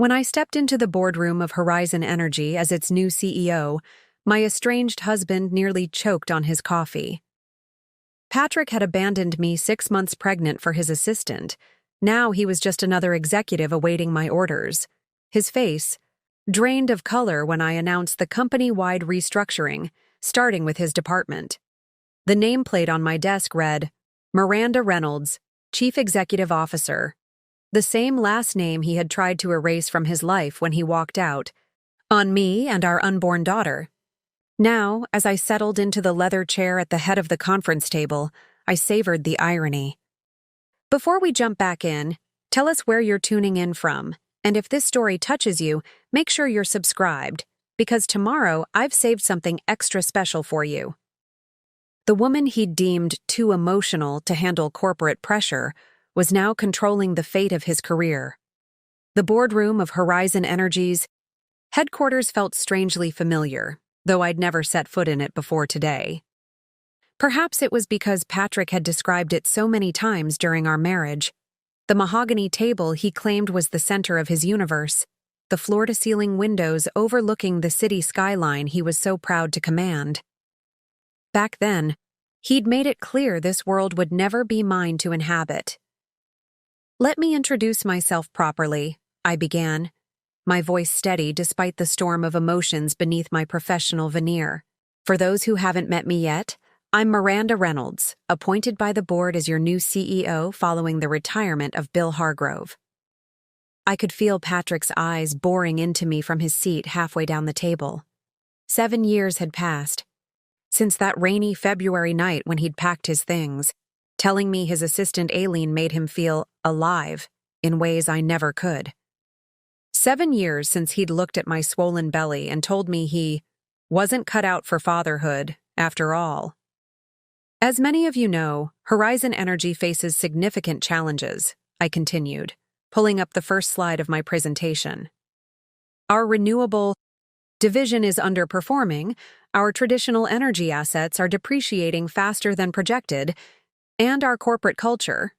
When I stepped into the boardroom of Horizon Energy as its new CEO, my estranged husband nearly choked on his coffee. Patrick had abandoned me 6 months pregnant for his assistant. Now he was just another executive awaiting my orders. His face drained of color when I announced the company-wide restructuring, starting with his department. The nameplate on my desk read, Miranda Reynolds, Chief Executive Officer, the same last name he had tried to erase from his life when he walked out, on me and our unborn daughter. Now, as I settled into the leather chair at the head of the conference table, I savored the irony. Before we jump back in, tell us where you're tuning in from, and if this story touches you, make sure you're subscribed, because tomorrow I've saved something extra special for you. The woman he'd deemed too emotional to handle corporate pressure was now controlling the fate of his career. The boardroom of Horizon Energy's headquarters felt strangely familiar, though I'd never set foot in it before today. Perhaps it was because Patrick had described it so many times during our marriage. The mahogany table he claimed was the center of his universe, the floor-to-ceiling windows overlooking the city skyline he was so proud to command. Back then, he'd made it clear this world would never be mine to inhabit. Let me introduce myself properly, I began, my voice steady despite the storm of emotions beneath my professional veneer. For those who haven't met me yet, I'm Miranda Reynolds, appointed by the board as your new CEO following the retirement of Bill Hargrove. I could feel Patrick's eyes boring into me from his seat halfway down the table. 7 years had passed, since that rainy February night when he'd packed his things, telling me his assistant Aileen made him feel alive in ways I never could. 7 years since he'd looked at my swollen belly and told me he wasn't cut out for fatherhood, after all. As many of you know, Horizon Energy faces significant challenges, I continued, pulling up the first slide of my presentation. Our renewable division is underperforming, our traditional energy assets are depreciating faster than projected, and our corporate culture.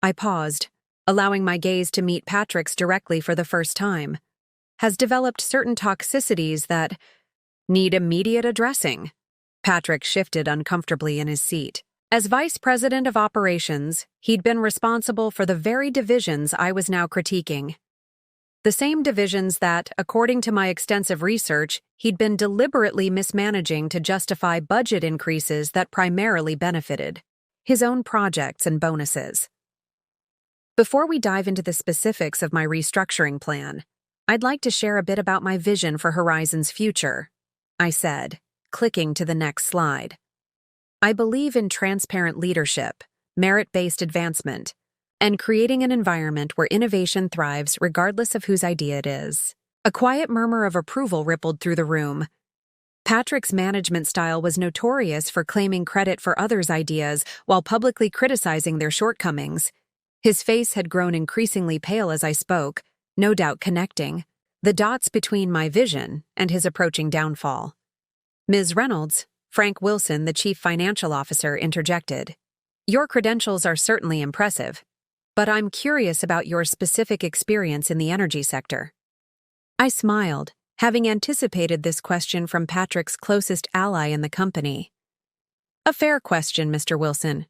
I paused, allowing my gaze to meet Patrick's directly for the first time, has developed certain toxicities that need immediate addressing. Patrick shifted uncomfortably in his seat. As Vice President of Operations, he'd been responsible for the very divisions I was now critiquing. The same divisions that, according to my extensive research, he'd been deliberately mismanaging to justify budget increases that primarily benefited his own projects and bonuses. Before we dive into the specifics of my restructuring plan, I'd like to share a bit about my vision for Horizon's future, I said, clicking to the next slide. I believe in transparent leadership, merit-based advancement, and creating an environment where innovation thrives regardless of whose idea it is. A quiet murmur of approval rippled through the room. Patrick's management style was notorious for claiming credit for others' ideas while publicly criticizing their shortcomings. His face had grown increasingly pale as I spoke, no doubt connecting the dots between my vision and his approaching downfall. Ms. Reynolds, Frank Wilson, the Chief Financial Officer, interjected. Your credentials are certainly impressive, but I'm curious about your specific experience in the energy sector. I smiled, having anticipated this question from Patrick's closest ally in the company. A fair question, Mr. Wilson.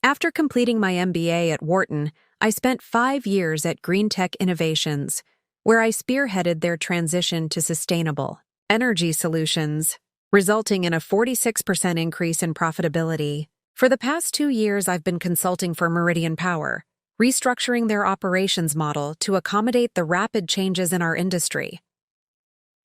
After completing my MBA at Wharton, I spent 5 years at Green Tech Innovations, where I spearheaded their transition to sustainable energy solutions, resulting in a 46% increase in profitability. For the past 2 years, I've been consulting for Meridian Power, restructuring their operations model to accommodate the rapid changes in our industry.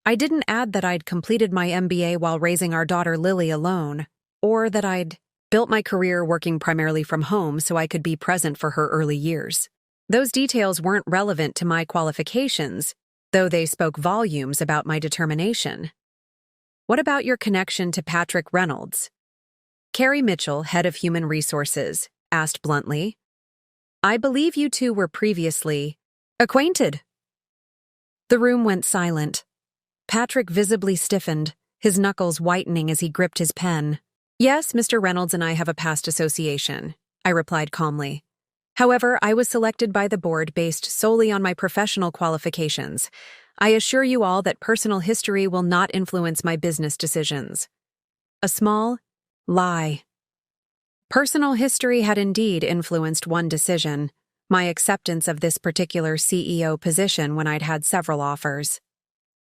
I didn't add that I'd completed my MBA while raising our daughter Lily alone, or that I'd built my career working primarily from home so I could be present for her early years. Those details weren't relevant to my qualifications, though they spoke volumes about my determination. What about your connection to Patrick Reynolds? Carrie Mitchell, head of human resources, asked bluntly. I believe you two were previously acquainted. The room went silent. Patrick visibly stiffened, his knuckles whitening as he gripped his pen. Yes, Mr. Reynolds and I have a past association, I replied calmly. However, I was selected by the board based solely on my professional qualifications. I assure you all that personal history will not influence my business decisions. A small lie. Personal history had indeed influenced one decision, my acceptance of this particular CEO position when I'd had several offers.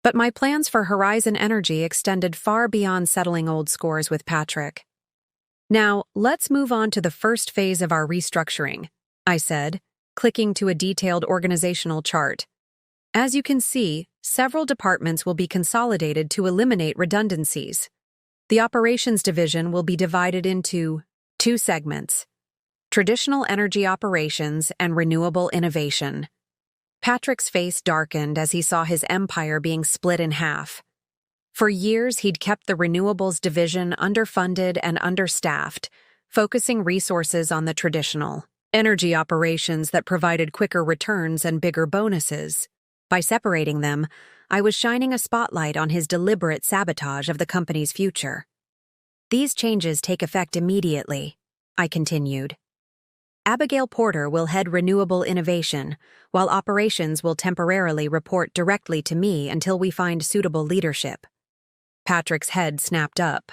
But my plans for Horizon Energy extended far beyond settling old scores with Patrick. Now, let's move on to the first phase of our restructuring, I said, clicking to a detailed organizational chart. As you can see, several departments will be consolidated to eliminate redundancies. The operations division will be divided into two segments: traditional energy operations and renewable innovation. Patrick's face darkened as he saw his empire being split in half. For years, he'd kept the renewables division underfunded and understaffed, focusing resources on the traditional energy operations that provided quicker returns and bigger bonuses. By separating them, I was shining a spotlight on his deliberate sabotage of the company's future. These changes take effect immediately, I continued. Abigail Porter will head renewable innovation, while operations will temporarily report directly to me until we find suitable leadership. Patrick's head snapped up.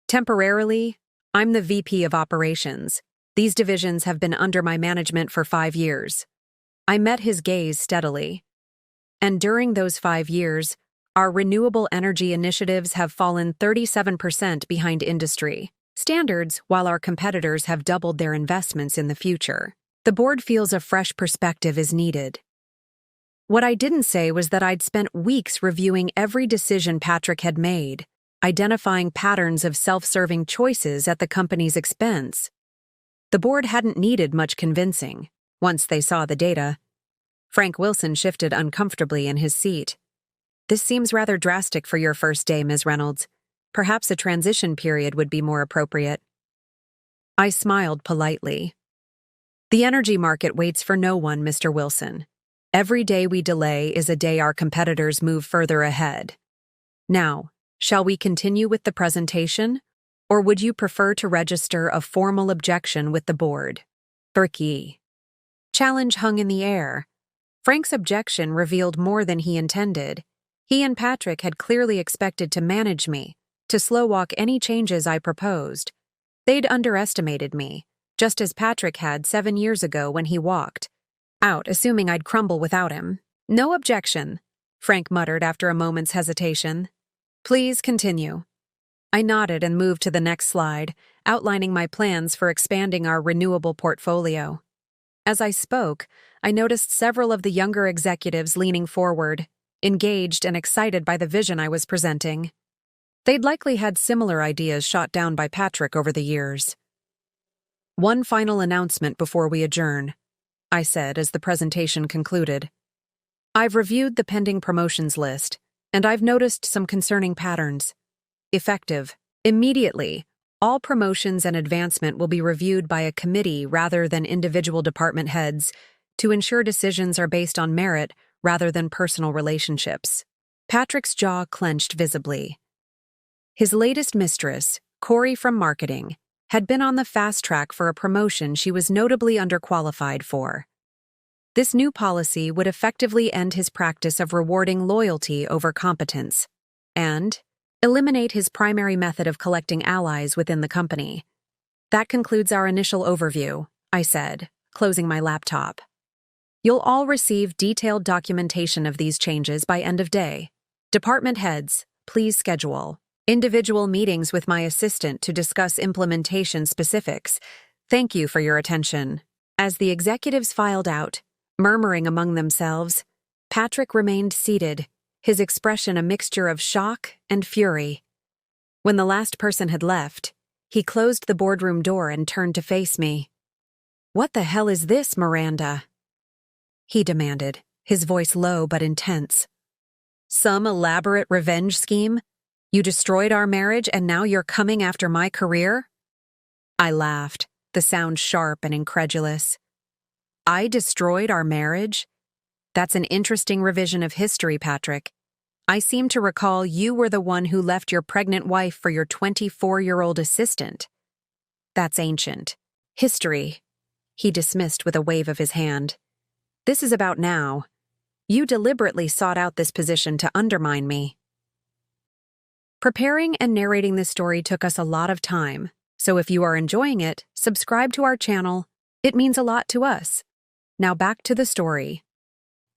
Temporarily, I'm the VP of operations. These divisions have been under my management for 5 years. I met his gaze steadily. And during those 5 years, our renewable energy initiatives have fallen 37% behind industry standards, while our competitors have doubled their investments in the future. The board feels a fresh perspective is needed. What I didn't say was that I'd spent weeks reviewing every decision Patrick had made, identifying patterns of self-serving choices at the company's expense. The board hadn't needed much convincing. Once they saw the data, Frank Wilson shifted uncomfortably in his seat. This seems rather drastic for your first day, Ms. Reynolds. Perhaps a transition period would be more appropriate. I smiled politely. The energy market waits for no one, Mr. Wilson. Every day we delay is a day our competitors move further ahead. Now, shall we continue with the presentation, or would you prefer to register a formal objection with the board? Berkey. Challenge hung in the air. Frank's objection revealed more than he intended. He and Patrick had clearly expected to manage me, to slow-walk any changes I proposed. They'd underestimated me, just as Patrick had 7 years ago when he walked out, assuming I'd crumble without him. No objection, Frank muttered after a moment's hesitation. Please continue. I nodded and moved to the next slide, outlining my plans for expanding our renewable portfolio. As I spoke, I noticed several of the younger executives leaning forward, engaged and excited by the vision I was presenting. They'd likely had similar ideas shot down by Patrick over the years. One final announcement before we adjourn, I said as the presentation concluded. I've reviewed the pending promotions list, and I've noticed some concerning patterns. Effective immediately, all promotions and advancement will be reviewed by a committee rather than individual department heads to ensure decisions are based on merit rather than personal relationships. Patrick's jaw clenched visibly. His latest mistress, Corey from marketing, had been on the fast track for a promotion she was notably underqualified for. This new policy would effectively end his practice of rewarding loyalty over competence and eliminate his primary method of collecting allies within the company. That concludes our initial overview, I said, closing my laptop. You'll all receive detailed documentation of these changes by end of day. Department heads, please schedule individual meetings with my assistant to discuss implementation specifics. Thank you for your attention. As the executives filed out, murmuring among themselves, Patrick remained seated, his expression a mixture of shock and fury. When the last person had left, he closed the boardroom door and turned to face me. "What the hell is this, Miranda?" he demanded, his voice low but intense. "Some elaborate revenge scheme? You destroyed our marriage and now you're coming after my career?" I laughed, the sound sharp and incredulous. I destroyed our marriage? That's an interesting revision of history, Patrick. I seem to recall you were the one who left your pregnant wife for your 24-year-old assistant. That's ancient history. he dismissed with a wave of his hand. This is about now. You deliberately sought out this position to undermine me. Preparing and narrating this story took us a lot of time, so if you are enjoying it, subscribe to our channel. It means a lot to us. Now back to the story.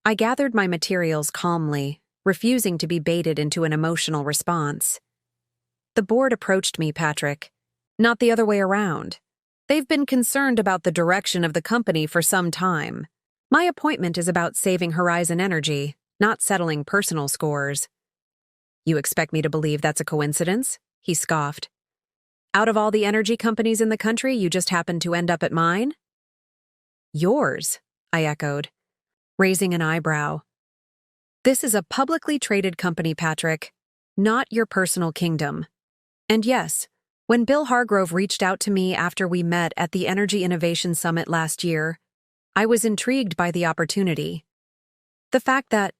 I gathered my materials calmly, refusing to be baited into an emotional response. The board approached me, Patrick. Not the other way around. They've been concerned about the direction of the company for some time. My appointment is about saving Horizon Energy, not settling personal scores. You expect me to believe that's a coincidence? He scoffed. Out of all the energy companies in the country, you just happen to end up at mine? Yours, I echoed, raising an eyebrow. This is a publicly traded company, Patrick, not your personal kingdom. And yes, when Bill Hargrove reached out to me after we met at the Energy Innovation Summit last year, I was intrigued by the opportunity. The fact that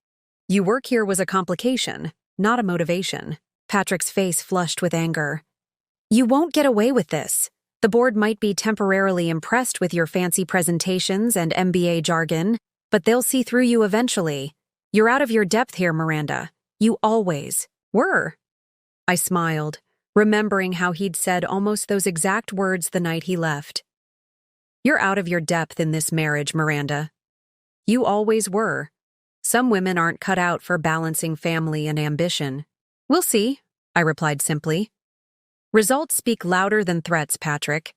you work here was a complication, not a motivation. Patrick's face flushed with anger. You won't get away with this. The board might be temporarily impressed with your fancy presentations and MBA jargon, but they'll see through you eventually. You're out of your depth here, Miranda. You always were. I smiled, remembering how he'd said almost those exact words the night he left. You're out of your depth in this marriage, Miranda. You always were. Some women aren't cut out for balancing family and ambition. We'll see, I replied simply. Results speak louder than threats, Patrick.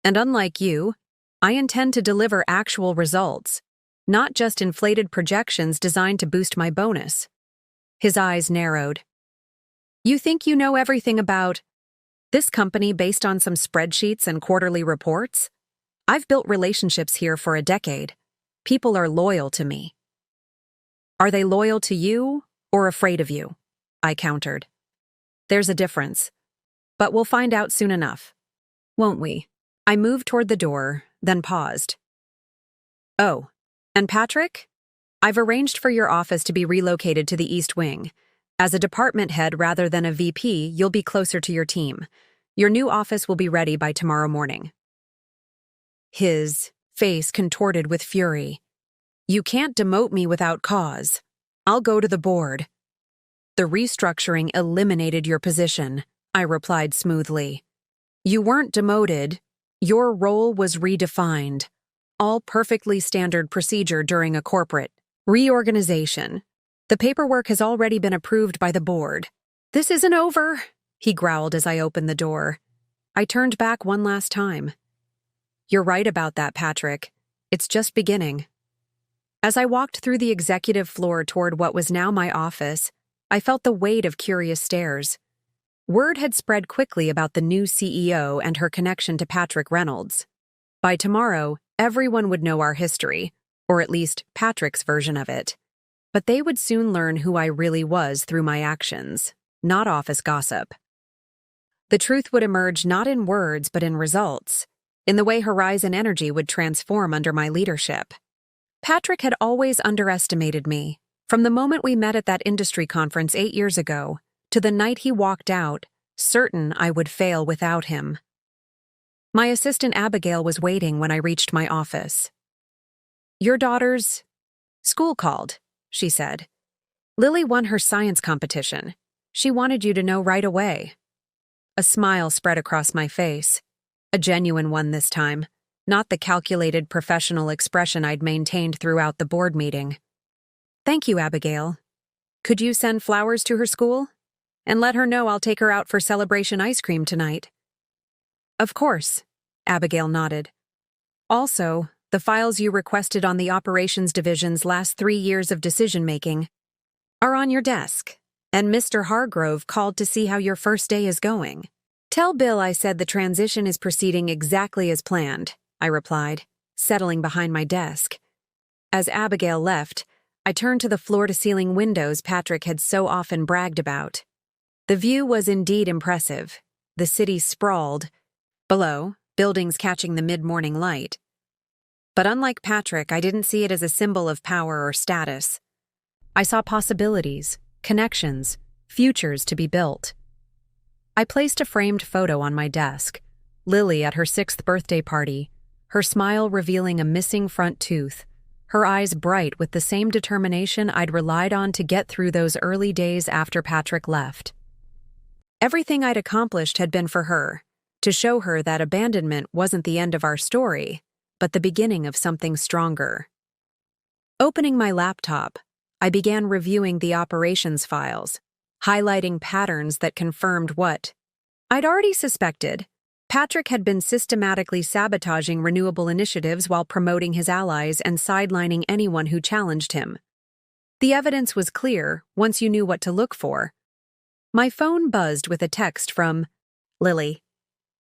And unlike you, I intend to deliver actual results, not just inflated projections designed to boost my bonus. His eyes narrowed. You think you know everything about this company based on some spreadsheets and quarterly reports? I've built relationships here for a decade. People are loyal to me. Are they loyal to you or afraid of you? I countered. There's a difference. But we'll find out soon enough, won't we? I moved toward the door, then paused. Oh, and Patrick? I've arranged for your office to be relocated to the East Wing. As a department head rather than a VP, you'll be closer to your team. Your new office will be ready by tomorrow morning. His face contorted with fury. You can't demote me without cause. I'll go to the board. The restructuring eliminated your position, I replied smoothly. You weren't demoted. Your role was redefined. All perfectly standard procedure during a corporate reorganization. The paperwork has already been approved by the board. This isn't over, he growled as I opened the door. I turned back one last time. You're right about that, Patrick. It's just beginning. As I walked through the executive floor toward what was now my office, I felt the weight of curious stares. Word had spread quickly about the new CEO and her connection to Patrick Reynolds. By tomorrow, everyone would know our history, or at least Patrick's version of it. But they would soon learn who I really was through my actions, not office gossip. The truth would emerge not in words but in results, in the way Horizon Energy would transform under my leadership. Patrick had always underestimated me, from the moment we met at that industry conference 8 years ago, to the night he walked out, certain I would fail without him. My assistant Abigail was waiting when I reached my office. Your daughter's school called, she said. Lily won her science competition. She wanted you to know right away. A smile spread across my face. A genuine one this time, not the calculated professional expression I'd maintained throughout the board meeting. Thank you, Abigail. Could you send flowers to her school? And let her know I'll take her out for celebration ice cream tonight. Of course, Abigail nodded. Also, the files you requested on the operations division's last 3 years of decision-making are on your desk, and Mr. Hargrove called to see how your first day is going. Tell Bill I said the transition is proceeding exactly as planned, I replied, settling behind my desk. As Abigail left, I turned to the floor-to-ceiling windows Patrick had so often bragged about. The view was indeed impressive. The city sprawled. Below, buildings catching the mid-morning light. But unlike Patrick, I didn't see it as a symbol of power or status. I saw possibilities, connections, futures to be built. I placed a framed photo on my desk, Lily at her 6th birthday party, her smile revealing a missing front tooth, her eyes bright with the same determination I'd relied on to get through those early days after Patrick left. Everything I'd accomplished had been for her, to show her that abandonment wasn't the end of our story, but the beginning of something stronger. Opening my laptop, I began reviewing the operations files, highlighting patterns that confirmed what I'd already suspected. Patrick had been systematically sabotaging renewable initiatives while promoting his allies and sidelining anyone who challenged him. The evidence was clear once you knew what to look for. My phone buzzed with a text from Lily.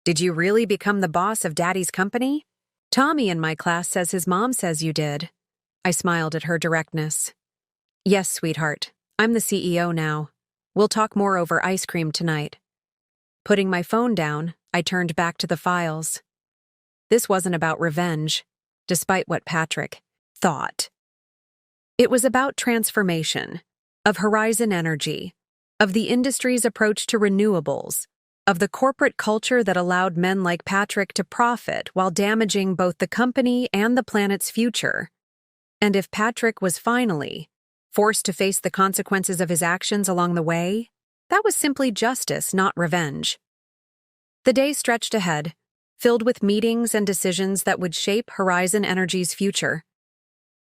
"Did you really become the boss of Daddy's company? Tommy in my class says his mom says you did." I smiled at her directness. "Yes, sweetheart. I'm the CEO now. We'll talk more over ice cream tonight." Putting my phone down, I turned back to the files. This wasn't about revenge, despite what Patrick thought. It was about transformation, of Horizon Energy, of the industry's approach to renewables, of the corporate culture that allowed men like Patrick to profit while damaging both the company and the planet's future. And if Patrick was finally forced to face the consequences of his actions along the way, that was simply justice, not revenge. The day stretched ahead, filled with meetings and decisions that would shape Horizon Energy's future.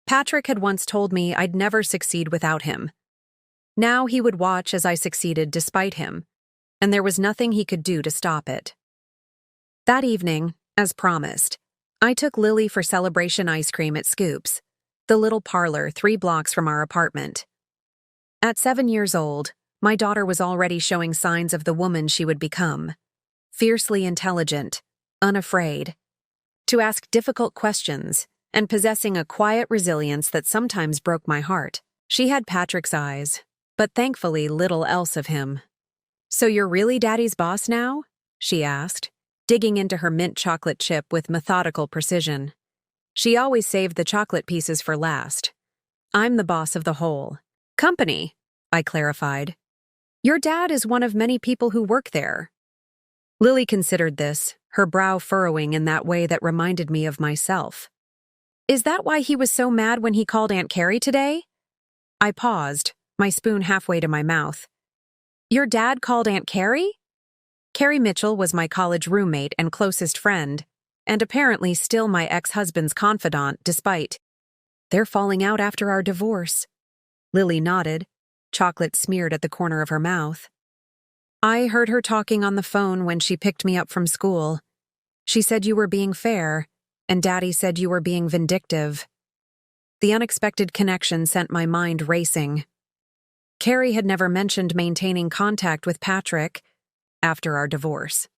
Patrick had once told me I'd never succeed without him. Now he would watch as I succeeded despite him, and there was nothing he could do to stop it. That evening, as promised, I took Lily for celebration ice cream at Scoops, the little parlor 3 blocks from our apartment. At 7 years old, my daughter was already showing signs of the woman she would become. Fiercely intelligent, unafraid, to ask difficult questions, and possessing a quiet resilience that sometimes broke my heart. She had Patrick's eyes, but thankfully little else of him. "So you're really Daddy's boss now?" she asked, digging into her mint chocolate chip with methodical precision. She always saved the chocolate pieces for last. "I'm the boss of the whole company," I clarified. "Your dad is one of many people who work there." Lily considered this, her brow furrowing in that way that reminded me of myself. "Is that why he was so mad when he called Aunt Carrie today?" I paused, my spoon halfway to my mouth. "Your dad called Aunt Carrie?" Carrie Mitchell was my college roommate and closest friend, and apparently still my ex-husband's confidant despite their falling out after our divorce. Lily nodded, chocolate smeared at the corner of her mouth. "I heard her talking on the phone when she picked me up from school. She said you were being fair, and Daddy said you were being vindictive." The unexpected connection sent my mind racing. Carrie had never mentioned maintaining contact with Patrick after our divorce.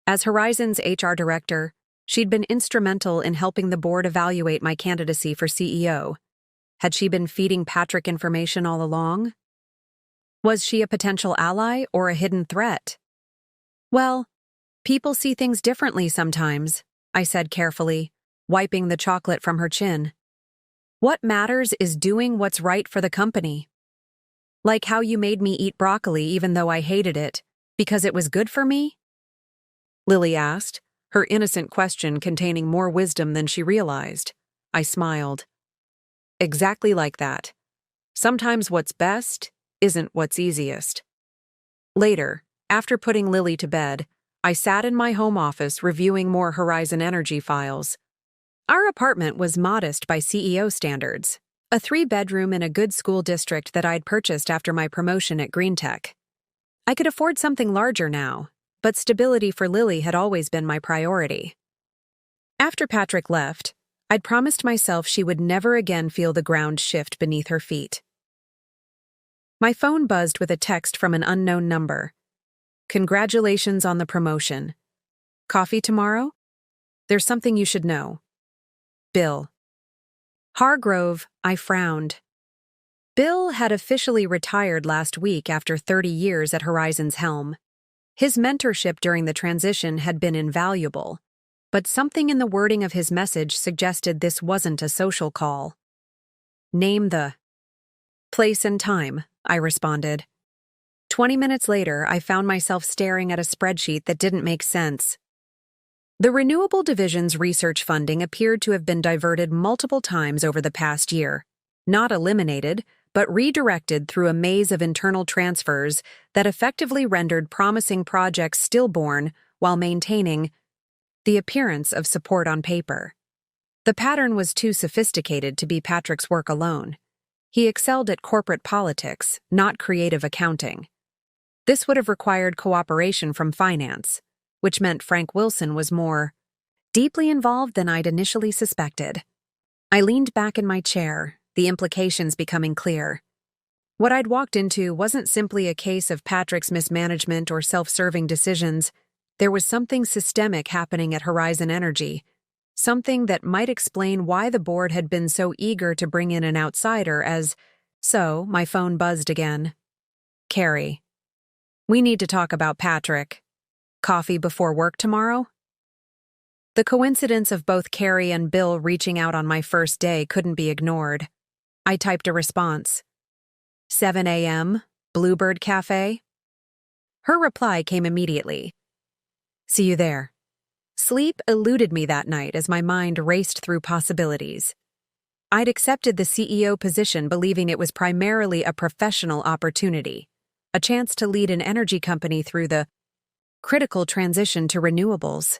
As Horizon's HR director, she'd been instrumental in helping the board evaluate my candidacy for CEO. Had she been feeding Patrick information all along? Was she a potential ally or a hidden threat? "Well, people see things differently sometimes," I said carefully, wiping the chocolate from her chin. "What matters is doing what's right for the company. Like how you made me eat broccoli even though I hated it, because it was good for me?" Lily asked, her innocent question containing more wisdom than she realized. I smiled. "Exactly like that. Sometimes what's best isn't what's easiest." Later, after putting Lily to bed, I sat in my home office reviewing more Horizon Energy files. Our apartment was modest by CEO standards, a 3-bedroom in a good school district that I'd purchased after my promotion at Green Tech. I could afford something larger now, but stability for Lily had always been my priority. After Patrick left, I'd promised myself she would never again feel the ground shift beneath her feet. My phone buzzed with a text from an unknown number. "Congratulations on the promotion. Coffee tomorrow? There's something you should know. Bill." Hargrove, I frowned. Bill had officially retired last week after 30 years at Horizon's helm. His mentorship during the transition had been invaluable, but something in the wording of his message suggested this wasn't a social call. "Name the place and time," I responded. 20 minutes later, I found myself staring at a spreadsheet that didn't make sense. The renewable division's research funding appeared to have been diverted multiple times over the past year, not eliminated, but redirected through a maze of internal transfers that effectively rendered promising projects stillborn while maintaining the appearance of support on paper. The pattern was too sophisticated to be Patrick's work alone. He excelled at corporate politics, not creative accounting. This would have required cooperation from finance, which meant Frank Wilson was more deeply involved than I'd initially suspected. I leaned back in my chair, the implications becoming clear. What I'd walked into wasn't simply a case of Patrick's mismanagement or self-serving decisions. There was something systemic happening at Horizon Energy, something that might explain why the board had been so eager to bring in an outsider So, my phone buzzed again. Carrie. We need to talk about Patrick. Coffee before work tomorrow? The coincidence of both Carrie and Bill reaching out on my first day couldn't be ignored. I typed a response. 7 a.m., Bluebird Cafe? Her reply came immediately. See you there. Sleep eluded me that night as my mind raced through possibilities. I'd accepted the CEO position believing it was primarily a professional opportunity, a chance to lead an energy company through the critical transition to renewables.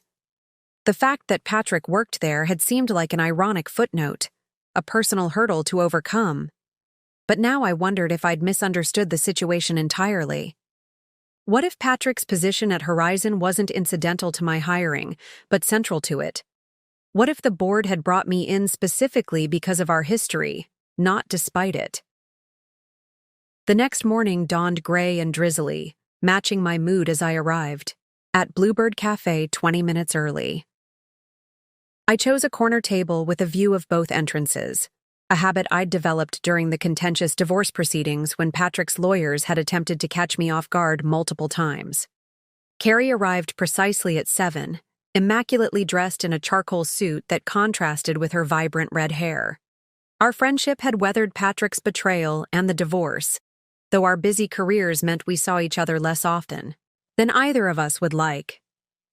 The fact that Patrick worked there had seemed like an ironic footnote, a personal hurdle to overcome. But now I wondered if I'd misunderstood the situation entirely. What if Patrick's position at Horizon wasn't incidental to my hiring, but central to it? What if the board had brought me in specifically because of our history, not despite it? The next morning dawned gray and drizzly, matching my mood as I arrived, at Bluebird Cafe 20 minutes early. I chose a corner table with a view of both entrances, a habit I'd developed during the contentious divorce proceedings when Patrick's lawyers had attempted to catch me off guard multiple times. Carrie arrived precisely at 7, immaculately dressed in a charcoal suit that contrasted with her vibrant red hair. Our friendship had weathered Patrick's betrayal and the divorce, though our busy careers meant we saw each other less often than either of us would like.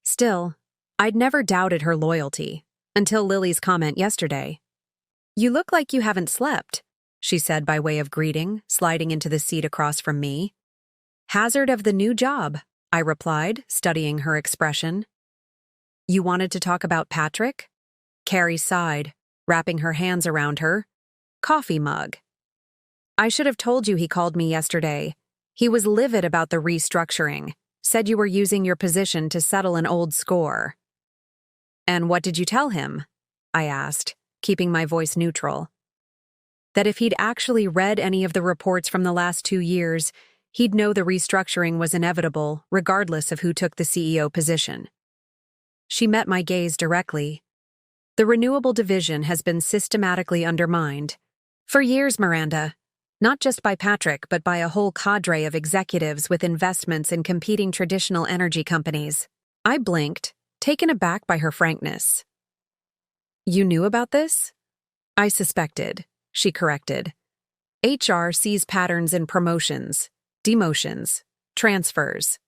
Still, I'd never doubted her loyalty, until Lily's comment yesterday. You look like you haven't slept, she said by way of greeting, sliding into the seat across from me. Hazard of the new job, I replied, studying her expression. You wanted to talk about Patrick? Carrie sighed, wrapping her hands around her coffee mug. I should have told you he called me yesterday. He was livid about the restructuring, said you were using your position to settle an old score. And what did you tell him? I asked, keeping my voice neutral. That if he'd actually read any of the reports from the last 2 years, he'd know the restructuring was inevitable, regardless of who took the CEO position. She met my gaze directly. The renewable division has been systematically undermined. For years, Miranda. Not just by Patrick, but by a whole cadre of executives with investments in competing traditional energy companies. I blinked, taken aback by her frankness. You knew about this? I suspected, she corrected. HR sees patterns in promotions, demotions, transfers.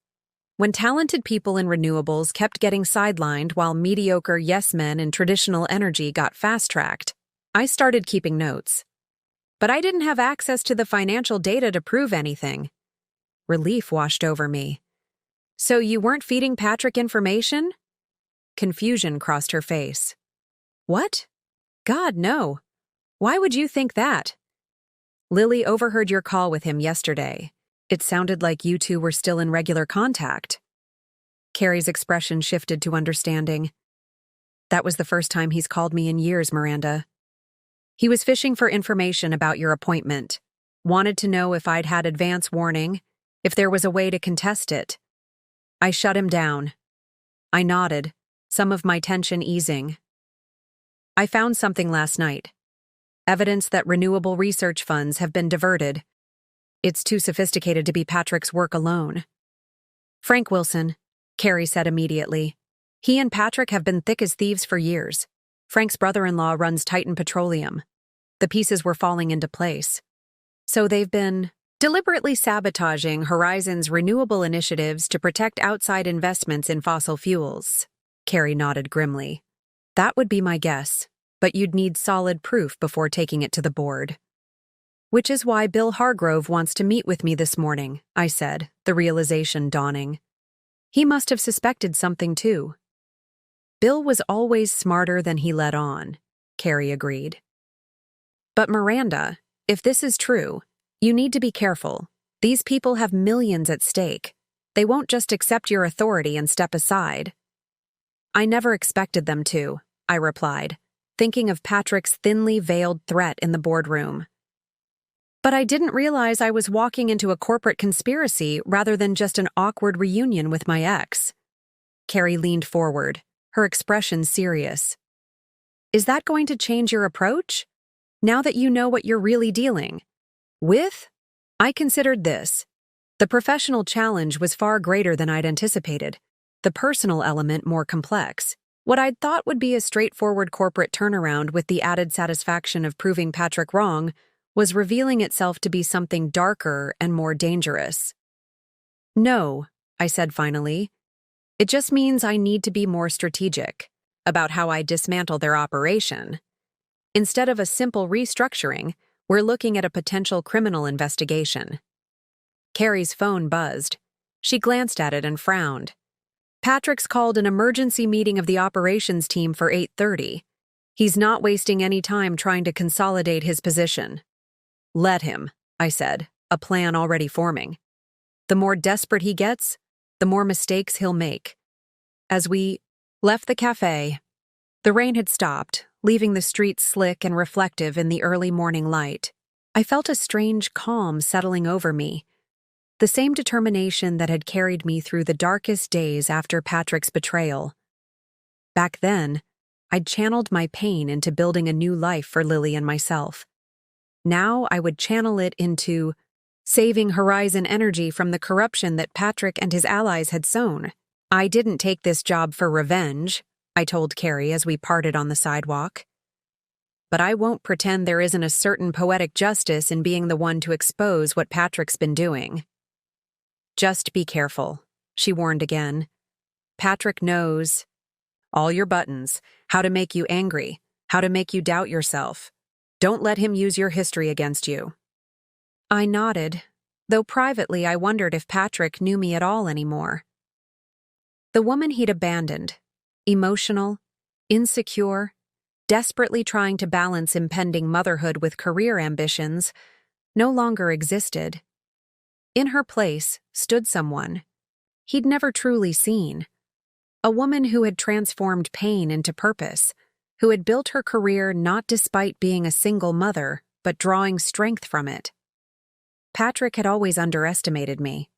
When talented people in renewables kept getting sidelined while mediocre yes-men in traditional energy got fast-tracked, I started keeping notes. But I didn't have access to the financial data to prove anything. Relief washed over me. So you weren't feeding Patrick information? Confusion crossed her face. What? God, no. Why would you think that? Lily overheard your call with him yesterday. It sounded like you two were still in regular contact. Carrie's expression shifted to understanding. That was the first time he's called me in years, Miranda. He was fishing for information about your appointment. Wanted to know if I'd had advance warning, if there was a way to contest it. I shut him down. I nodded, some of my tension easing. I found something last night. Evidence that renewable research funds have been diverted. It's too sophisticated to be Patrick's work alone. Frank Wilson, Carrie said immediately. He and Patrick have been thick as thieves for years. Frank's brother-in-law runs Titan Petroleum. The pieces were falling into place. So they've been deliberately sabotaging Horizon's renewable initiatives to protect outside investments in fossil fuels. Carrie nodded grimly. That would be my guess, but you'd need solid proof before taking it to the board. Which is why Bill Hargrove wants to meet with me this morning, I said, the realization dawning. He must have suspected something too. Bill was always smarter than he let on, Carrie agreed. But Miranda, if this is true, you need to be careful. These people have millions at stake. They won't just accept your authority and step aside. I never expected them to, I replied, thinking of Patrick's thinly veiled threat in the boardroom. But I didn't realize I was walking into a corporate conspiracy rather than just an awkward reunion with my ex. Carrie leaned forward, her expression serious. Is that going to change your approach? Now that you know what you're really dealing with? I considered this. The professional challenge was far greater than I'd anticipated, the personal element more complex. What I'd thought would be a straightforward corporate turnaround with the added satisfaction of proving Patrick wrong was revealing itself to be something darker and more dangerous. No, I said finally. It just means I need to be more strategic about how I dismantle their operation. Instead of a simple restructuring, we're looking at a potential criminal investigation. Carrie's phone buzzed. She glanced at it and frowned. Patrick's called an emergency meeting of the operations team for 8:30. He's not wasting any time trying to consolidate his position. Let him, I said, a plan already forming. The more desperate he gets, the more mistakes he'll make. As we left the cafe, the rain had stopped, leaving the streets slick and reflective in the early morning light. I felt a strange calm settling over me, the same determination that had carried me through the darkest days after Patrick's betrayal. Back then, I'd channeled my pain into building a new life for Lily and myself. Now I would channel it into saving Horizon energy from the corruption that Patrick and his allies had sown. I didn't take this job for revenge, I told Carrie as we parted on the sidewalk. But I won't pretend there isn't a certain poetic justice in being the one to expose what Patrick's been doing. Just be careful, she warned again. Patrick knows all your buttons, how to make you angry, how to make you doubt yourself. Don't let him use your history against you. I nodded, though privately I wondered if Patrick knew me at all anymore. The woman he'd abandoned, emotional, insecure, desperately trying to balance impending motherhood with career ambitions, no longer existed. In her place stood someone he'd never truly seen, a woman who had transformed pain into purpose, who had built her career not despite being a single mother, but drawing strength from it. Patrick had always underestimated me.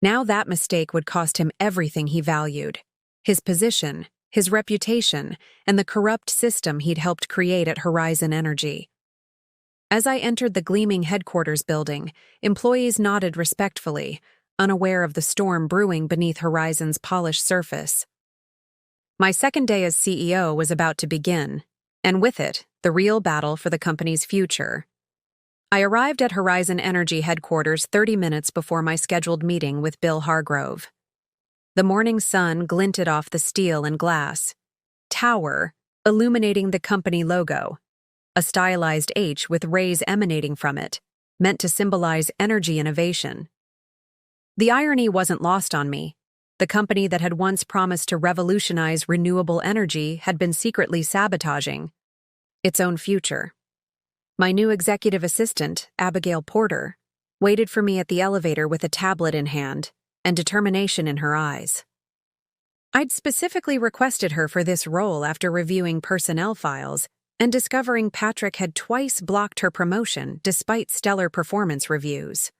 Now that mistake would cost him everything he valued: his position, his reputation, and the corrupt system he'd helped create at Horizon Energy. As I entered the gleaming headquarters building, employees nodded respectfully, unaware of the storm brewing beneath Horizon's polished surface. My second day as CEO was about to begin, and with it, the real battle for the company's future. I arrived at Horizon Energy headquarters 30 minutes before my scheduled meeting with Bill Hargrove. The morning sun glinted off the steel and glass tower, illuminating the company logo, a stylized H with rays emanating from it, meant to symbolize energy innovation. The irony wasn't lost on me. The company that had once promised to revolutionize renewable energy had been secretly sabotaging its own future. My new executive assistant, Abigail Porter, waited for me at the elevator with a tablet in hand and determination in her eyes. I'd specifically requested her for this role after reviewing personnel files and discovering Patrick had twice blocked her promotion despite stellar performance reviews.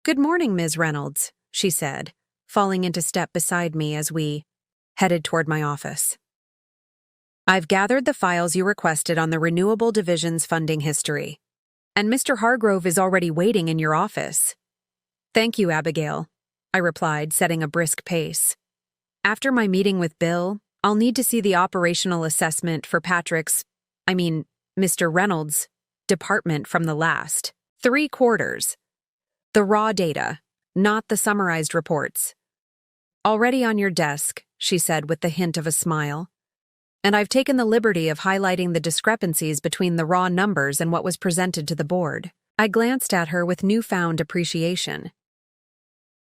"Good morning, Ms. Reynolds," she said, falling into step beside me as we headed toward my office. "I've gathered the files you requested on the Renewable Division's funding history, and Mr. Hargrove is already waiting in your office." "Thank you, Abigail," I replied, setting a brisk pace. "After my meeting with Bill, I'll need to see the operational assessment for Mr. Reynolds' department from the last 3 quarters. The raw data, not the summarized reports. Already on your desk, she said with the hint of a smile. And I've taken the liberty of highlighting the discrepancies between the raw numbers and what was presented to the board. I glanced at her with newfound appreciation.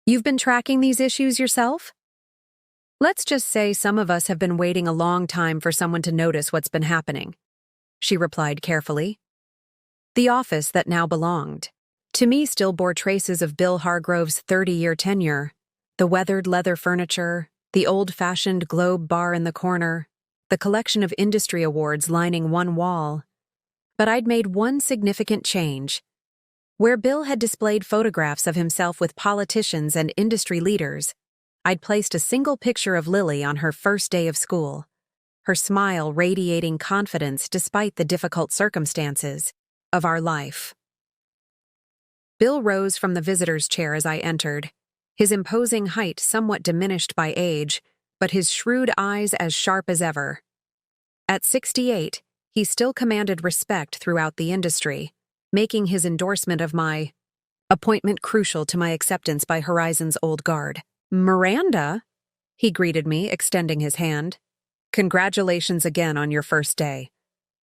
You've been tracking these issues yourself? Let's just say some of us have been waiting a long time for someone to notice what's been happening, she replied carefully. The office that now belonged to me still bore traces of Bill Hargrove's 30-year tenure. The weathered leather furniture, the old-fashioned globe bar in the corner, the collection of industry awards lining one wall. But I'd made one significant change. Where Bill had displayed photographs of himself with politicians and industry leaders, I'd placed a single picture of Lily on her first day of school, her smile radiating confidence despite the difficult circumstances of our life. Bill rose from the visitor's chair as I entered, his imposing height somewhat diminished by age, but his shrewd eyes as sharp as ever. At 68, he still commanded respect throughout the industry, making his endorsement of my appointment crucial to my acceptance by Horizon's old guard. Miranda, he greeted me, extending his hand. Congratulations again on your first day.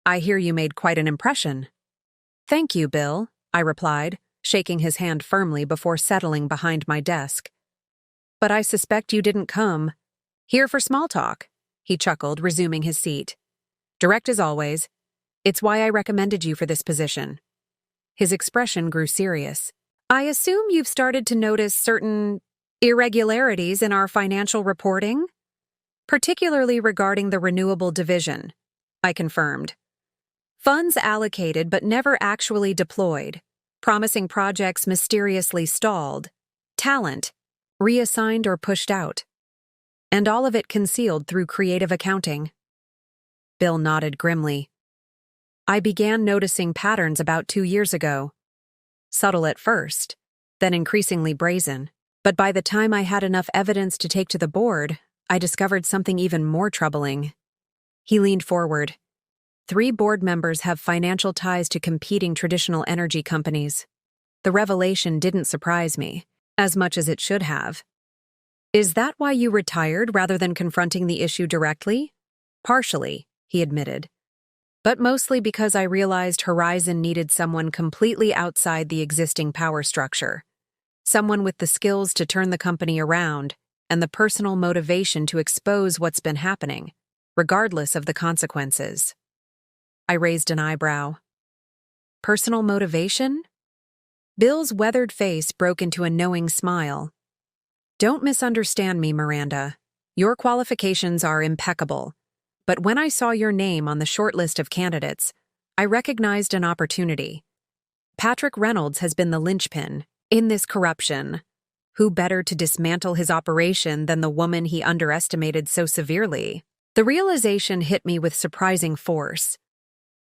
I hear you made quite an impression. Thank you, Bill, I replied, shaking his hand firmly before settling behind my desk. But I suspect you didn't come here for small talk, he chuckled, resuming his seat. Direct as always. It's why I recommended you for this position. His expression grew serious. I assume you've started to notice certain irregularities in our financial reporting? Particularly regarding the renewable division, I confirmed. Funds allocated but never actually deployed. Promising projects mysteriously stalled, talent reassigned or pushed out, and all of it concealed through creative accounting. Bill nodded grimly. I began noticing patterns about 2 years ago. Subtle at first, then increasingly brazen. But by the time I had enough evidence to take to the board, I discovered something even more troubling. He leaned forward. 3 board members have financial ties to competing traditional energy companies. The revelation didn't surprise me, as much as it should have. Is that why you retired rather than confronting the issue directly? Partially, he admitted. But mostly because I realized Horizon needed someone completely outside the existing power structure. Someone with the skills to turn the company around and the personal motivation to expose what's been happening, regardless of the consequences. I raised an eyebrow. Personal motivation? Bill's weathered face broke into a knowing smile. Don't misunderstand me, Miranda. Your qualifications are impeccable. But when I saw your name on the short list of candidates, I recognized an opportunity. Patrick Reynolds has been the linchpin in this corruption. Who better to dismantle his operation than the woman he underestimated so severely? The realization hit me with surprising force.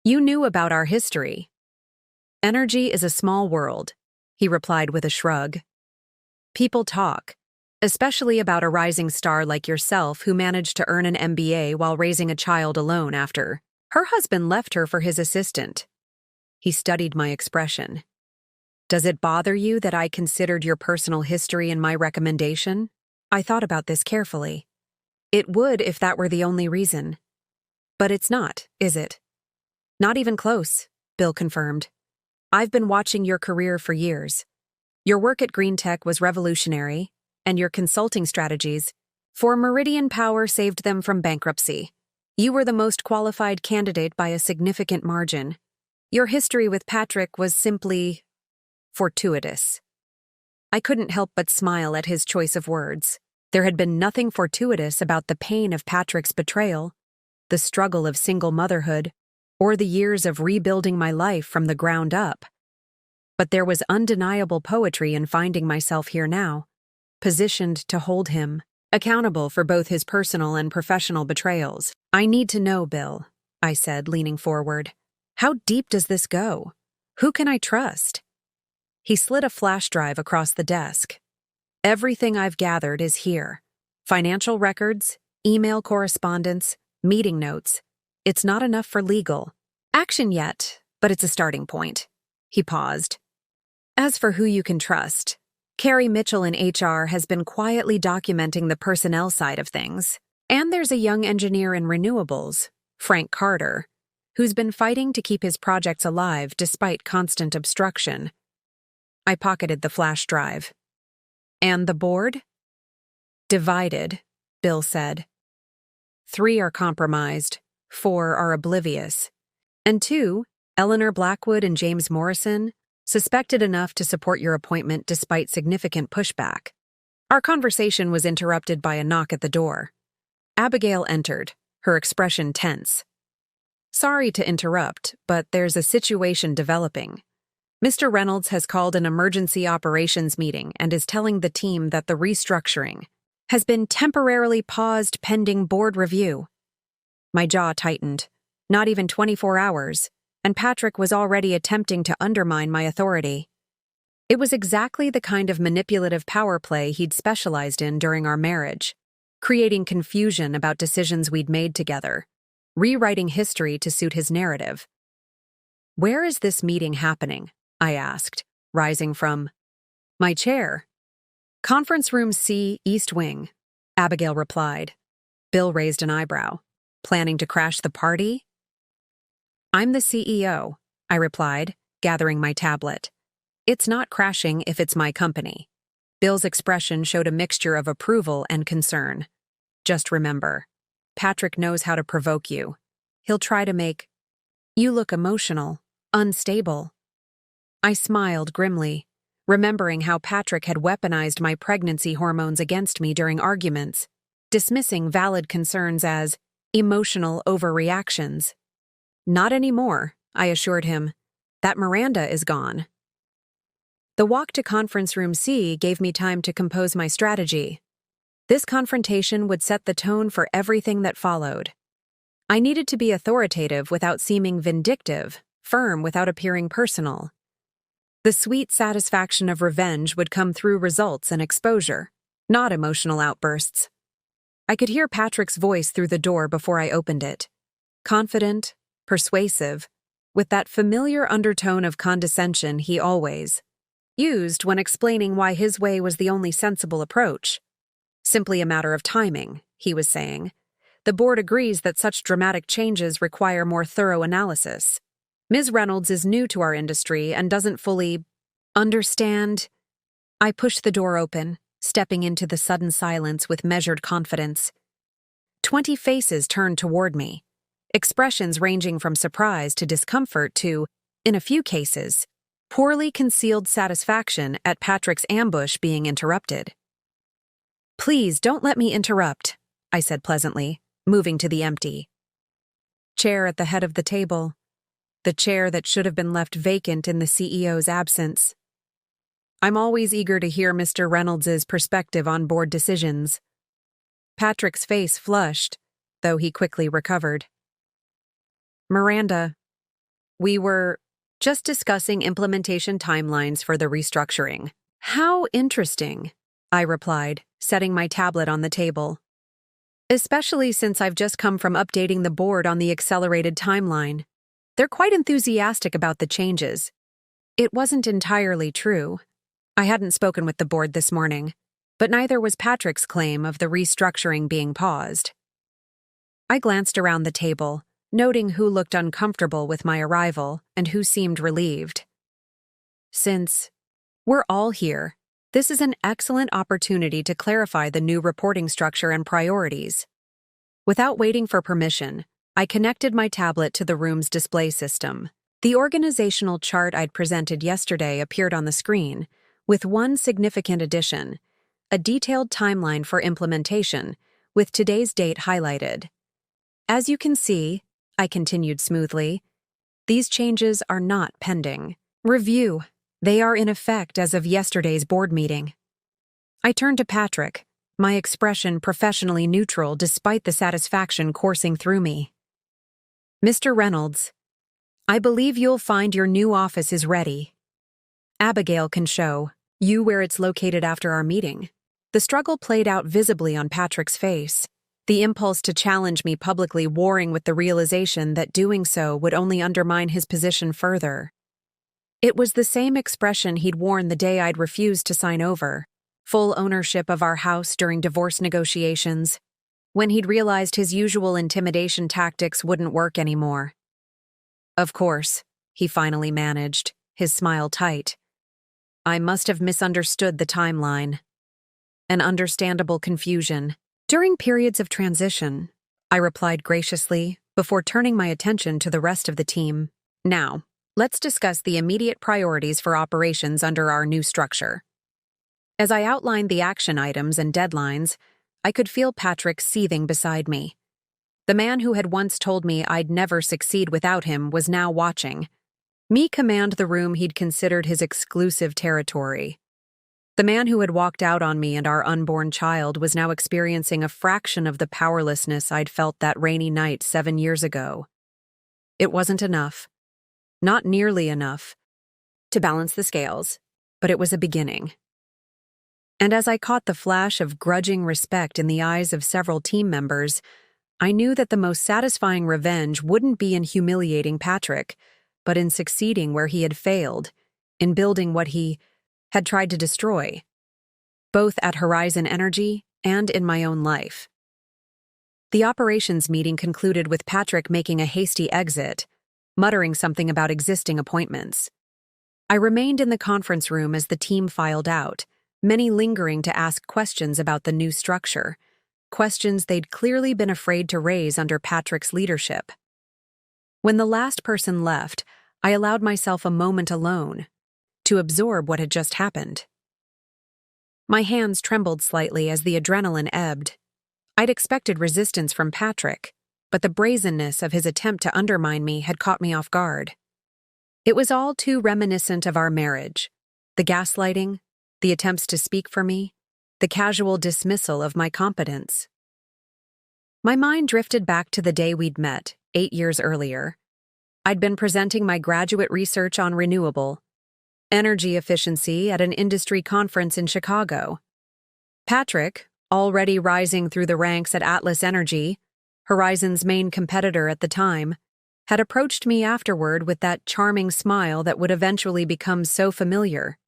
You knew about our history. Energy is a small world, he replied with a shrug. People talk, especially about a rising star like yourself who managed to earn an MBA while raising a child alone after her husband left her for his assistant. He studied my expression. Does it bother you that I considered your personal history in my recommendation? I thought about this carefully. It would if that were the only reason. But it's not, is it? Not even close, Bill confirmed. I've been watching your career for years. Your work at Green Tech was revolutionary, and your consulting strategies for Meridian Power saved them from bankruptcy. You were the most qualified candidate by a significant margin. Your history with Patrick was simply fortuitous. I couldn't help but smile at his choice of words. There had been nothing fortuitous about the pain of Patrick's betrayal, the struggle of single motherhood, or the years of rebuilding my life from the ground up. But there was undeniable poetry in finding myself here now, positioned to hold him accountable for both his personal and professional betrayals. I need to know, Bill, I said, leaning forward. How deep does this go? Who can I trust? He slid a flash drive across the desk. Everything I've gathered is here. Financial records, email correspondence, meeting notes. It's not enough for legal action yet, but it's a starting point. He paused. As for who you can trust, Carrie Mitchell in HR has been quietly documenting the personnel side of things. And there's a young engineer in renewables, Frank Carter, who's been fighting to keep his projects alive despite constant obstruction. I pocketed the flash drive. And the board? Divided, Bill said. 3 are compromised, 4 are oblivious. And 2, Eleanor Blackwood and James Morrison, suspected enough to support your appointment despite significant pushback. Our conversation was interrupted by a knock at the door. Abigail entered, her expression tense. Sorry to interrupt, but there's a situation developing. Mr. Reynolds has called an emergency operations meeting and is telling the team that the restructuring has been temporarily paused pending board review. My jaw tightened. Not even 24 hours, and Patrick was already attempting to undermine my authority. It was exactly the kind of manipulative power play he'd specialized in during our marriage, creating confusion about decisions we'd made together, rewriting history to suit his narrative. Where is this meeting happening? I asked, rising from my chair. Conference Room C, East Wing, Abigail replied. Bill raised an eyebrow. Planning to crash the party? I'm the CEO, I replied, gathering my tablet. It's not crashing if it's my company. Bill's expression showed a mixture of approval and concern. Just remember, Patrick knows how to provoke you. He'll try to make you look emotional, unstable. I smiled grimly, remembering how Patrick had weaponized my pregnancy hormones against me during arguments, dismissing valid concerns as emotional overreactions. Not anymore, I assured him. That Miranda is gone. The walk to Conference Room C gave me time to compose my strategy. This confrontation would set the tone for everything that followed. I needed to be authoritative without seeming vindictive, firm without appearing personal. The sweet satisfaction of revenge would come through results and exposure, not emotional outbursts. I could hear Patrick's voice through the door before I opened it. Confident, persuasive, with that familiar undertone of condescension he always used when explaining why his way was the only sensible approach. Simply a matter of timing, he was saying. The board agrees that such dramatic changes require more thorough analysis. Ms. Reynolds is new to our industry and doesn't fully understand. I pushed the door open, stepping into the sudden silence with measured confidence. 20 faces turned toward me, expressions ranging from surprise to discomfort to, in a few cases, poorly concealed satisfaction at Patrick's ambush being interrupted. Please don't let me interrupt, I said pleasantly, moving to the empty chair at the head of the table, the chair that should have been left vacant in the CEO's absence. I'm always eager to hear Mr. Reynolds's perspective on board decisions. Patrick's face flushed, though he quickly recovered. Miranda, we were just discussing implementation timelines for the restructuring. How interesting, I replied, setting my tablet on the table. Especially since I've just come from updating the board on the accelerated timeline. They're quite enthusiastic about the changes. It wasn't entirely true. I hadn't spoken with the board this morning, but neither was Patrick's claim of the restructuring being paused. I glanced around the table, noting who looked uncomfortable with my arrival and who seemed relieved. Since we're all here, this is an excellent opportunity to clarify the new reporting structure and priorities. Without waiting for permission, I connected my tablet to the room's display system. The organizational chart I'd presented yesterday appeared on the screen, with one significant addition: a detailed timeline for implementation, with today's date highlighted. As you can see, I continued smoothly, these changes are not pending review. They are in effect as of yesterday's board meeting. I turned to Patrick, my expression professionally neutral despite the satisfaction coursing through me. Mr. Reynolds, I believe you'll find your new office is ready. Abigail can show you where it's located after our meeting. The struggle played out visibly on Patrick's face, the impulse to challenge me publicly warring with the realization that doing so would only undermine his position further. It was the same expression he'd worn the day I'd refused to sign over, full ownership of our house during divorce negotiations, when he'd realized his usual intimidation tactics wouldn't work anymore. "Of course," he finally managed, his smile tight. "I must have misunderstood the timeline." An understandable confusion. "During periods of transition," I replied graciously, before turning my attention to the rest of the team. "Now, let's discuss the immediate priorities for operations under our new structure." As I outlined the action items and deadlines, I could feel Patrick seething beside me. The man who had once told me I'd never succeed without him was now watching me command the room he'd considered his exclusive territory. The man who had walked out on me and our unborn child was now experiencing a fraction of the powerlessness I'd felt that rainy night 7 years ago. It wasn't enough. Not nearly enough to balance the scales, but it was a beginning. And as I caught the flash of grudging respect in the eyes of several team members, I knew that the most satisfying revenge wouldn't be in humiliating Patrick, but in succeeding where he had failed, in building what he had tried to destroy, both at Horizon Energy and in my own life. The operations meeting concluded with Patrick making a hasty exit, muttering something about existing appointments. I remained in the conference room as the team filed out, many lingering to ask questions about the new structure, questions they'd clearly been afraid to raise under Patrick's leadership. When the last person left, I allowed myself a moment alone to absorb what had just happened. My hands trembled slightly as the adrenaline ebbed. I'd expected resistance from Patrick, but the brazenness of his attempt to undermine me had caught me off guard. It was all too reminiscent of our marriage: the gaslighting, the attempts to speak for me, the casual dismissal of my competence. My mind drifted back to the day we'd met, 8 years earlier. I'd been presenting my graduate research on renewable energy efficiency at an industry conference in Chicago. Patrick, already rising through the ranks at Atlas Energy, Horizon's main competitor at the time, had approached me afterward with that charming smile that would eventually become so familiar.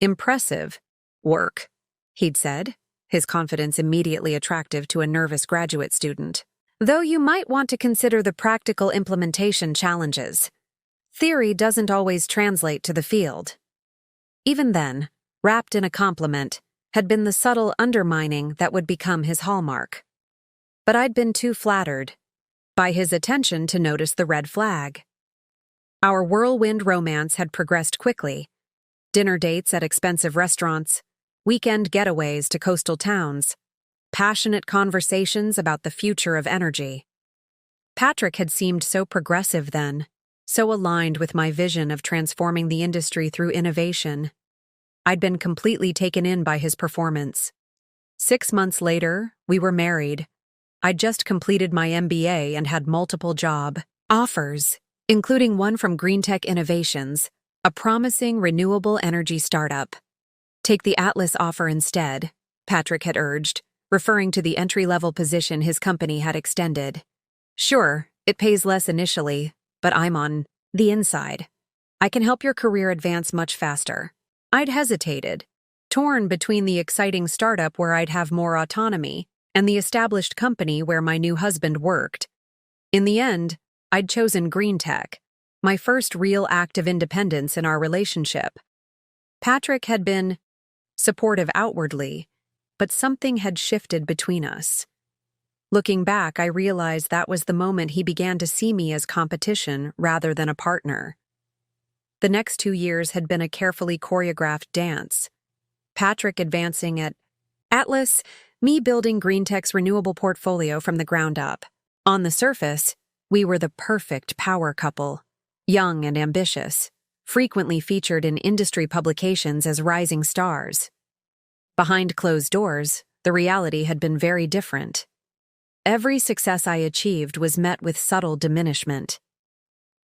"Impressive work," he'd said, his confidence immediately attractive to a nervous graduate student. "Though you might want to consider the practical implementation challenges. Theory doesn't always translate to the field." Even then, wrapped in a compliment, had been the subtle undermining that would become his hallmark. But I'd been too flattered by his attention to notice the red flag. Our whirlwind romance had progressed quickly. Dinner dates at expensive restaurants, weekend getaways to coastal towns, passionate conversations about the future of energy. Patrick had seemed so progressive then, so aligned with my vision of transforming the industry through innovation. I'd been completely taken in by his performance. 6 months later, we were married. I'd just completed my MBA and had multiple job offers, including one from Greentech Innovations, a promising renewable energy startup. "Take the Atlas offer instead," Patrick had urged, referring to the entry-level position his company had extended. "Sure, it pays less initially, but I'm on the inside. I can help your career advance much faster." I'd hesitated, torn between the exciting startup where I'd have more autonomy and the established company where my new husband worked. In the end, I'd chosen Greentech, my first real act of independence in our relationship. Patrick had been supportive outwardly, but something had shifted between us. Looking back, I realized that was the moment he began to see me as competition rather than a partner. The next 2 years had been a carefully choreographed dance. Patrick advancing at Atlas, me building Greentech's renewable portfolio from the ground up. On the surface, we were the perfect power couple, young and ambitious, frequently featured in industry publications as rising stars. Behind closed doors, the reality had been very different. Every success I achieved was met with subtle diminishment.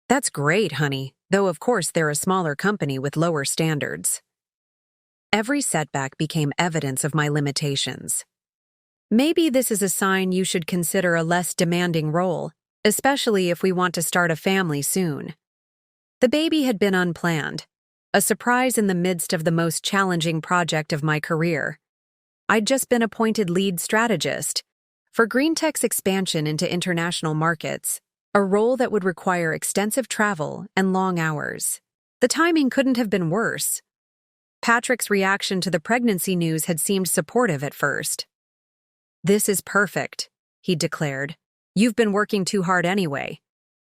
"That's great, honey, though of course they're a smaller company with lower standards." Every setback became evidence of my limitations. "Maybe this is a sign you should consider a less demanding role, especially if we want to start a family soon." The baby had been unplanned, a surprise in the midst of the most challenging project of my career. I'd just been appointed lead strategist for GreenTech's expansion into international markets, a role that would require extensive travel and long hours. The timing couldn't have been worse. Patrick's reaction to the pregnancy news had seemed supportive at first. "This is perfect," he declared. "You've been working too hard anyway.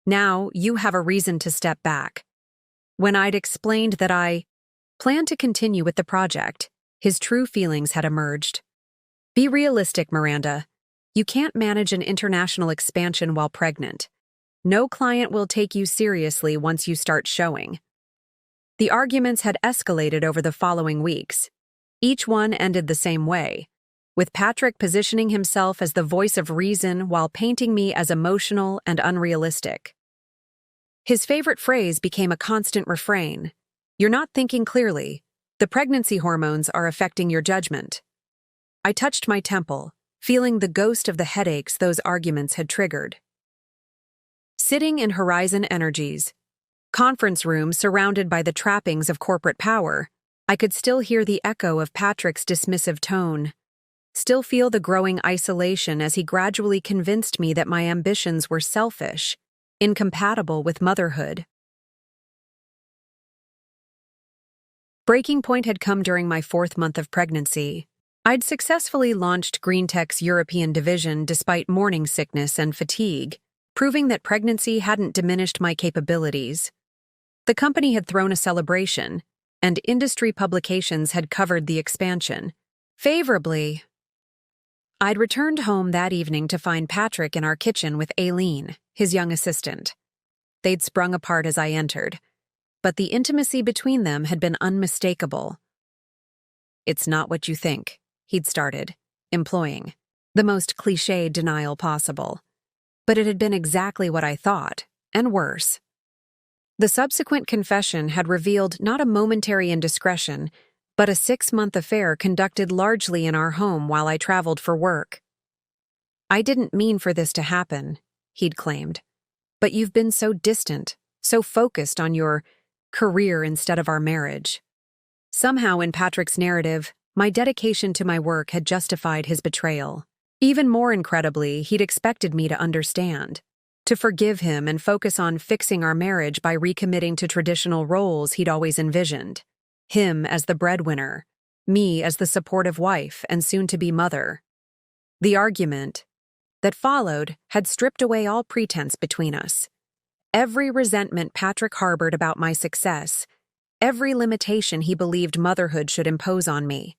Now you have a reason to step back." When I'd explained that I planned to continue with the project, his true feelings had emerged. "Be realistic, Miranda. You can't manage an international expansion while pregnant. No client will take you seriously once you start showing." The arguments had escalated over the following weeks. Each one ended the same way, with Patrick positioning himself as the voice of reason while painting me as emotional and unrealistic. His favorite phrase became a constant refrain: "You're not thinking clearly. The pregnancy hormones are affecting your judgment." I touched my temple, feeling the ghost of the headaches those arguments had triggered. Sitting in Horizon Energy's conference room surrounded by the trappings of corporate power, I could still hear the echo of Patrick's dismissive tone, still feel the growing isolation as he gradually convinced me that my ambitions were selfish, incompatible with motherhood. Breaking point had come during my 4th month of pregnancy. I'd successfully launched GreenTech's European division despite morning sickness and fatigue, proving that pregnancy hadn't diminished my capabilities. The company had thrown a celebration, and industry publications had covered the expansion favorably. I'd returned home that evening to find Patrick in our kitchen with Aileen, his young assistant. They'd sprung apart as I entered, but the intimacy between them had been unmistakable. "It's not what you think," he'd started, employing the most cliched denial possible. But it had been exactly what I thought, and worse. The subsequent confession had revealed not a momentary indiscretion, but a 6-month affair conducted largely in our home while I traveled for work. "I didn't mean for this to happen," he'd claimed, "but you've been so distant, so focused on your career instead of our marriage." Somehow in Patrick's narrative, my dedication to my work had justified his betrayal. Even more incredibly, he'd expected me to understand, to forgive him and focus on fixing our marriage by recommitting to traditional roles he'd always envisioned. Him as the breadwinner, me as the supportive wife and soon-to-be mother. The argument that followed had stripped away all pretense between us. Every resentment Patrick harbored about my success, every limitation he believed motherhood should impose on me,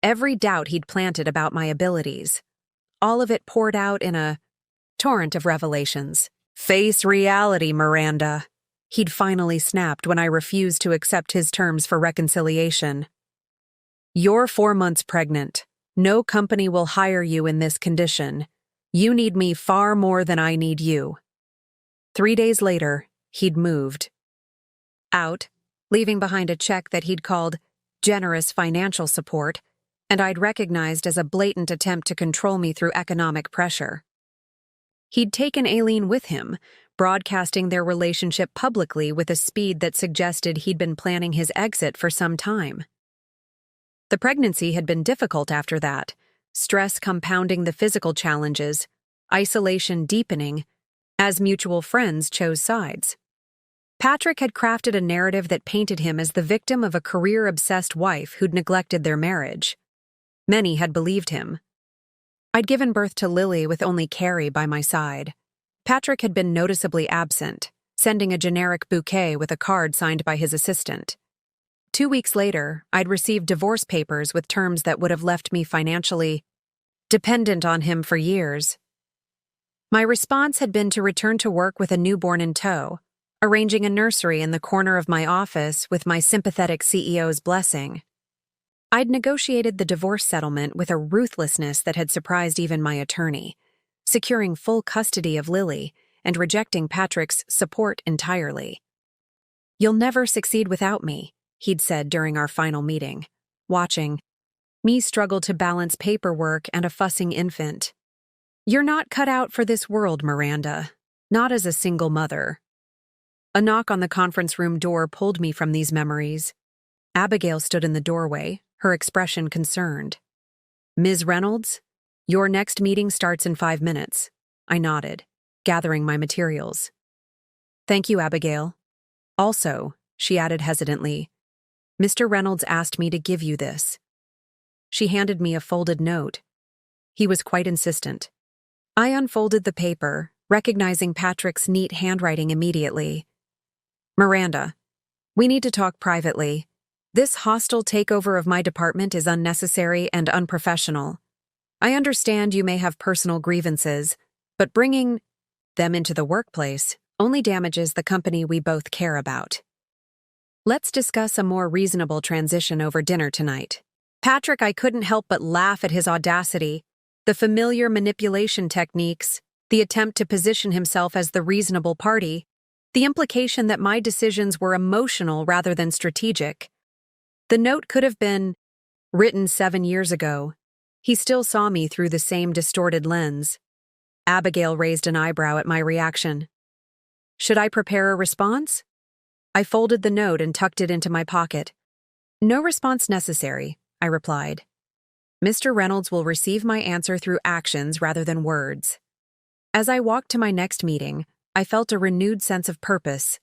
every doubt he'd planted about my abilities, all of it poured out in a torrent of revelations. "Face reality, Miranda," he'd finally snapped when I refused to accept his terms for reconciliation. "You're 4 months pregnant. No company will hire you in this condition. You need me far more than I need you." 3 days later, he'd moved out, leaving behind a check that he'd called generous financial support, and I'd recognized as a blatant attempt to control me through economic pressure. He'd taken Aileen with him, broadcasting their relationship publicly with a speed that suggested he'd been planning his exit for some time. The pregnancy had been difficult after that, stress compounding the physical challenges, isolation deepening, as mutual friends chose sides. Patrick had crafted a narrative that painted him as the victim of a career-obsessed wife who'd neglected their marriage. Many had believed him. I'd given birth to Lily with only Carrie by my side. Patrick had been noticeably absent, sending a generic bouquet with a card signed by his assistant. 2 weeks later, I'd received divorce papers with terms that would have left me financially dependent on him for years. My response had been to return to work with a newborn in tow, arranging a nursery in the corner of my office with my sympathetic CEO's blessing. I'd negotiated the divorce settlement with a ruthlessness that had surprised even my attorney, securing full custody of Lily and rejecting Patrick's support entirely. "You'll never succeed without me," he'd said during our final meeting, watching me struggle to balance paperwork and a fussing infant. "You're not cut out for this world, Miranda, not as a single mother." A knock on the conference room door pulled me from these memories. Abigail stood in the doorway, her expression concerned. "Ms. Reynolds, your next meeting starts in 5 minutes." I nodded, gathering my materials. "Thank you, Abigail. Also," she added hesitantly, "Mr. Reynolds asked me to give you this." She handed me a folded note. He was quite insistent. I unfolded the paper, recognizing Patrick's neat handwriting immediately. "Miranda, we need to talk privately. This hostile takeover of my department is unnecessary and unprofessional. I understand you may have personal grievances, but bringing them into the workplace only damages the company we both care about. Let's discuss a more reasonable transition over dinner tonight." Patrick, I couldn't help but laugh at his audacity, the familiar manipulation techniques, the attempt to position himself as the reasonable party, the implication that my decisions were emotional rather than strategic. The note could have been written 7 years ago. He still saw me through the same distorted lens. Abigail raised an eyebrow at my reaction. "Should I prepare a response?" I folded the note and tucked it into my pocket. "No response necessary," I replied. "Mr. Reynolds will receive my answer through actions rather than words." As I walked to my next meeting, I felt a renewed sense of purpose.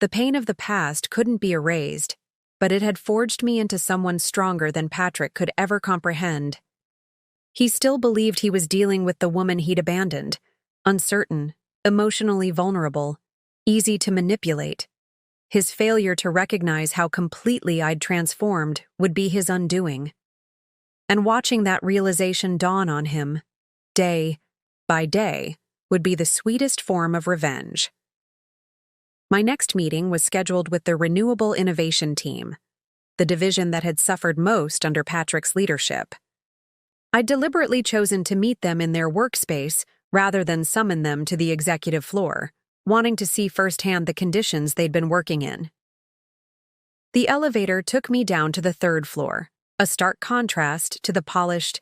The pain of the past couldn't be erased, but it had forged me into someone stronger than Patrick could ever comprehend. He still believed he was dealing with the woman he'd abandoned, uncertain, emotionally vulnerable, easy to manipulate. His failure to recognize how completely I'd transformed would be his undoing. And watching that realization dawn on him, day by day, would be the sweetest form of revenge. My next meeting was scheduled with the Renewable Innovation Team, the division that had suffered most under Patrick's leadership. I'd deliberately chosen to meet them in their workspace rather than summon them to the executive floor, wanting to see firsthand the conditions they'd been working in. The elevator took me down to the 3rd floor, a stark contrast to the polished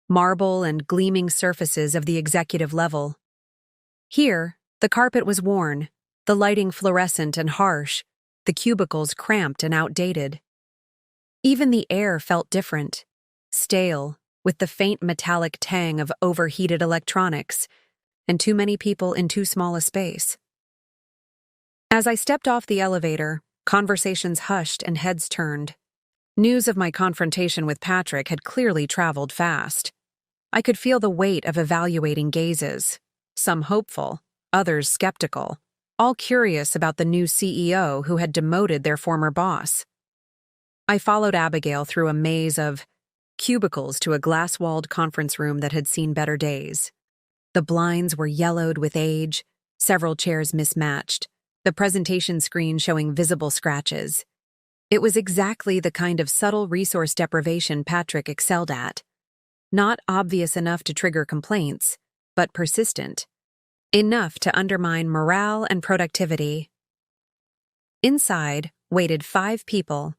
marble and gleaming surfaces of the executive level. Here, the carpet was worn, the lighting fluorescent and harsh, the cubicles cramped and outdated. Even the air felt different, stale, with the faint metallic tang of overheated electronics, and too many people in too small a space. As I stepped off the elevator, conversations hushed and heads turned. News of my confrontation with Patrick had clearly traveled fast. I could feel the weight of evaluating gazes, some hopeful, others skeptical, all curious about the new CEO who had demoted their former boss. I followed Abigail through a maze of cubicles to a glass-walled conference room that had seen better days. The blinds were yellowed with age, several chairs mismatched, the presentation screen showing visible scratches. It was exactly the kind of subtle resource deprivation Patrick excelled at. Not obvious enough to trigger complaints, but persistent. Enough to undermine morale and productivity. Inside waited 5 people.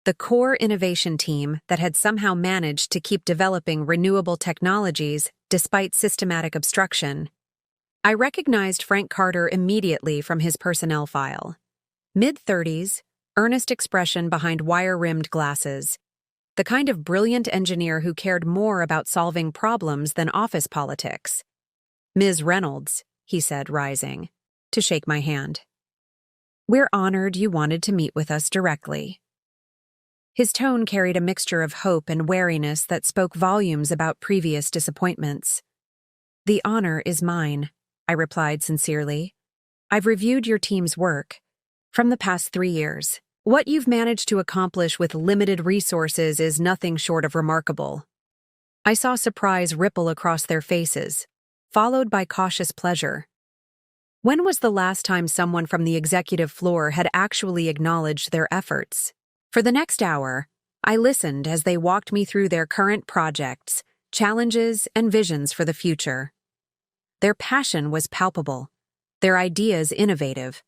The core innovation team that had somehow managed to keep developing renewable technologies despite systematic obstruction. I recognized Frank Carter immediately from his personnel file. Mid-30s, earnest expression behind wire-rimmed glasses. The kind of brilliant engineer who cared more about solving problems than office politics. "Ms. Reynolds," he said, rising, to shake my hand. "We're honored you wanted to meet with us directly." His tone carried a mixture of hope and wariness that spoke volumes about previous disappointments. "The honor is mine," I replied sincerely. "I've reviewed your team's work from the past 3 years. What you've managed to accomplish with limited resources is nothing short of remarkable." I saw surprise ripple across their faces, followed by cautious pleasure. When was the last time someone from the executive floor had actually acknowledged their efforts? For the next hour, I listened as they walked me through their current projects, challenges, and visions for the future. Their passion was palpable, their ideas innovative.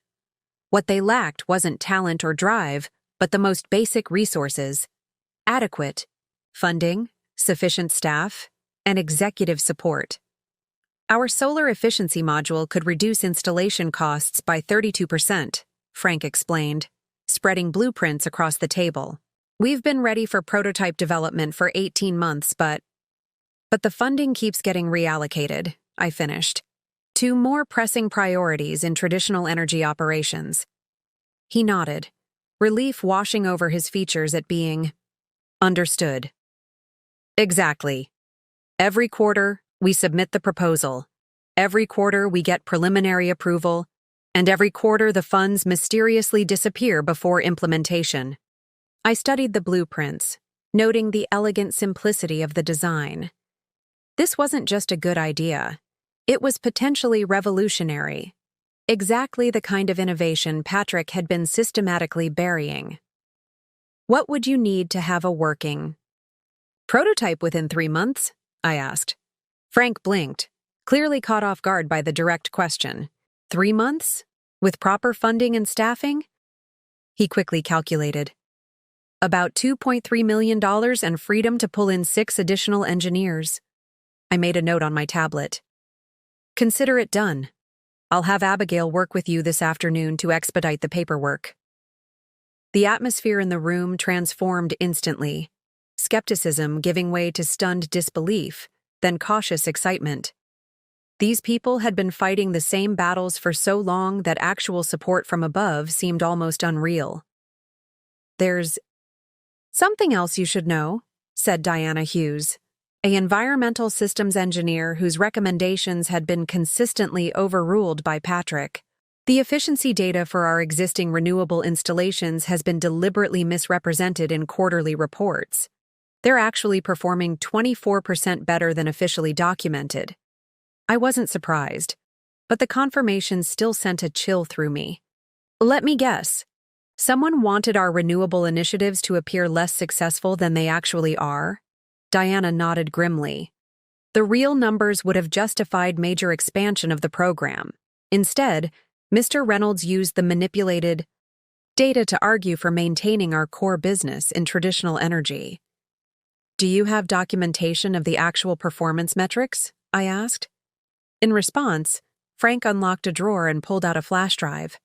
What they lacked wasn't talent or drive, but the most basic resources: adequate funding, sufficient staff, and executive support. Our solar efficiency module could reduce installation costs by 32%, Frank explained, spreading blueprints across the table. We've been ready for prototype development for 18 months, but the funding keeps getting reallocated, I finished, to more pressing priorities in traditional energy operations. He nodded, relief washing over his features at being understood. Exactly. Every quarter, we submit the proposal. Every quarter, we get preliminary approval, and every quarter, the funds mysteriously disappear before implementation. I studied the blueprints, noting the elegant simplicity of the design. This wasn't just a good idea. It was potentially revolutionary. Exactly the kind of innovation Patrick had been systematically burying. What would you need to have a working prototype within 3 months? I asked. Frank blinked, clearly caught off guard by the direct question. 3 months? With proper funding and staffing? He quickly calculated. About $2.3 million and freedom to pull in 6 additional engineers. I made a note on my tablet. Consider it done. I'll have Abigail work with you this afternoon to expedite the paperwork. The atmosphere in the room transformed instantly, skepticism giving way to stunned disbelief, then cautious excitement. These people had been fighting the same battles for so long that actual support from above seemed almost unreal. There's something else you should know, said Diana Hughes, an environmental systems engineer whose recommendations had been consistently overruled by Patrick. The efficiency data for our existing renewable installations has been deliberately misrepresented in quarterly reports. They're actually performing 24% better than officially documented. I wasn't surprised, but the confirmation still sent a chill through me. Let me guess. Someone wanted our renewable initiatives to appear less successful than they actually are? Diana nodded grimly. The real numbers would have justified major expansion of the program. Instead, Mr. Reynolds used the manipulated data to argue for maintaining our core business in traditional energy. Do you have documentation of the actual performance metrics? I asked. In response, Frank unlocked a drawer and pulled out a flash drive.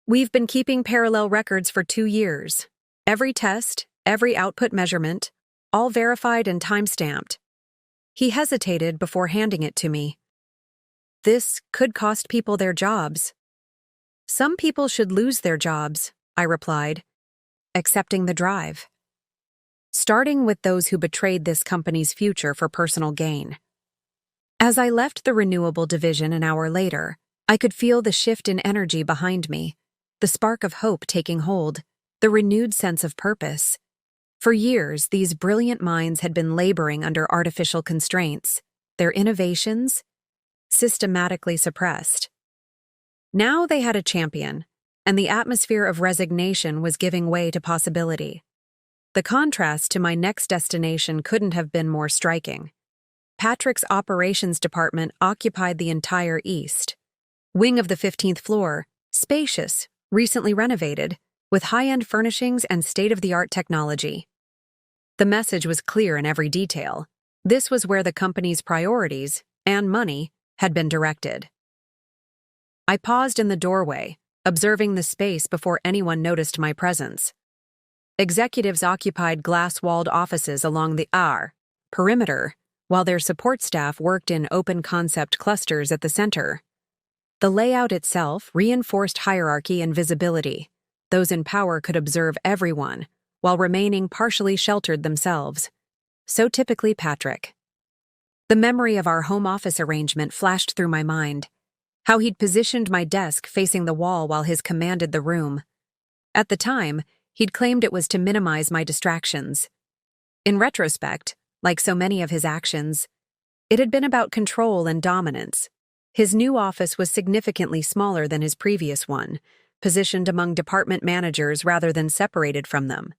We've been keeping parallel records for 2 years. Every test, every output measurement, all verified and time-stamped. He hesitated before handing it to me. This could cost people their jobs. Some people should lose their jobs, I replied, accepting the drive. Starting with those who betrayed this company's future for personal gain. As I left the renewable division an hour later, I could feel the shift in energy behind me, the spark of hope taking hold, the renewed sense of purpose. For years, these brilliant minds had been laboring under artificial constraints, their innovations systematically suppressed. Now they had a champion, and the atmosphere of resignation was giving way to possibility. The contrast to my next destination couldn't have been more striking. Patrick's operations department occupied the entire east wing of the 15th floor, spacious, recently renovated, with high-end furnishings and state-of-the-art technology. The message was clear in every detail. This was where the company's priorities, and money, had been directed. I paused in the doorway, observing the space before anyone noticed my presence. Executives occupied glass-walled offices along the perimeter, while their support staff worked in open-concept clusters at the center. The layout itself reinforced hierarchy and visibility. Those in power could observe everyone, while remaining partially sheltered themselves. So typically Patrick. The memory of our home office arrangement flashed through my mind. How he'd positioned my desk facing the wall while his commanded the room. At the time, he'd claimed it was to minimize my distractions. In retrospect, like so many of his actions, it had been about control and dominance. His new office was significantly smaller than his previous one, positioned among department managers rather than separated from them.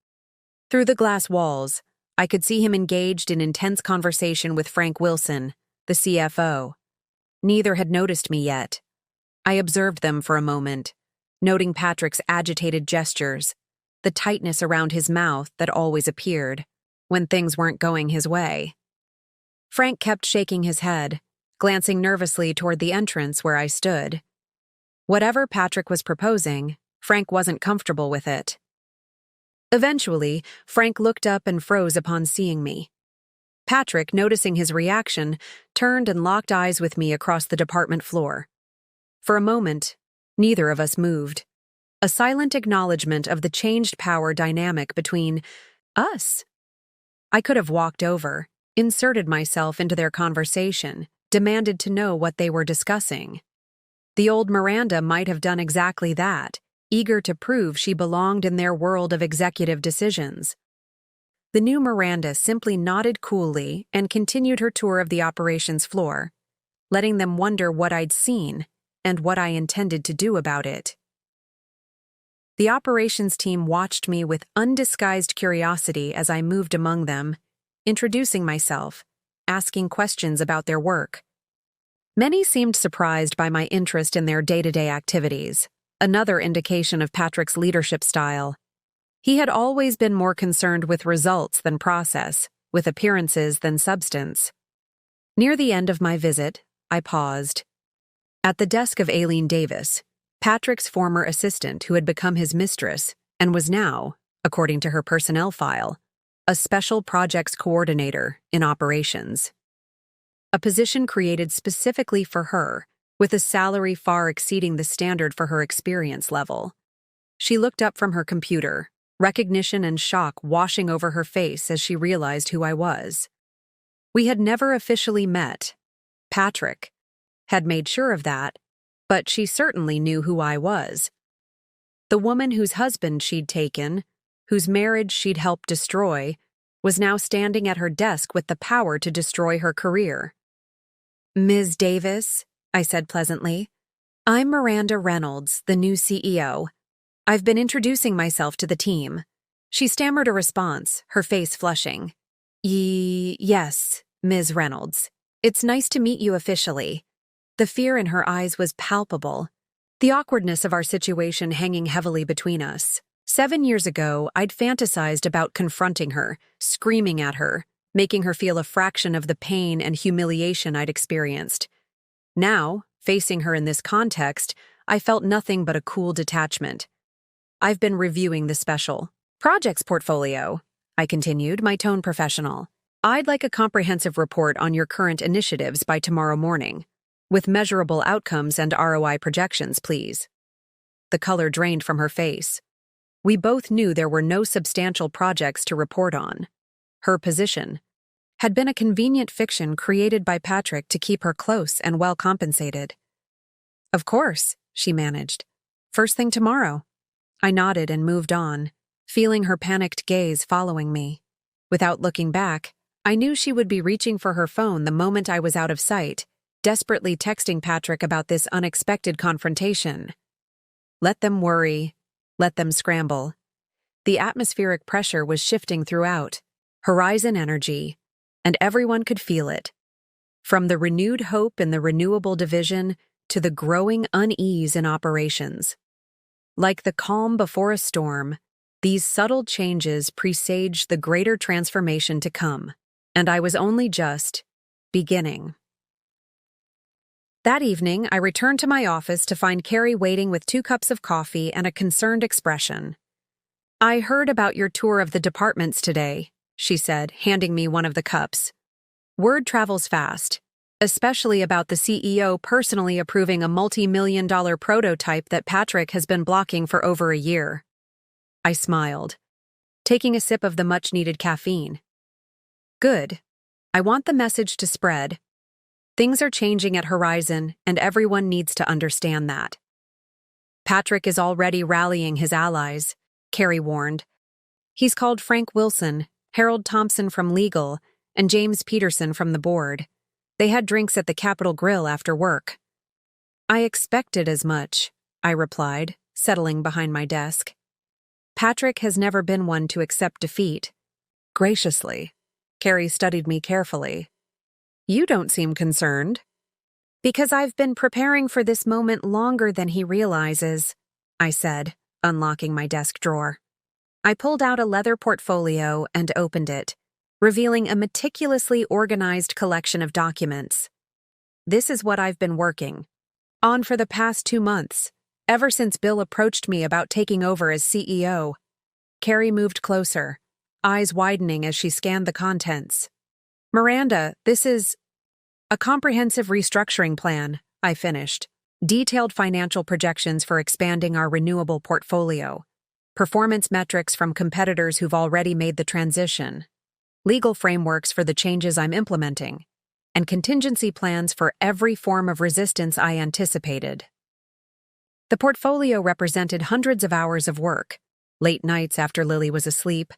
Through the glass walls, I could see him engaged in intense conversation with Frank Wilson, the CFO. Neither had noticed me yet. I observed them for a moment, noting Patrick's agitated gestures, the tightness around his mouth that always appeared when things weren't going his way. Frank kept shaking his head, glancing nervously toward the entrance where I stood. Whatever Patrick was proposing, Frank wasn't comfortable with it. Eventually, Frank looked up and froze upon seeing me. Patrick, noticing his reaction, turned and locked eyes with me across the department floor. For a moment, neither of us moved. A silent acknowledgement of the changed power dynamic between us. I could have walked over, inserted myself into their conversation, demanded to know what they were discussing. The old Miranda might have done exactly that, eager to prove she belonged in their world of executive decisions. The new Miranda simply nodded coolly and continued her tour of the operations floor, letting them wonder what I'd seen and what I intended to do about it. The operations team watched me with undisguised curiosity as I moved among them, introducing myself, asking questions about their work. Many seemed surprised by my interest in their day-to-day activities, another indication of Patrick's leadership style. He had always been more concerned with results than process, with appearances than substance. Near the end of my visit, I paused. At the desk of Aileen Davis, Patrick's former assistant who had become his mistress and was now, according to her personnel file, a special projects coordinator in operations. A position created specifically for her, with a salary far exceeding the standard for her experience level. She looked up from her computer, recognition and shock washing over her face as she realized who I was. We had never officially met. Patrick had made sure of that, but she certainly knew who I was. The woman whose husband she'd taken, whose marriage she'd helped destroy, was now standing at her desk with the power to destroy her career. "Ms. Davis," I said pleasantly, "I'm Miranda Reynolds, the new CEO. I've been introducing myself to the team." She stammered a response, her face flushing. Yes, Ms. Reynolds. It's nice to meet you officially." The fear in her eyes was palpable, the awkwardness of our situation hanging heavily between us. 7 years ago, I'd fantasized about confronting her, screaming at her, making her feel a fraction of the pain and humiliation I'd experienced. Now, facing her in this context, I felt nothing but a cool detachment. "I've been reviewing the special projects portfolio," I continued, my tone professional. "I'd like a comprehensive report on your current initiatives by tomorrow morning, with measurable outcomes and ROI projections, please." The color drained from her face. We both knew there were no substantial projects to report on. Her position had been a convenient fiction created by Patrick to keep her close and well compensated. "Of course," she managed. "First thing tomorrow." I nodded and moved on, feeling her panicked gaze following me. Without looking back, I knew she would be reaching for her phone the moment I was out of sight, desperately texting Patrick about this unexpected confrontation. Let them worry, let them scramble. The atmospheric pressure was shifting throughout, horizon energy, and everyone could feel it. From the renewed hope in the renewable division to the growing unease in operations. Like the calm before a storm, these subtle changes presaged the greater transformation to come, and I was only just beginning. That evening, I returned to my office to find Carrie waiting with 2 cups of coffee and a concerned expression. "I heard about your tour of the departments today," she said, handing me one of the cups. "Word travels fast, especially about the CEO personally approving a multi-million-dollar prototype that Patrick has been blocking for over a year." I smiled, taking a sip of the much-needed caffeine. "Good. I want the message to spread. Things are changing at Horizon, and everyone needs to understand that." "Patrick is already rallying his allies," Carrie warned. "He's called Frank Wilson, Harold Thompson from Legal, and James Peterson from the board. They had drinks at the Capitol Grill after work." "I expected as much," I replied, settling behind my desk. Patrick has never been one to accept defeat. Graciously. Carrie studied me carefully. "You don't seem concerned." "Because I've been preparing for this moment longer than he realizes," I said, unlocking my desk drawer. I pulled out a leather portfolio and opened it, revealing a meticulously organized collection of documents. this is what I've been working on for the past 2 months, ever since Bill approached me about taking over as CEO. Carrie moved closer, eyes widening as she scanned the contents. Miranda, this is a comprehensive restructuring plan, I finished. Detailed financial projections for expanding our renewable portfolio. Performance metrics from competitors who've already made the transition. Legal frameworks for the changes I'm implementing. And contingency plans for every form of resistance I anticipated. The portfolio represented hundreds of hours of work, late nights after Lily was asleep,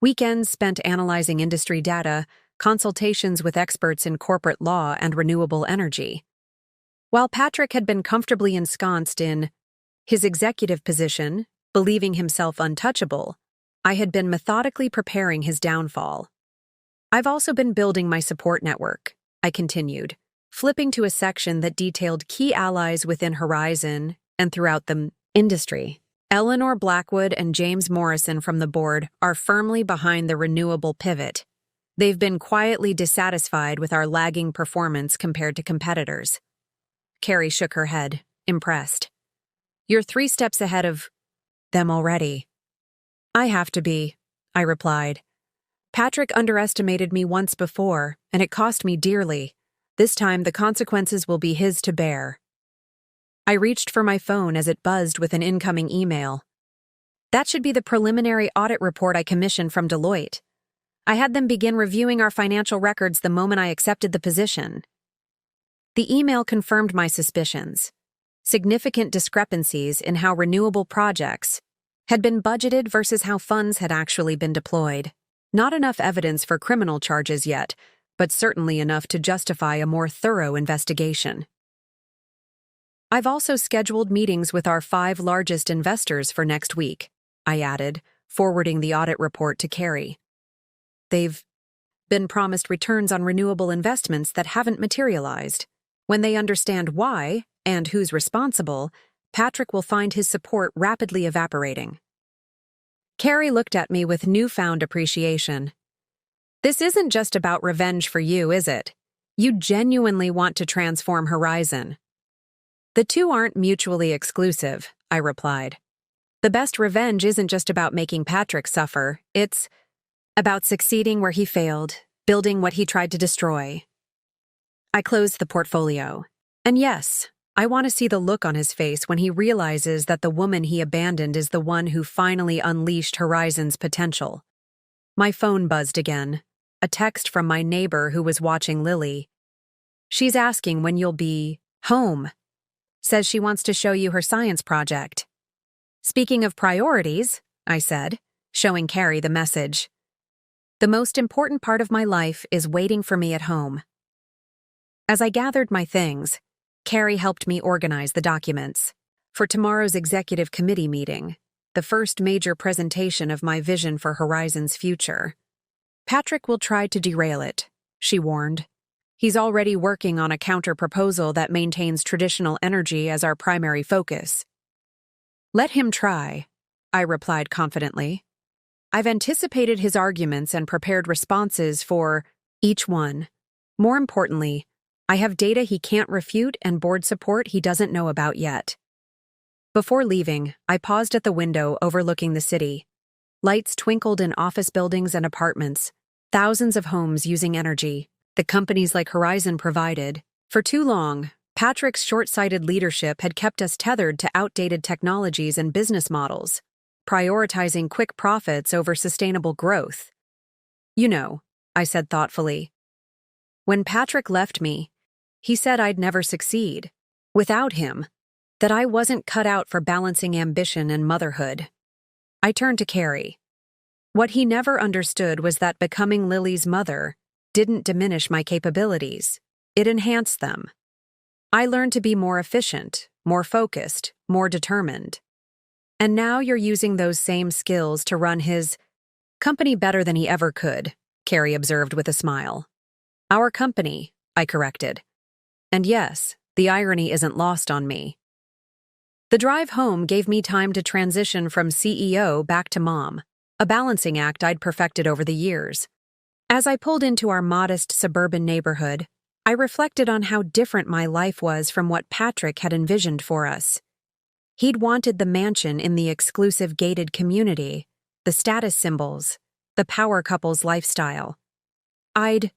weekends spent analyzing industry data, consultations with experts in corporate law and renewable energy. While Patrick had been comfortably ensconced in his executive position, believing himself untouchable, I had been methodically preparing his downfall. I've also been building my support network, I continued, flipping to a section that detailed key allies within Horizon and throughout the industry. Eleanor Blackwood and James Morrison from the board are firmly behind the renewable pivot. They've been quietly dissatisfied with our lagging performance compared to competitors. Carrie shook her head, impressed. You're 3 steps ahead of them already. I have to be, I replied. Patrick underestimated me once before, and it cost me dearly. This time the consequences will be his to bear. I reached for my phone as it buzzed with an incoming email. That should be the preliminary audit report I commissioned from Deloitte. I had them begin reviewing our financial records the moment I accepted the position. The email confirmed my suspicions. Significant discrepancies in how renewable projects had been budgeted versus how funds had actually been deployed. Not enough evidence for criminal charges yet, but certainly enough to justify a more thorough investigation. I've also scheduled meetings with our 5 largest investors for next week, I added, forwarding the audit report to Carrie. They've been promised returns on renewable investments that haven't materialized. When they understand why and who's responsible, Patrick will find his support rapidly evaporating. Carrie looked at me with newfound appreciation. This isn't just about revenge for you, is it? You genuinely want to transform Horizon. The two aren't mutually exclusive, I replied. The best revenge isn't just about making Patrick suffer, it's about succeeding where he failed, building what he tried to destroy. I closed the portfolio. And yes, I want to see the look on his face when he realizes that the woman he abandoned is the one who finally unleashed Horizon's potential. My phone buzzed again, a text from my neighbor who was watching Lily. She's asking when you'll be home. Says she wants to show you her science project. Speaking of priorities, I said, showing Carrie the message. The most important part of my life is waiting for me at home. As I gathered my things, Carrie helped me organize the documents. For tomorrow's executive committee meeting, the first major presentation of my vision for Horizon's future. Patrick will try to derail it, she warned. He's already working on a counter-proposal that maintains traditional energy as our primary focus. Let him try, I replied confidently. I've anticipated his arguments and prepared responses for each one. More importantly, I have data he can't refute and board support he doesn't know about yet. Before leaving, I paused at the window overlooking the city. Lights twinkled in office buildings and apartments, thousands of homes using energy that companies like Horizon provided. For too long, Patrick's short-sighted leadership had kept us tethered to outdated technologies and business models, prioritizing quick profits over sustainable growth. You know, I said thoughtfully. When Patrick left me, he said I'd never succeed. Without him, that I wasn't cut out for balancing ambition and motherhood. I turned to Carrie. What he never understood was that becoming Lily's mother didn't diminish my capabilities. It enhanced them. I learned to be more efficient, more focused, more determined. And now you're using those same skills to run his company better than he ever could, Carrie observed with a smile. Our company, I corrected. And yes, the irony isn't lost on me. The drive home gave me time to transition from CEO back to mom, a balancing act I'd perfected over the years. As I pulled into our modest suburban neighborhood, I reflected on how different my life was from what Patrick had envisioned for us. He'd wanted the mansion in the exclusive gated community, the status symbols, the power couple's lifestyle. I'd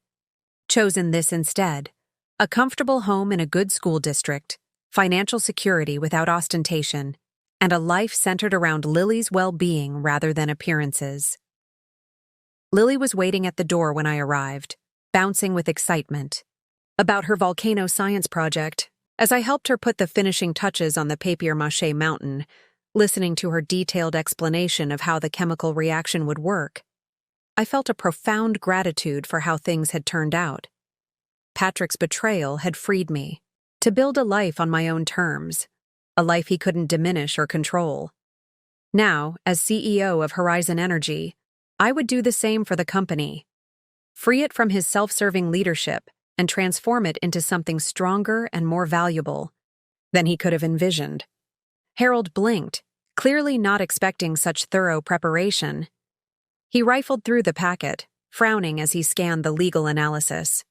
chosen this instead: a comfortable home in a good school district, financial security without ostentation, and a life centered around Lily's well-being rather than appearances. Lily was waiting at the door when I arrived, bouncing with excitement about her volcano science project. As I helped her put the finishing touches on the papier-mâché mountain, listening to her detailed explanation of how the chemical reaction would work, I felt a profound gratitude for how things had turned out. Patrick's betrayal had freed me to build a life on my own terms, a life he couldn't diminish or control. Now, as CEO of Horizon Energy, I would do the same for the company, free it from his self-serving leadership and transform it into something stronger and more valuable than he could have envisioned. Harold blinked, clearly not expecting such thorough preparation. He rifled through the packet, frowning as he scanned the legal analysis.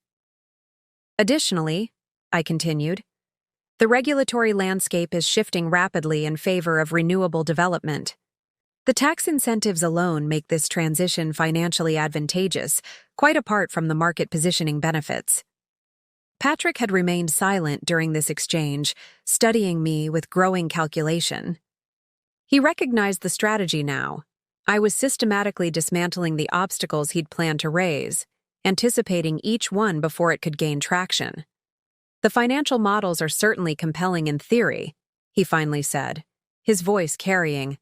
Additionally, I continued, the regulatory landscape is shifting rapidly in favor of renewable development. The tax incentives alone make this transition financially advantageous, quite apart from the market positioning benefits. Patrick had remained silent during this exchange, studying me with growing calculation. He recognized the strategy now. I was systematically dismantling the obstacles he'd planned to raise, anticipating each one before it could gain traction. The financial models are certainly compelling in theory, he finally said, his voice carrying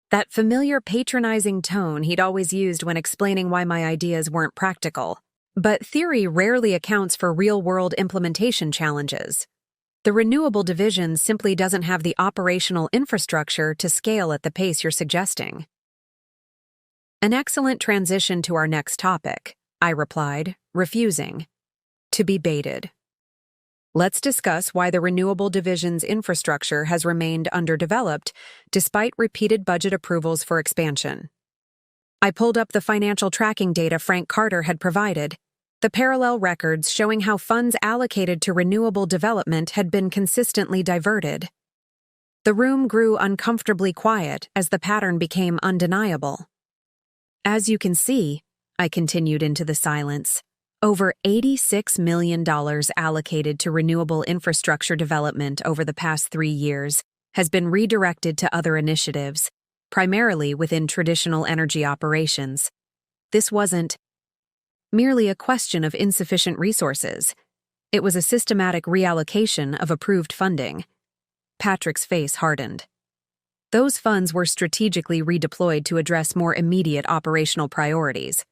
that familiar patronizing tone he'd always used when explaining why my ideas weren't practical. But theory rarely accounts for real-world implementation challenges. The renewable division simply doesn't have the operational infrastructure to scale at the pace you're suggesting. An excellent transition to our next topic, I replied, refusing to be baited. Let's discuss why the renewable division's infrastructure has remained underdeveloped despite repeated budget approvals for expansion. I pulled up the financial tracking data Frank Carter had provided, the parallel records showing how funds allocated to renewable development had been consistently diverted. The room grew uncomfortably quiet as the pattern became undeniable. As you can see, I continued into the silence, over $86 million allocated to renewable infrastructure development over the past 3 years has been redirected to other initiatives, primarily within traditional energy operations. This wasn't merely a question of insufficient resources. It was a systematic reallocation of approved funding. Patrick's face hardened. Those funds were strategically redeployed to address more immediate operational priorities.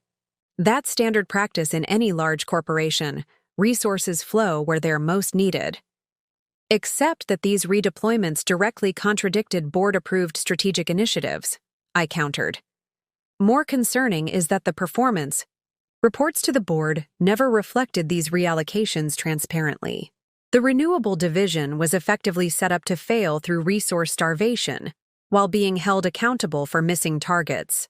That's standard practice in any large corporation. Resources flow where they're most needed. Except that these redeployments directly contradicted board-approved strategic initiatives, I countered. More concerning is that the performance reports to the board never reflected these reallocations transparently. The renewable division was effectively set up to fail through resource starvation, while being held accountable for missing targets.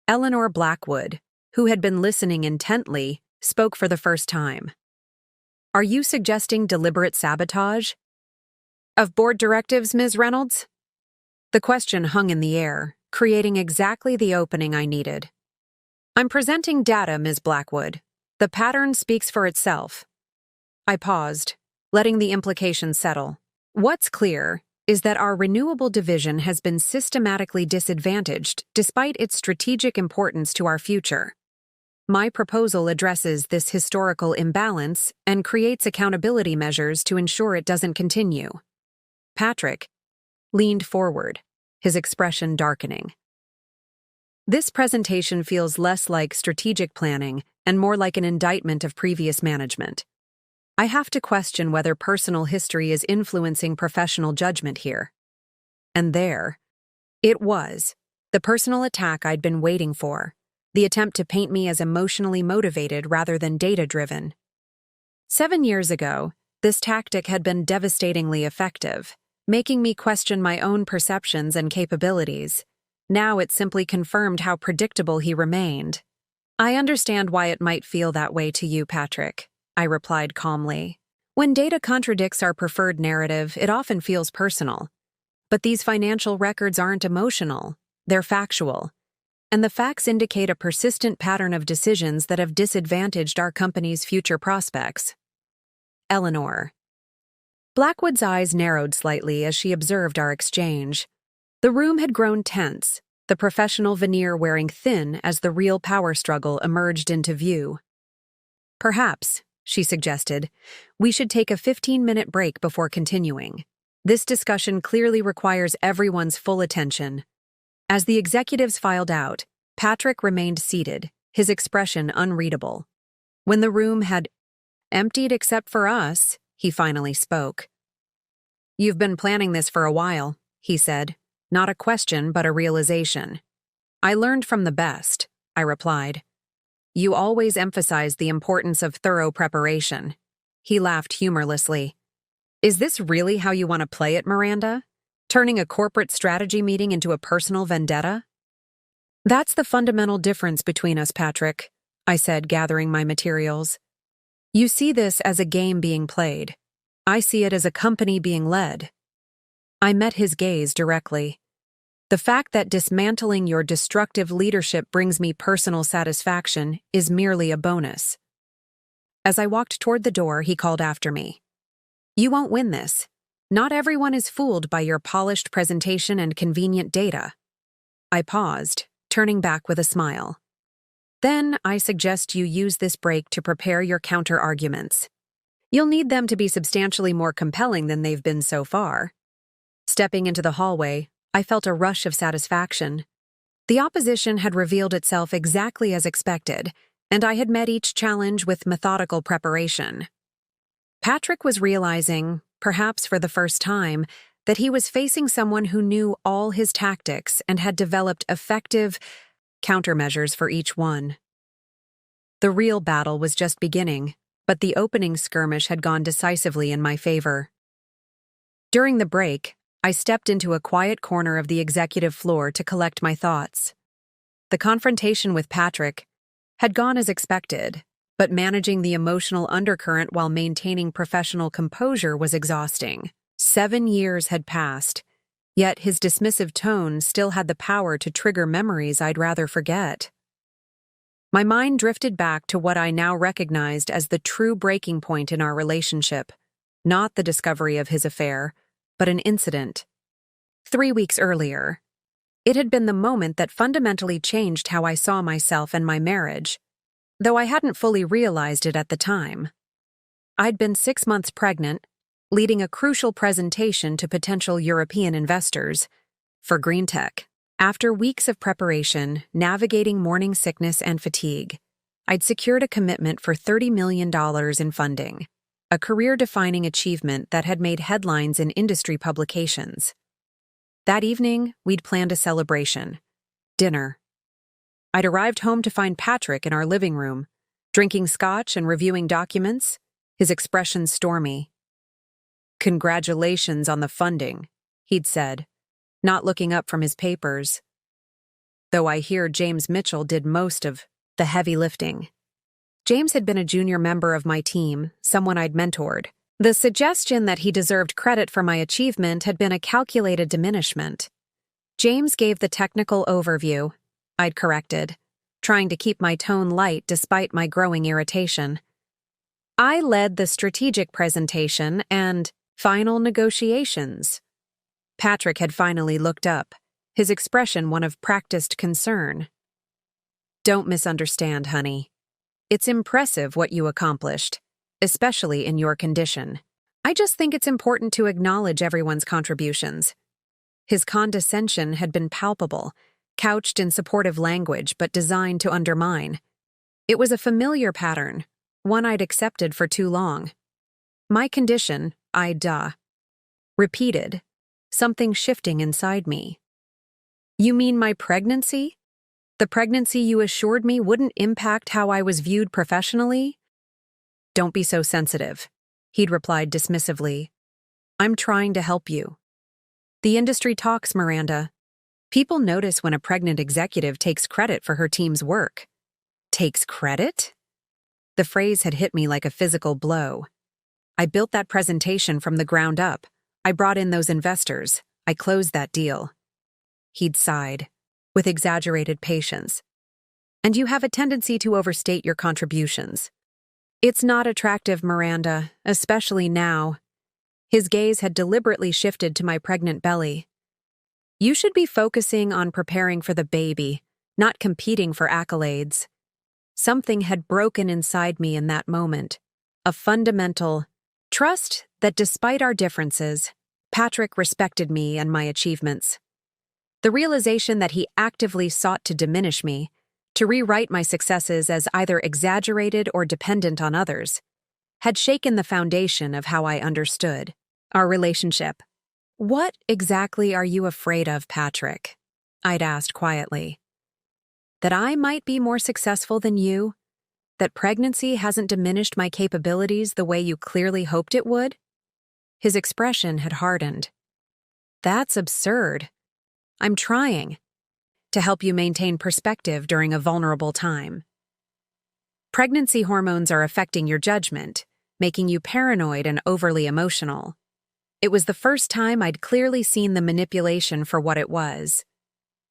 Eleanor Blackwood, who had been listening intently, spoke for the first time. Are you suggesting deliberate sabotage of board directives, Ms. Reynolds? The question hung in the air, creating exactly the opening I needed. I'm presenting data, Ms. Blackwood. The pattern speaks for itself. I paused, letting the implications settle. What's clear is that our renewable division has been systematically disadvantaged despite its strategic importance to our future. My proposal addresses this historical imbalance and creates accountability measures to ensure it doesn't continue. Patrick leaned forward, his expression darkening. This presentation feels less like strategic planning and more like an indictment of previous management. I have to question whether personal history is influencing professional judgment here. And there it was, the personal attack I'd been waiting for. The attempt to paint me as emotionally motivated rather than data-driven. 7 years ago, this tactic had been devastatingly effective, making me question my own perceptions and capabilities. Now it simply confirmed how predictable he remained. I understand why it might feel that way to you, Patrick. I replied calmly. When data contradicts our preferred narrative, it often feels personal. But these financial records aren't emotional, they're factual. And the facts indicate a persistent pattern of decisions that have disadvantaged our company's future prospects. Eleanor. Blackwood's eyes narrowed slightly as she observed our exchange. The room had grown tense, the professional veneer wearing thin as the real power struggle emerged into view. Perhaps, she suggested, we should take a 15-minute break before continuing. This discussion clearly requires everyone's full attention. As the executives filed out, Patrick remained seated, his expression unreadable. When the room had emptied except for us, he finally spoke. "You've been planning this for a while," he said. "Not a question, but a realization." "I learned from the best," I replied. "You always emphasize the importance of thorough preparation." He laughed humorlessly. "Is this really how you want to play it, Miranda? Turning a corporate strategy meeting into a personal vendetta?" "That's the fundamental difference between us, Patrick," I said, gathering my materials. "You see this as a game being played. I see it as a company being led." I met his gaze directly. "The fact that dismantling your destructive leadership brings me personal satisfaction is merely a bonus." As I walked toward the door, he called after me. "You won't win this. Not everyone is fooled by your polished presentation and convenient data." I paused, turning back with a smile. "Then I suggest you use this break to prepare your counter-arguments. You'll need them to be substantially more compelling than they've been so far." Stepping into the hallway, I felt a rush of satisfaction. The opposition had revealed itself exactly as expected, and I had met each challenge with methodical preparation. Patrick was realizing, perhaps for the first time, that he was facing someone who knew all his tactics and had developed effective countermeasures for each one. The real battle was just beginning, but the opening skirmish had gone decisively in my favor. During the break, I stepped into a quiet corner of the executive floor to collect my thoughts. The confrontation with Patrick had gone as expected, but managing the emotional undercurrent while maintaining professional composure was exhausting. 7 years had passed, yet his dismissive tone still had the power to trigger memories I'd rather forget. My mind drifted back to what I now recognized as the true breaking point in our relationship, not the discovery of his affair, but an incident. 3 weeks earlier, it had been the moment that fundamentally changed how I saw myself and my marriage, though I hadn't fully realized it at the time. I'd been 6 months pregnant, leading a crucial presentation to potential European investors for green tech. After weeks of preparation, navigating morning sickness and fatigue, I'd secured a commitment for $30 million in funding, a career-defining achievement that had made headlines in industry publications. That evening, we'd planned a celebration. Dinner. I'd arrived home to find Patrick in our living room, drinking scotch and reviewing documents, his expression stormy. "Congratulations on the funding," he'd said, not looking up from his papers. Though I hear James Mitchell did most of the heavy lifting. James had been a junior member of my team, someone I'd mentored. The suggestion that he deserved credit for my achievement had been a calculated diminishment. James gave the technical overview, I'd corrected, trying to keep my tone light despite my growing irritation. I led the strategic presentation and final negotiations. Patrick had finally looked up, his expression one of practiced concern. "Don't misunderstand, honey. It's impressive what you accomplished, especially in your condition. I just think it's important to acknowledge everyone's contributions." His condescension had been palpable, couched in supportive language but designed to undermine. It was a familiar pattern, one I'd accepted for too long. My condition, repeated, something shifting inside me. "You mean my pregnancy? The pregnancy you assured me wouldn't impact how I was viewed professionally?" "Don't be so sensitive," he'd replied dismissively. "I'm trying to help you. The industry talks, Miranda. People notice when a pregnant executive takes credit for her team's work." "Takes credit?" The phrase had hit me like a physical blow. I built that presentation from the ground up. I brought in those investors. I closed that deal. He'd sighed, with exaggerated patience. And you have a tendency to overstate your contributions. It's not attractive, Miranda, especially now. His gaze had deliberately shifted to my pregnant belly. You should be focusing on preparing for the baby, not competing for accolades. Something had broken inside me in that moment. A fundamental trust that despite our differences, Patrick respected me and my achievements. The realization that he actively sought to diminish me, to rewrite my successes as either exaggerated or dependent on others, had shaken the foundation of how I understood our relationship. What exactly are you afraid of, Patrick? I'd asked quietly. That I might be more successful than you? That pregnancy hasn't diminished my capabilities the way you clearly hoped it would? His expression had hardened. That's absurd. I'm trying to help you maintain perspective during a vulnerable time. Pregnancy hormones are affecting your judgment, making you paranoid and overly emotional. It was the first time I'd clearly seen the manipulation for what it was.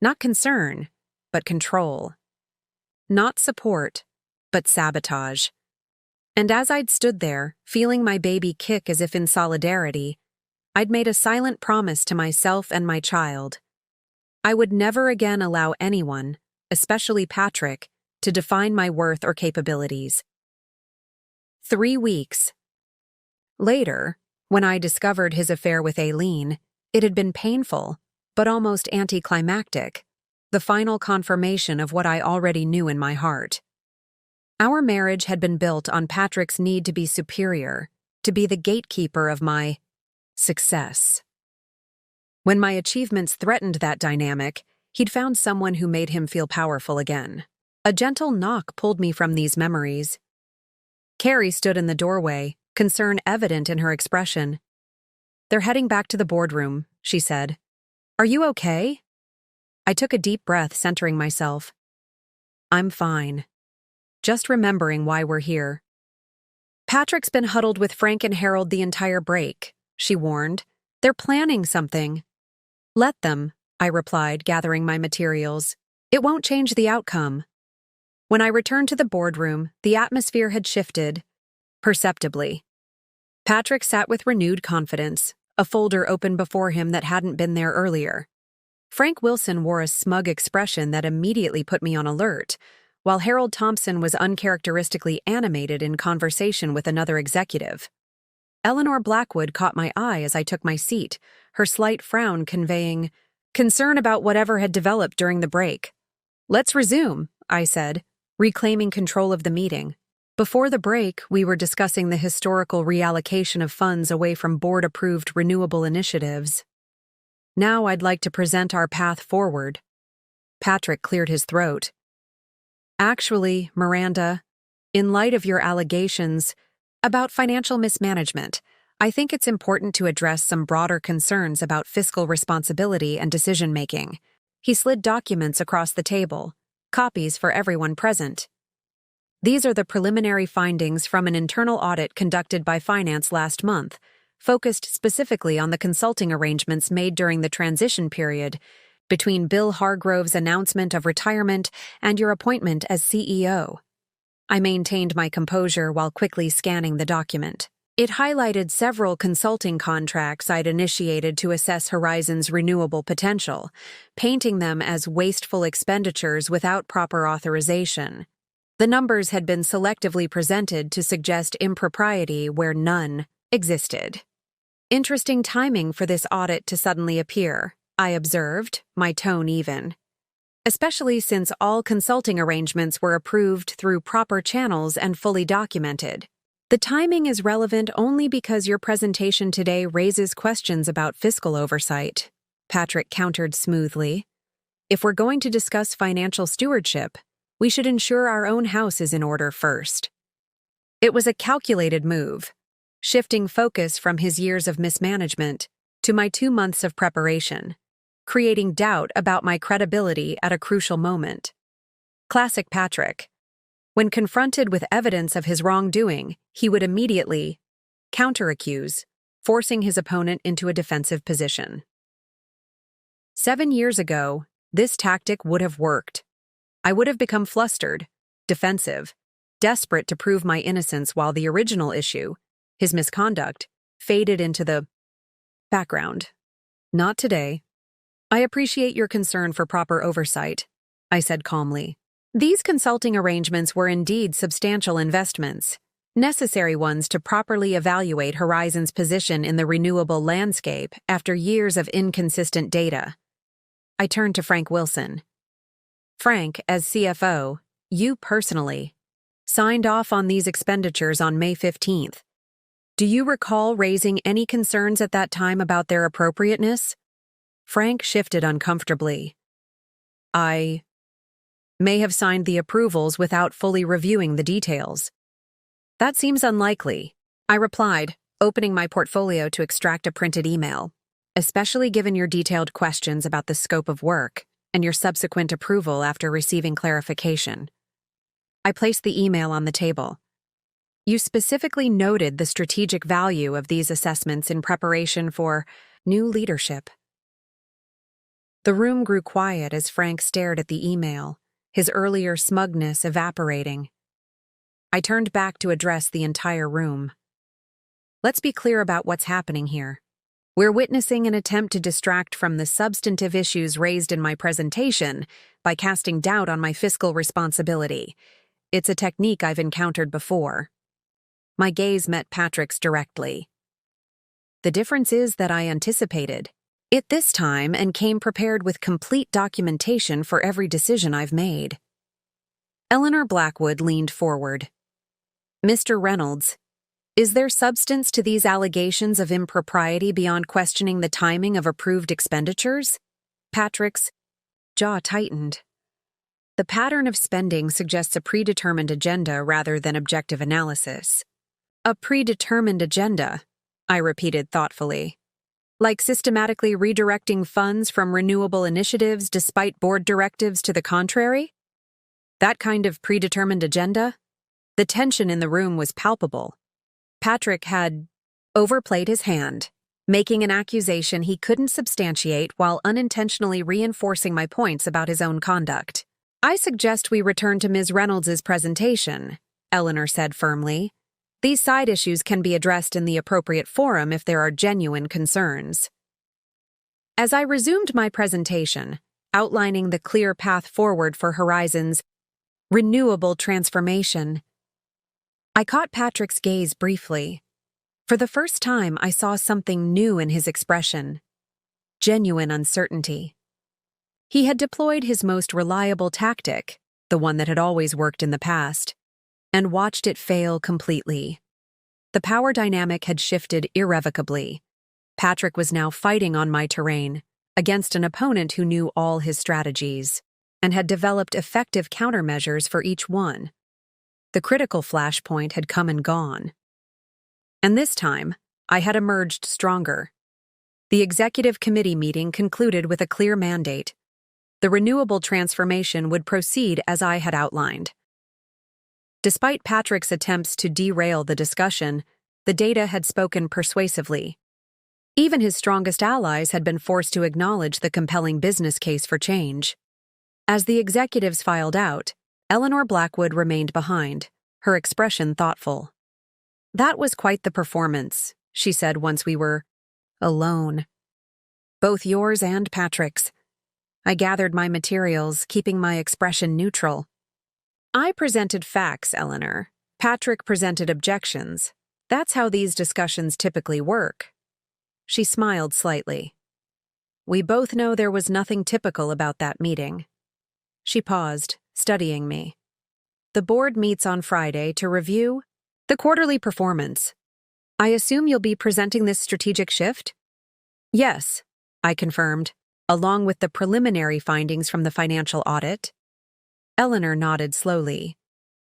Not concern, but control. Not support, but sabotage. And as I'd stood there, feeling my baby kick as if in solidarity, I'd made a silent promise to myself and my child. I would never again allow anyone, especially Patrick, to define my worth or capabilities. 3 weeks. Later, when I discovered his affair with Aileen, it had been painful, but almost anticlimactic, the final confirmation of what I already knew in my heart. Our marriage had been built on Patrick's need to be superior, to be the gatekeeper of my success. When my achievements threatened that dynamic, he'd found someone who made him feel powerful again. A gentle knock pulled me from these memories. Carrie stood in the doorway, concern evident in her expression. They're heading back to the boardroom, she said. Are you okay? I took a deep breath, centering myself. I'm fine. Just remembering why we're here. Patrick's been huddled with Frank and Harold the entire break, she warned. They're planning something. Let them, I replied, gathering my materials. It won't change the outcome. When I returned to the boardroom, the atmosphere had shifted, perceptibly. Patrick sat with renewed confidence, a folder open before him that hadn't been there earlier. Frank Wilson wore a smug expression that immediately put me on alert, while Harold Thompson was uncharacteristically animated in conversation with another executive. Eleanor Blackwood caught my eye as I took my seat, her slight frown conveying concern about whatever had developed during the break. Let's resume, I said, reclaiming control of the meeting. Before the break, we were discussing the historical reallocation of funds away from board-approved renewable initiatives. Now I'd like to present our path forward. Patrick cleared his throat. Actually, Miranda, in light of your allegations about financial mismanagement, I think it's important to address some broader concerns about fiscal responsibility and decision-making. He slid documents across the table, copies for everyone present. These are the preliminary findings from an internal audit conducted by Finance last month, focused specifically on the consulting arrangements made during the transition period between Bill Hargrove's announcement of retirement and your appointment as CEO. I maintained my composure while quickly scanning the document. It highlighted several consulting contracts I'd initiated to assess Horizon's renewable potential, painting them as wasteful expenditures without proper authorization. The numbers had been selectively presented to suggest impropriety where none existed. Interesting timing for this audit to suddenly appear, I observed, my tone even. Especially since all consulting arrangements were approved through proper channels and fully documented. The timing is relevant only because your presentation today raises questions about fiscal oversight, Patrick countered smoothly. If we're going to discuss financial stewardship, we should ensure our own house is in order first. It was a calculated move, shifting focus from his years of mismanagement to my 2 months of preparation, creating doubt about my credibility at a crucial moment. Classic Patrick. When confronted with evidence of his wrongdoing, he would immediately counteraccuse, forcing his opponent into a defensive position. 7 years ago, this tactic would have worked. I would have become flustered, defensive, desperate to prove my innocence while the original issue, his misconduct, faded into the background. Not today. I appreciate your concern for proper oversight, I said calmly. These consulting arrangements were indeed substantial investments, necessary ones to properly evaluate Horizon's position in the renewable landscape after years of inconsistent data. I turned to Frank Wilson. Frank, as CFO, you personally signed off on these expenditures on May 15th. Do you recall raising any concerns at that time about their appropriateness? Frank shifted uncomfortably. I may have signed the approvals without fully reviewing the details. That seems unlikely, I replied, opening my portfolio to extract a printed email, especially given your detailed questions about the scope of work and your subsequent approval after receiving clarification. I placed the email on the table. You specifically noted the strategic value of these assessments in preparation for new leadership. The room grew quiet as Frank stared at the email, his earlier smugness evaporating. I turned back to address the entire room. Let's be clear about what's happening here. We're witnessing an attempt to distract from the substantive issues raised in my presentation by casting doubt on my fiscal responsibility. It's a technique I've encountered before. My gaze met Patrick's directly. The difference is that I anticipated it this time and came prepared with complete documentation for every decision I've made. Eleanor Blackwood leaned forward. Mr. Reynolds, is there substance to these allegations of impropriety beyond questioning the timing of approved expenditures? Patrick's jaw tightened. The pattern of spending suggests a predetermined agenda rather than objective analysis. A predetermined agenda, I repeated thoughtfully. Like systematically redirecting funds from renewable initiatives despite board directives to the contrary? That kind of predetermined agenda? The tension in the room was palpable. Patrick had overplayed his hand, making an accusation he couldn't substantiate while unintentionally reinforcing my points about his own conduct. I suggest we return to Ms. Reynolds' presentation, Eleanor said firmly. These side issues can be addressed in the appropriate forum if there are genuine concerns. As I resumed my presentation, outlining the clear path forward for Horizon's renewable transformation, I caught Patrick's gaze briefly. For the first time, I saw something new in his expression: genuine uncertainty. He had deployed his most reliable tactic, the one that had always worked in the past, and watched it fail completely. The power dynamic had shifted irrevocably. Patrick was now fighting on my terrain, against an opponent who knew all his strategies, and had developed effective countermeasures for each one. The critical flashpoint had come and gone. And this time, I had emerged stronger. The executive committee meeting concluded with a clear mandate. The renewable transformation would proceed as I had outlined. Despite Patrick's attempts to derail the discussion, the data had spoken persuasively. Even his strongest allies had been forced to acknowledge the compelling business case for change. As the executives filed out, Eleanor Blackwood remained behind, her expression thoughtful. That was quite the performance, she said once we were alone. Both yours and Patrick's. I gathered my materials, keeping my expression neutral. I presented facts, Eleanor. Patrick presented objections. That's how these discussions typically work. She smiled slightly. We both know there was nothing typical about that meeting. She paused, studying me. The board meets on Friday to review the quarterly performance. I assume you'll be presenting this strategic shift? Yes, I confirmed, along with the preliminary findings from the financial audit. Eleanor nodded slowly.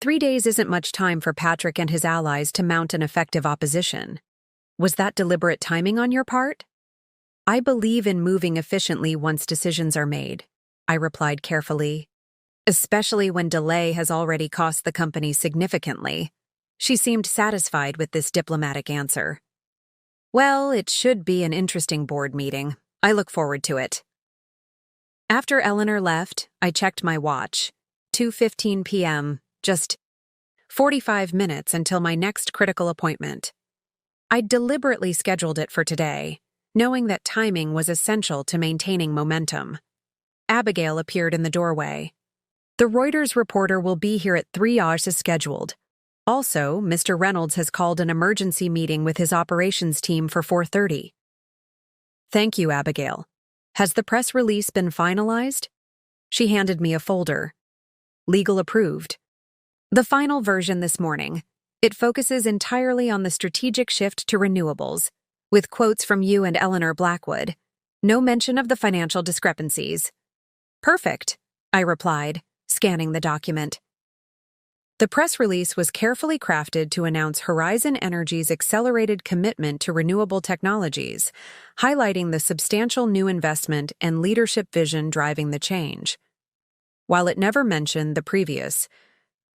3 days isn't much time for Patrick and his allies to mount an effective opposition. Was that deliberate timing on your part? I believe in moving efficiently once decisions are made, I replied carefully. especially when delay has already cost the company significantly. She seemed satisfied with this diplomatic answer. Well, it should be an interesting board meeting. I look forward to it. After Eleanor left, I checked my watch. 2:15 p.m., just 45 minutes until my next critical appointment. I'd deliberately scheduled it for today, knowing that timing was essential to maintaining momentum. Abigail appeared in the doorway. The Reuters reporter will be here at 3 hours as scheduled. Also, Mr. Reynolds has called an emergency meeting with his operations team for 4:30. Thank you, Abigail. Has the press release been finalized? She handed me a folder. Legal approved. The final version this morning. It focuses entirely on the strategic shift to renewables, with quotes from you and Eleanor Blackwood. No mention of the financial discrepancies. Perfect, I replied, scanning the document. The press release was carefully crafted to announce Horizon Energy's accelerated commitment to renewable technologies, highlighting the substantial new investment and leadership vision driving the change. While it never mentioned the previous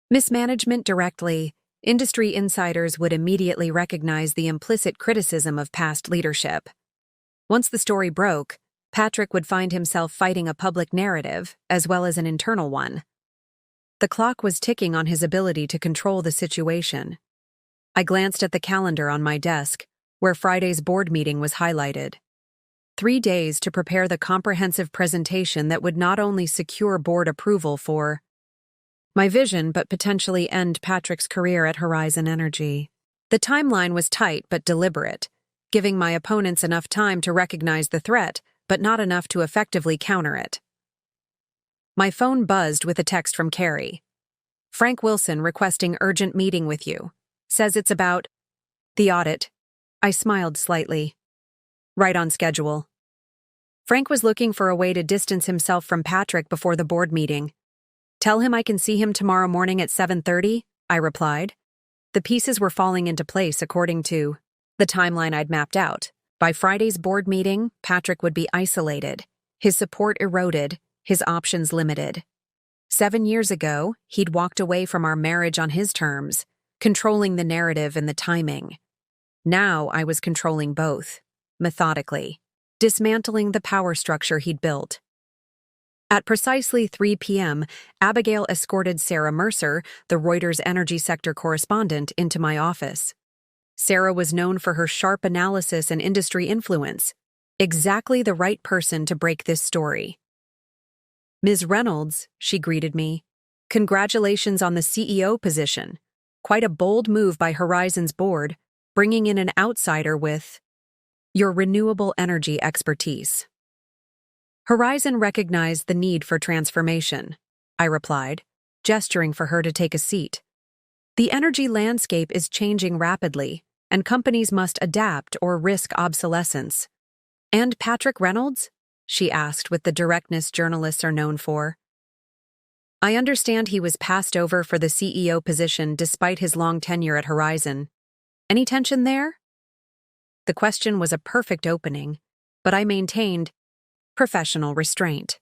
mismanagement directly, industry insiders would immediately recognize the implicit criticism of past leadership. Once the story broke, Patrick would find himself fighting a public narrative as well as an internal one. The clock was ticking on his ability to control the situation. I glanced at the calendar on my desk, where Friday's board meeting was highlighted. 3 days to prepare the comprehensive presentation that would not only secure board approval for my vision but potentially end Patrick's career at Horizon Energy. The timeline was tight but deliberate, giving my opponents enough time to recognize the threat, but not enough to effectively counter it. My phone buzzed with a text from Carrie. Frank Wilson requesting urgent meeting with you. Says it's about the audit. I smiled slightly. Right on schedule. Frank was looking for a way to distance himself from Patrick before the board meeting. Tell him I can see him tomorrow morning at 7:30, I replied. The pieces were falling into place according to the timeline I'd mapped out. By Friday's board meeting, Patrick would be isolated, his support eroded, his options limited. 7 years ago, he'd walked away from our marriage on his terms, controlling the narrative and the timing. Now I was controlling both, methodically, dismantling the power structure he'd built. At precisely 3 p.m., Abigail escorted Sarah Mercer, the Reuters energy sector correspondent, into my office. Sarah was known for her sharp analysis and industry influence, exactly the right person to break this story. Ms. Reynolds, she greeted me. Congratulations on the CEO position. Quite a bold move by Horizon's board, bringing in an outsider with your renewable energy expertise. Horizon recognized the need for transformation, I replied, gesturing for her to take a seat. The energy landscape is changing rapidly, and companies must adapt or risk obsolescence. And Patrick Reynolds? She asked with the directness journalists are known for. I understand he was passed over for the CEO position despite his long tenure at Horizon. Any tension there? The question was a perfect opening, but I maintained professional restraint.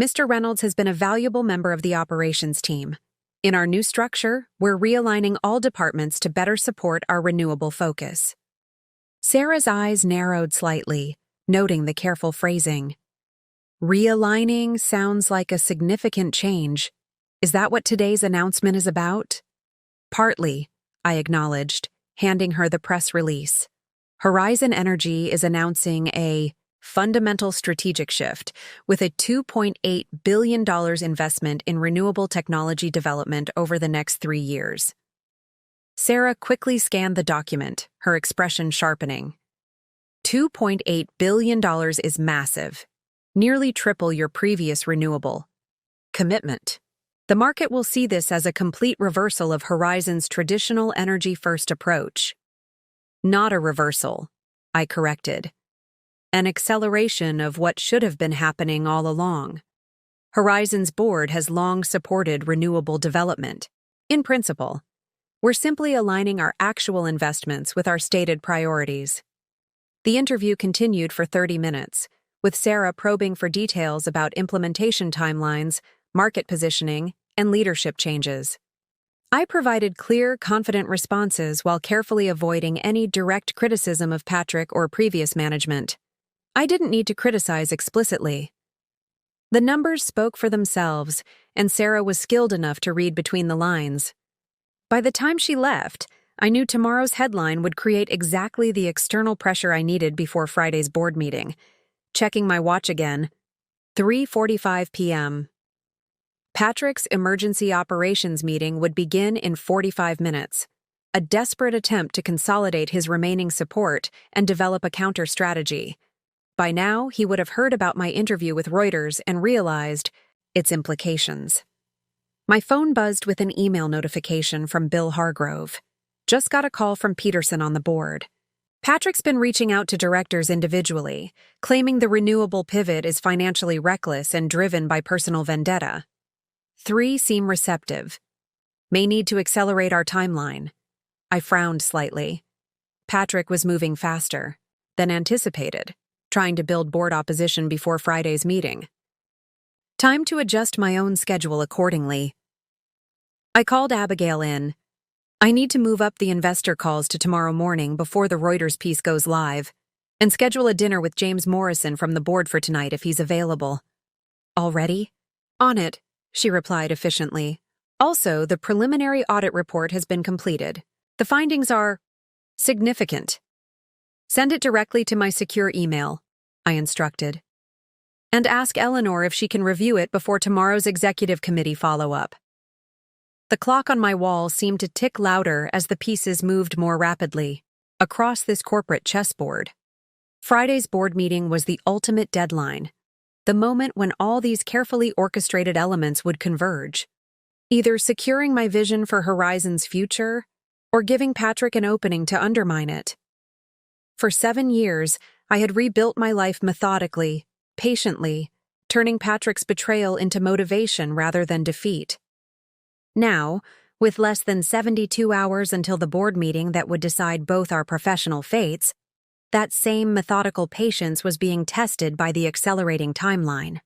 Mr. Reynolds has been a valuable member of the operations team. In our new structure, we're realigning all departments to better support our renewable focus. Sarah's eyes narrowed slightly, noting the careful phrasing. Realigning sounds like a significant change. Is that what today's announcement is about? Partly, I acknowledged, handing her the press release. Horizon Energy is announcing a fundamental strategic shift with a $2.8 billion investment in renewable technology development over the next 3 years. Sarah quickly scanned the document, her expression sharpening. $2.8 billion is massive, nearly triple your previous renewable commitment. The market will see this as a complete reversal of Horizon's traditional energy-first approach. Not a reversal, I corrected. An acceleration of what should have been happening all along. Horizon's board has long supported renewable development. In principle, we're simply aligning our actual investments with our stated priorities. The interview continued for 30 minutes, with Sarah probing for details about implementation timelines, market positioning, and leadership changes. I provided clear, confident responses while carefully avoiding any direct criticism of Patrick or previous management. I didn't need to criticize explicitly. The numbers spoke for themselves, and Sarah was skilled enough to read between the lines. By the time she left, I knew tomorrow's headline would create exactly the external pressure I needed before Friday's board meeting. Checking my watch again, 3:45 p.m. Patrick's emergency operations meeting would begin in 45 minutes, a desperate attempt to consolidate his remaining support and develop a counter-strategy. By now, he would have heard about my interview with Reuters and realized its implications. My phone buzzed with an email notification from Bill Hargrove. Just got a call from Peterson on the board. Patrick's been reaching out to directors individually, claiming the renewable pivot is financially reckless and driven by personal vendetta. 3 seem receptive. May need to accelerate our timeline. I frowned slightly. Patrick was moving faster than anticipated, trying to build board opposition before Friday's meeting. Time to adjust my own schedule accordingly. I called Abigail in. I need to move up the investor calls to tomorrow morning before the Reuters piece goes live, and schedule a dinner with James Morrison from the board for tonight if he's available. Already? On it, she replied efficiently. Also, the preliminary audit report has been completed. The findings are significant. Send it directly to my secure email, I instructed. And ask Eleanor if she can review it before tomorrow's executive committee follow-up. The clock on my wall seemed to tick louder as the pieces moved more rapidly across this corporate chessboard. Friday's board meeting was the ultimate deadline, the moment when all these carefully orchestrated elements would converge, either securing my vision for Horizon's future or giving Patrick an opening to undermine it. For 7 years, I had rebuilt my life methodically, patiently, turning Patrick's betrayal into motivation rather than defeat. Now, with less than 72 hours until the board meeting that would decide both our professional fates, that same methodical patience was being tested by the accelerating timeline.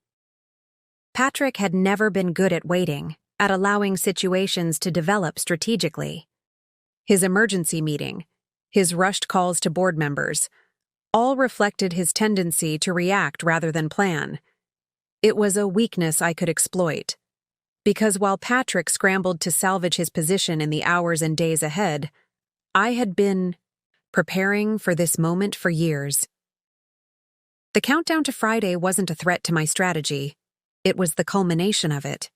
Patrick had never been good at waiting, at allowing situations to develop strategically. His emergency meeting, his rushed calls to board members, all reflected his tendency to react rather than plan. It was a weakness I could exploit. Because while Patrick scrambled to salvage his position in the hours and days ahead, I had been preparing for this moment for years. The countdown to Friday wasn't a threat to my strategy. It was the culmination of it.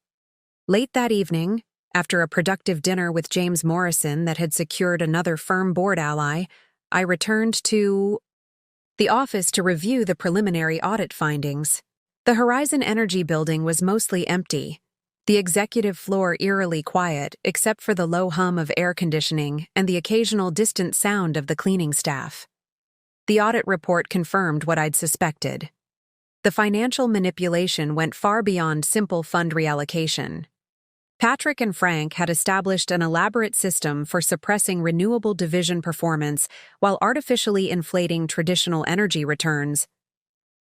Late that evening, after a productive dinner with James Morrison that had secured another firm board ally, I returned to the office to review the preliminary audit findings. The Horizon Energy building was mostly empty, the executive floor eerily quiet except for the low hum of air conditioning and the occasional distant sound of the cleaning staff. The audit report confirmed what I'd suspected. The financial manipulation went far beyond simple fund reallocation. Patrick and Frank had established an elaborate system for suppressing renewable division performance while artificially inflating traditional energy returns.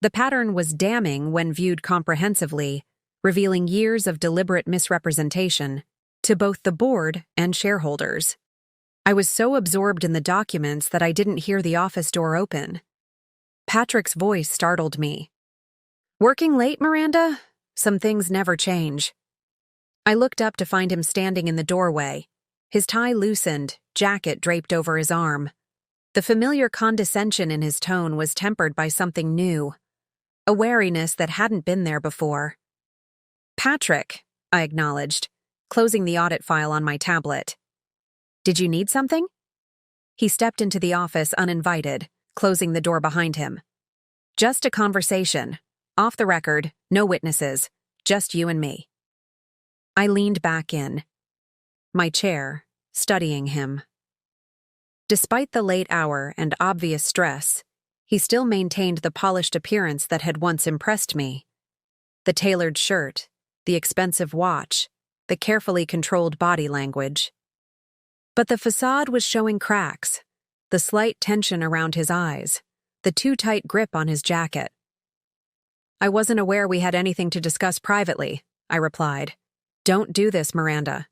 The pattern was damning when viewed comprehensively, revealing years of deliberate misrepresentation to both the board and shareholders. I was so absorbed in the documents that I didn't hear the office door open. Patrick's voice startled me. "Working late, Miranda? Some things never change." I looked up to find him standing in the doorway, his tie loosened, jacket draped over his arm. The familiar condescension in his tone was tempered by something new, a wariness that hadn't been there before. "Patrick," I acknowledged, closing the audit file on my tablet. "Did you need something?" He stepped into the office uninvited, closing the door behind him. "Just a conversation. Off the record, no witnesses, just you and me." I leaned back in my chair, studying him. Despite the late hour and obvious stress, he still maintained the polished appearance that had once impressed me. The tailored shirt, the expensive watch, the carefully controlled body language. But the facade was showing cracks, the slight tension around his eyes, the too tight grip on his jacket. "I wasn't aware we had anything to discuss privately," I replied. Don't do this, Miranda.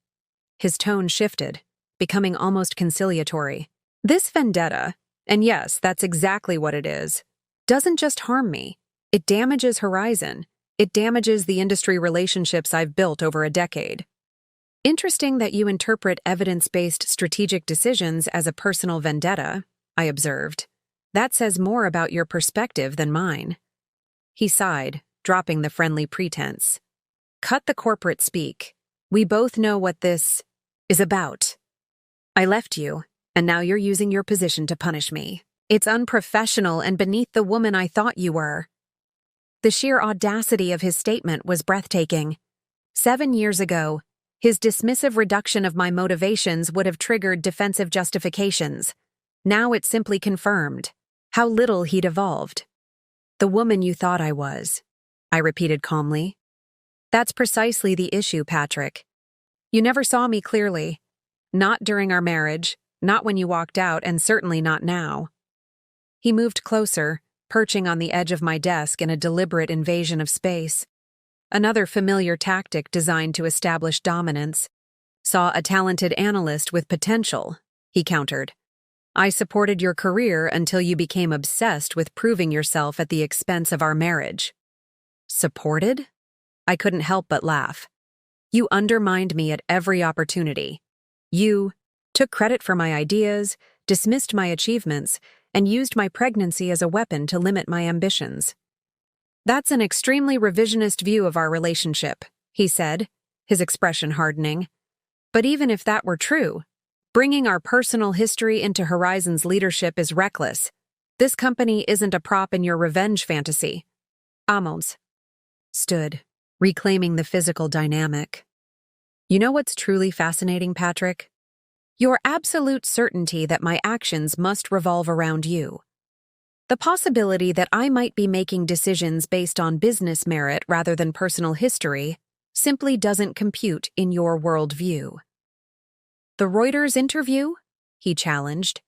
His tone shifted, becoming almost conciliatory. This vendetta, and yes, that's exactly what it is, doesn't just harm me. It damages Horizon. It damages the industry relationships I've built over a decade. Interesting that you interpret evidence-based strategic decisions as a personal vendetta, I observed. That says more about your perspective than mine. He sighed, dropping the friendly pretense. Cut the corporate speak. We both know what this is about. I left you, and now you're using your position to punish me. It's unprofessional and beneath the woman I thought you were. The sheer audacity of his statement was breathtaking. 7 years ago, his dismissive reduction of my motivations would have triggered defensive justifications. Now it simply confirmed how little he'd evolved. The woman you thought I was, I repeated calmly. That's precisely the issue, Patrick. You never saw me clearly. Not during our marriage, not when you walked out, and certainly not now. He moved closer, perching on the edge of my desk in a deliberate invasion of space. Another familiar tactic designed to establish dominance. Saw a talented analyst with potential, he countered. I supported your career until you became obsessed with proving yourself at the expense of our marriage. Supported? I couldn't help but laugh. You undermined me at every opportunity. You took credit for my ideas, dismissed my achievements, and used my pregnancy as a weapon to limit my ambitions. That's an extremely revisionist view of our relationship, he said, his expression hardening. But even if that were true, bringing our personal history into Horizon's leadership is reckless. This company isn't a prop in your revenge fantasy. Amos stood, reclaiming the physical dynamic. You know what's truly fascinating, Patrick? Your absolute certainty that my actions must revolve around you. The possibility that I might be making decisions based on business merit rather than personal history simply doesn't compute in your worldview. The Reuters interview? He challenged.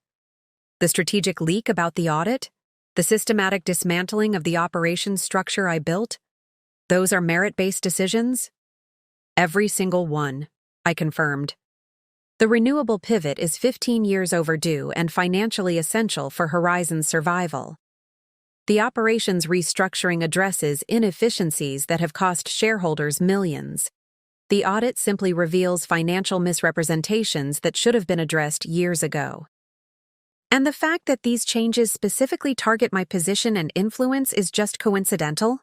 The strategic leak about the audit? The systematic dismantling of the operations structure I built? Those are merit-based decisions? Every single one, I confirmed. The renewable pivot is 15 years overdue and financially essential for Horizon's survival. The operations restructuring addresses inefficiencies that have cost shareholders millions. The audit simply reveals financial misrepresentations that should have been addressed years ago. And the fact that these changes specifically target my position and influence is just coincidental?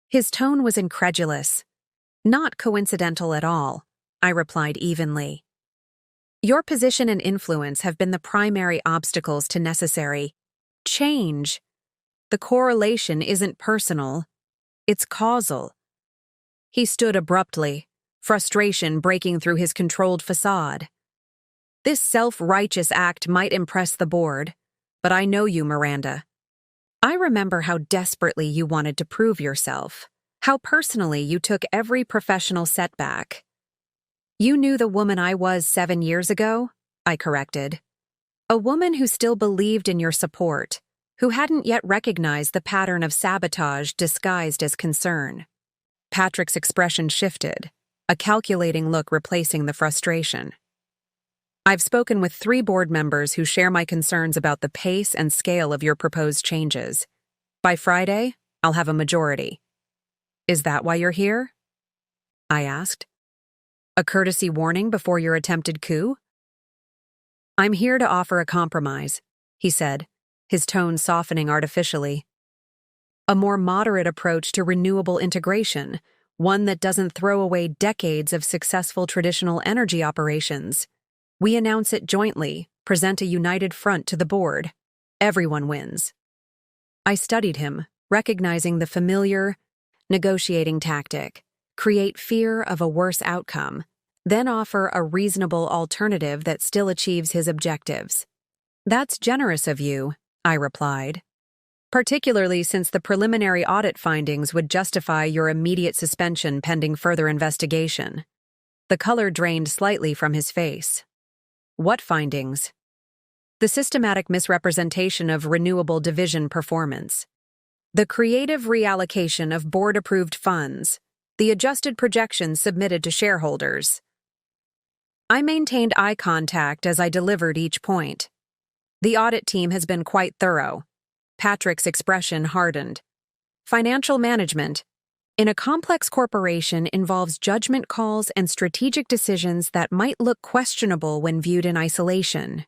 His tone was incredulous. Not coincidental at all, I replied evenly. Your position and influence have been the primary obstacles to necessary change. The correlation isn't personal, it's causal. He stood abruptly, frustration breaking through his controlled facade. This self-righteous act might impress the board, but I know you, Miranda. I remember how desperately you wanted to prove yourself, how personally you took every professional setback. You knew the woman I was 7 years ago, I corrected. A woman who still believed in your support, who hadn't yet recognized the pattern of sabotage disguised as concern. Patrick's expression shifted, a calculating look replacing the frustration. I've spoken with 3 board members who share my concerns about the pace and scale of your proposed changes. By Friday, I'll have a majority. Is that why you're here? I asked. A courtesy warning before your attempted coup? I'm here to offer a compromise, he said, his tone softening artificially. A more moderate approach to renewable integration, one that doesn't throw away decades of successful traditional energy operations. We announce it jointly, present a united front to the board. Everyone wins. I studied him, recognizing the familiar negotiating tactic. Create fear of a worse outcome, then offer a reasonable alternative that still achieves his objectives. That's generous of you, I replied. Particularly since the preliminary audit findings would justify your immediate suspension pending further investigation. The color drained slightly from his face. What findings? The systematic misrepresentation of renewable division performance. The creative reallocation of board-approved funds. the adjusted projections submitted to shareholders. I maintained eye contact as I delivered each point. The audit team has been quite thorough. Patrick's expression hardened. Financial management, in a complex corporation, involves judgment calls and strategic decisions that might look questionable when viewed in isolation.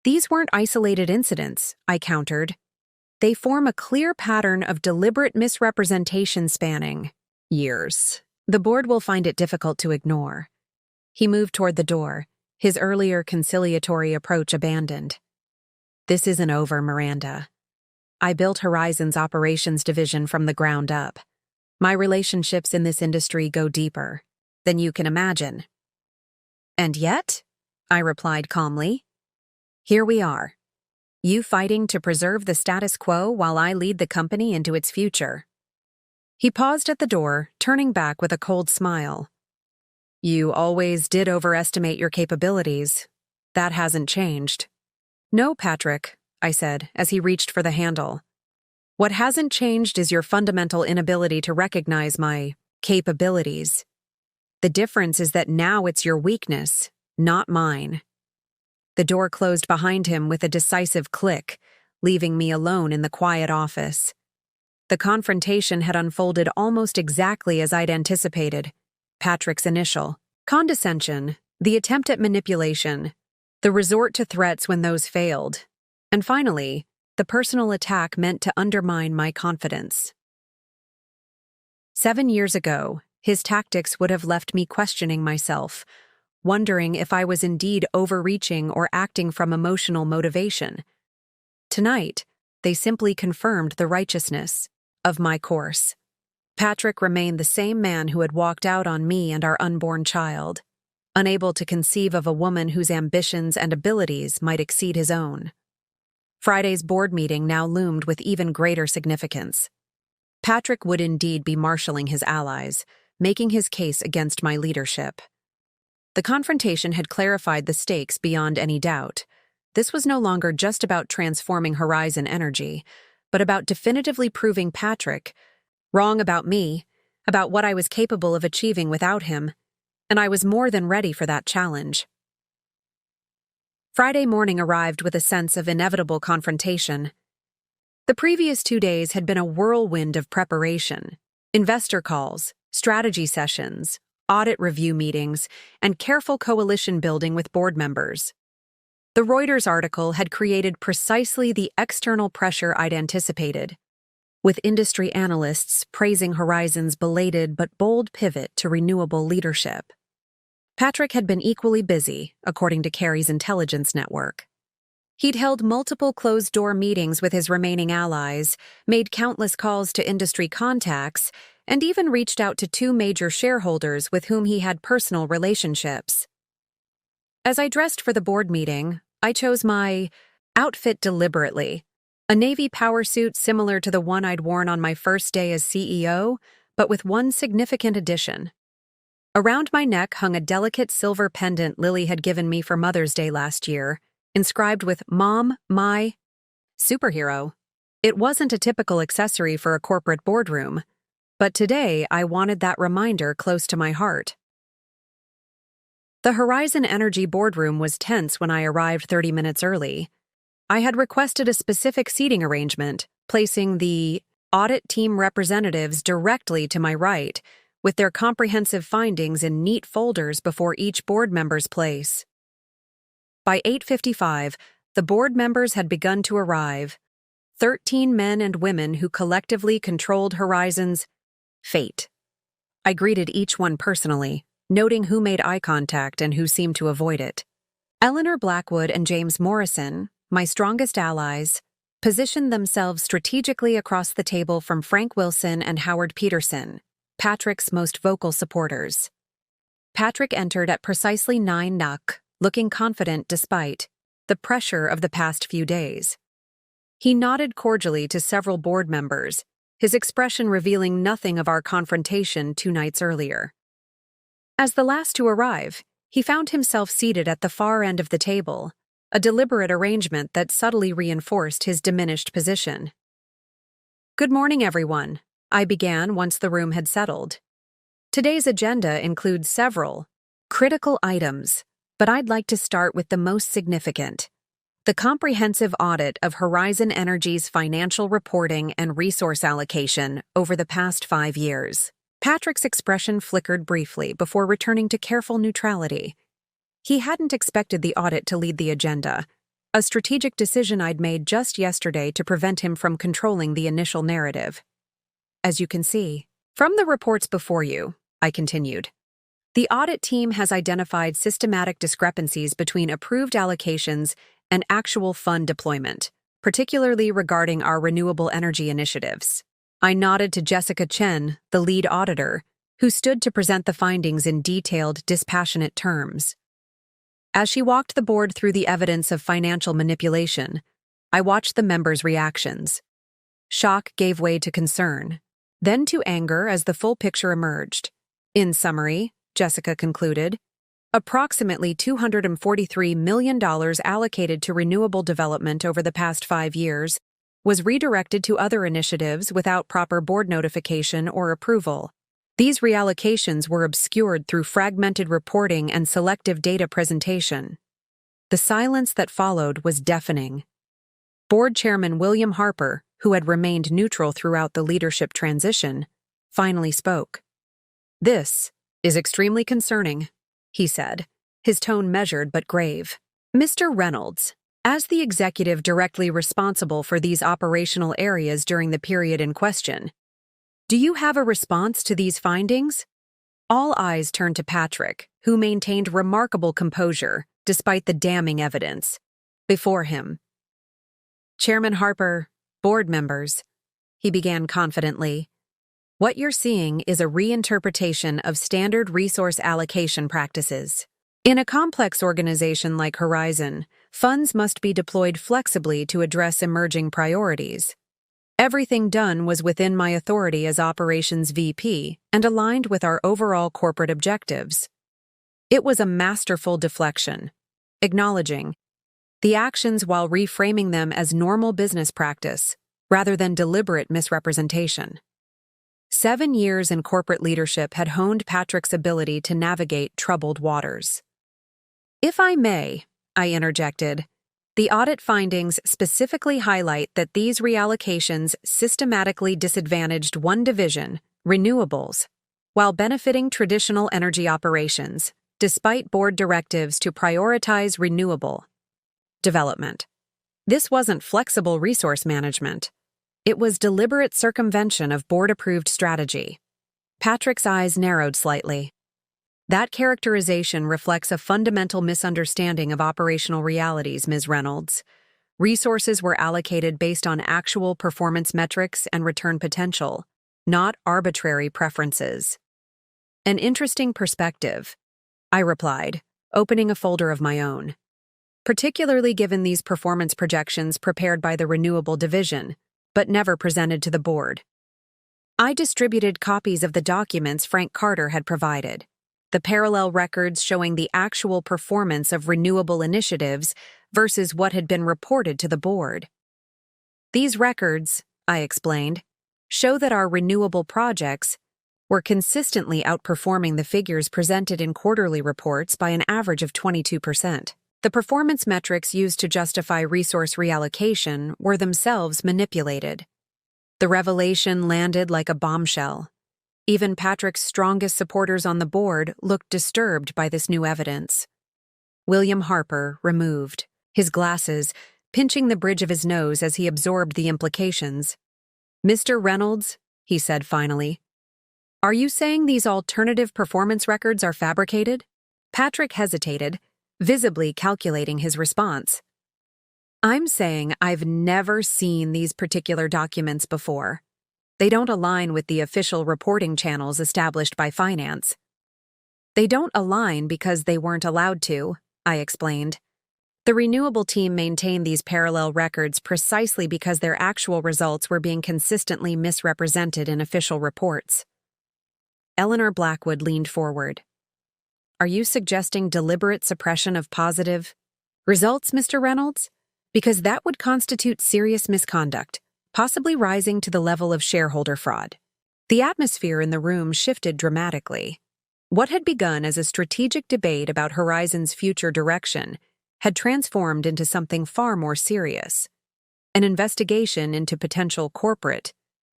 These weren't isolated incidents, I countered. They form a clear pattern of deliberate misrepresentation spanning years. The board will find it difficult to ignore. He moved toward the door, his earlier conciliatory approach abandoned. This isn't over, Miranda. I built Horizon's operations division from the ground up. My relationships in this industry go deeper than you can imagine. And yet, I replied calmly, here we are. You fighting to preserve the status quo while I lead the company into its future. He paused at the door, turning back with a cold smile. You always did overestimate your capabilities. That hasn't changed. No, Patrick, I said as he reached for the handle. What hasn't changed is your fundamental inability to recognize my capabilities. The difference is that now it's your weakness, not mine. The door closed behind him with a decisive click, leaving me alone in the quiet office. The confrontation had unfolded almost exactly as I'd anticipated. Patrick's initial condescension, the attempt at manipulation, the resort to threats when those failed, and finally, the personal attack meant to undermine my confidence. 7 years ago, his tactics would have left me questioning myself, wondering if I was indeed overreaching or acting from emotional motivation. Tonight, they simply confirmed the righteousness of my course. Patrick remained the same man who had walked out on me and our unborn child, unable to conceive of a woman whose ambitions and abilities might exceed his own. Friday's board meeting now loomed with even greater significance. Patrick would indeed be marshalling his allies, making his case against my leadership. The confrontation had clarified the stakes beyond any doubt. This was no longer just about transforming Horizon Energy, but about definitively proving Patrick wrong about me, about what I was capable of achieving without him, and I was more than ready for that challenge. Friday morning arrived with a sense of inevitable confrontation. The previous 2 days had been a whirlwind of preparation, investor calls, strategy sessions, audit review meetings, and careful coalition building with board members. The Reuters article had created precisely the external pressure I'd anticipated, with industry analysts praising Horizon's belated but bold pivot to renewable leadership. Patrick had been equally busy, according to Carey's intelligence network. He'd held multiple closed-door meetings with his remaining allies, made countless calls to industry contacts, and even reached out to 2 major shareholders with whom he had personal relationships. As I dressed for the board meeting, I chose my outfit deliberately, a navy power suit similar to the one I'd worn on my first day as CEO, but with one significant addition. Around my neck hung a delicate silver pendant Lily had given me for Mother's Day last year, inscribed with "Mom, my superhero." It wasn't a typical accessory for a corporate boardroom, but today I wanted that reminder close to my heart. The Horizon Energy boardroom was tense when I arrived 30 minutes early. I had requested a specific seating arrangement, placing the audit team representatives directly to my right, with their comprehensive findings in neat folders before each board member's place. By 8:55, the board members had begun to arrive, 13 men and women who collectively controlled Horizon's fate. I greeted each one personally, noting who made eye contact and who seemed to avoid it. Eleanor Blackwood and James Morrison, my strongest allies, positioned themselves strategically across the table from Frank Wilson and Howard Peterson, Patrick's most vocal supporters. Patrick entered at precisely 9 NUC, looking confident despite the pressure of the past few days. He nodded cordially to several board members, his expression revealing nothing of our confrontation 2 nights earlier. As the last to arrive, he found himself seated at the far end of the table, a deliberate arrangement that subtly reinforced his diminished position. "Good morning, everyone," I began once the room had settled. Today's agenda includes several critical items, but I'd like to start with the most significant: the comprehensive audit of Horizon Energy's financial reporting and resource allocation over the past 5 years. Patrick's expression flickered briefly before returning to careful neutrality. He hadn't expected the audit to lead the agenda, a strategic decision I'd made just yesterday to prevent him from controlling the initial narrative. As you can see, from the reports before you, I continued, the audit team has identified systematic discrepancies between approved allocations and actual fund deployment, particularly regarding our renewable energy initiatives. I nodded to Jessica Chen, the lead auditor, who stood to present the findings in detailed, dispassionate terms. As she walked the board through the evidence of financial manipulation, I watched the members' reactions. Shock gave way to concern, then to anger as the full picture emerged. In summary, Jessica concluded, approximately $243 million allocated to renewable development over the past 5 years was redirected to other initiatives without proper board notification or approval. These reallocations were obscured through fragmented reporting and selective data presentation. The silence that followed was deafening. Board Chairman William Harper, who had remained neutral throughout the leadership transition, finally spoke. "This is extremely concerning," he said, his tone measured but grave. "Mr. Reynolds, as the executive directly responsible for these operational areas during the period in question, do you have a response to these findings?" All eyes turned to Patrick, who maintained remarkable composure despite the damning evidence before him. "Chairman Harper, board members," he began confidently, "what you're seeing is a reinterpretation of standard resource allocation practices. In a complex organization like Horizon, funds must be deployed flexibly to address emerging priorities. Everything done was within my authority as Operations VP and aligned with our overall corporate objectives. It was a masterful deflection, acknowledging the actions while reframing them as normal business practice rather than deliberate misrepresentation. 7 years in corporate leadership had honed Patrick's ability to navigate troubled waters. "If I may," I interjected, "the audit findings specifically highlight that these reallocations systematically disadvantaged one division, renewables, while benefiting traditional energy operations, despite board directives to prioritize renewable development. This wasn't flexible resource management. It was deliberate circumvention of board-approved strategy." Patrick's eyes narrowed slightly. "That characterization reflects a fundamental misunderstanding of operational realities, Ms. Reynolds. Resources were allocated based on actual performance metrics and return potential, not arbitrary preferences." "An interesting perspective," I replied, opening a folder of my own. "Particularly given these performance projections prepared by the Renewable Division, but never presented to the board." I distributed copies of the documents Frank Carter had provided, the parallel records showing the actual performance of renewable initiatives versus what had been reported to the board. "These records," I explained, "show that our renewable projects were consistently outperforming the figures presented in quarterly reports by an average of 22%. The performance metrics used to justify resource reallocation were themselves manipulated." The revelation landed like a bombshell. Even Patrick's strongest supporters on the board looked disturbed by this new evidence. William Harper removed, his glasses pinching the bridge of his nose as he absorbed the implications. "Mr. Reynolds," he said finally, "are you saying these alternative performance records are fabricated?" Patrick hesitated, visibly calculating his response. "I'm saying I've never seen these particular documents before. They don't align with the official reporting channels established by finance." "They don't align because they weren't allowed to," I explained. "The renewable team maintained these parallel records precisely because their actual results were being consistently misrepresented in official reports." Eleanor Blackwood leaned forward. "Are you suggesting deliberate suppression of positive results, Mr. Reynolds? Because that would constitute serious misconduct, possibly rising to the level of shareholder fraud." The atmosphere in the room shifted dramatically. What had begun as a strategic debate about Horizon's future direction had transformed into something far more serious. An investigation into potential corporate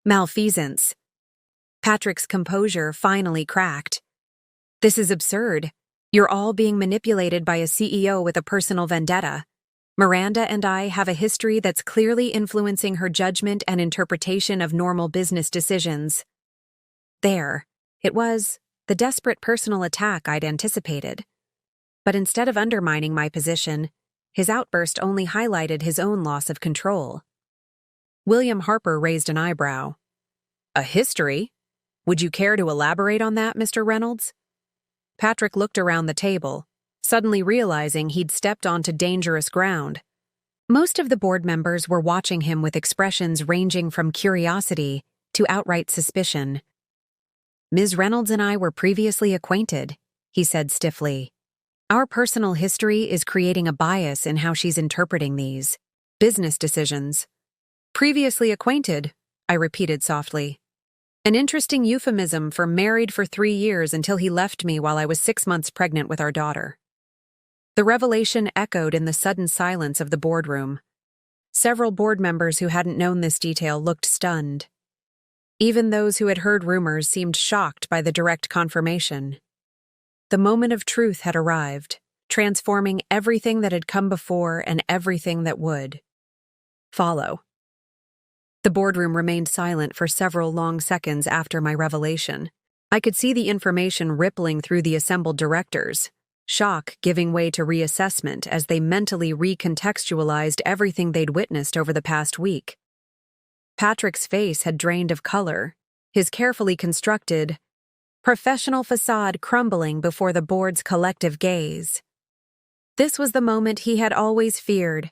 malfeasance. Patrick's composure finally cracked. "This is absurd. You're all being manipulated by a CEO with a personal vendetta. Miranda and I have a history that's clearly influencing her judgment and interpretation of normal business decisions." There, it was, the desperate personal attack I'd anticipated. But instead of undermining my position, his outburst only highlighted his own loss of control. William Harper raised an eyebrow. "A history? Would you care to elaborate on that, Mr. Reynolds?" Patrick looked around the table, suddenly realizing he'd stepped onto dangerous ground. Most of the board members were watching him with expressions ranging from curiosity to outright suspicion. "Ms. Reynolds and I were previously acquainted," he said stiffly. "Our personal history is creating a bias in how she's interpreting these business decisions." "Previously acquainted," I repeated softly. "An interesting euphemism for married for 3 years until he left me while I was 6 months pregnant with our daughter." The revelation echoed in the sudden silence of the boardroom. Several board members who hadn't known this detail looked stunned. Even those who had heard rumors seemed shocked by the direct confirmation. The moment of truth had arrived, transforming everything that had come before and everything that would follow. The boardroom remained silent for several long seconds after my revelation. I could see the information rippling through the assembled directors, shock giving way to reassessment as they mentally recontextualized everything they'd witnessed over the past week. Patrick's face had drained of color, his carefully constructed, professional facade crumbling before the board's collective gaze. This was the moment he had always feared,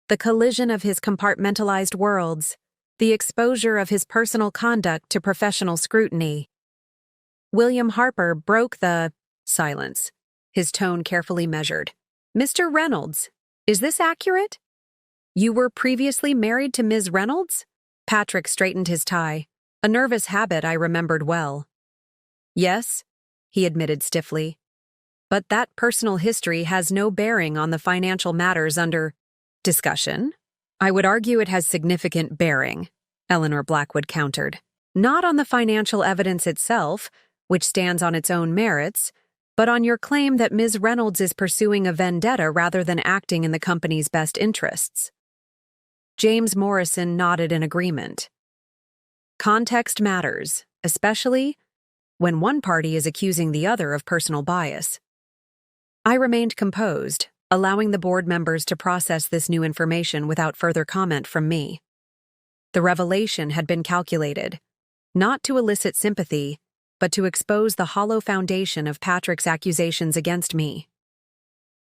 the collision of his compartmentalized worlds, the exposure of his personal conduct to professional scrutiny. William Harper broke the silence, his tone carefully measured. "Mr. Reynolds, is this accurate? You were previously married to Ms. Reynolds?" Patrick straightened his tie, a nervous habit I remembered well. "Yes," he admitted stiffly. "But that personal history has no bearing on the financial matters under discussion." "I would argue it has significant bearing," Eleanor Blackwood countered. "Not on the financial evidence itself, which stands on its own merits, but on your claim that Ms. Reynolds is pursuing a vendetta rather than acting in the company's best interests." James Morrison nodded in agreement. "Context matters, especially when one party is accusing the other of personal bias." I remained composed, allowing the board members to process this new information without further comment from me. The revelation had been calculated, not to elicit sympathy, but to expose the hollow foundation of Patrick's accusations against me.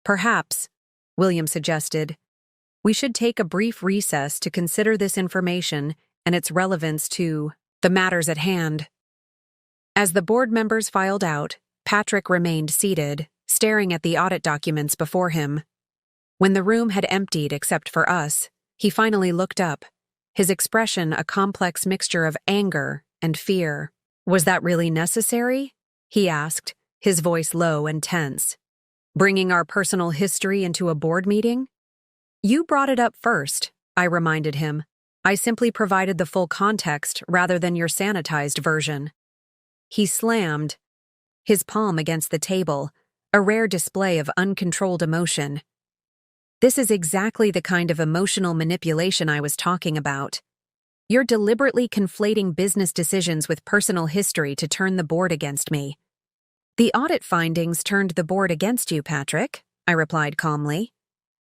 "Perhaps," William suggested, "we should take a brief recess to consider this information and its relevance to the matters at hand." As the board members filed out, Patrick remained seated, staring at the audit documents before him. When the room had emptied except for us, he finally looked up, his expression a complex mixture of anger and fear. "Was that really necessary?" he asked, his voice low and tense. "Bringing our personal history into a board meeting?" "You brought it up first," I reminded him. "I simply provided the full context rather than your sanitized version." He slammed, his palm against the table, a rare display of uncontrolled emotion. "This is exactly the kind of emotional manipulation I was talking about. You're deliberately conflating business decisions with personal history to turn the board against me." "The audit findings turned the board against you, Patrick," I replied calmly.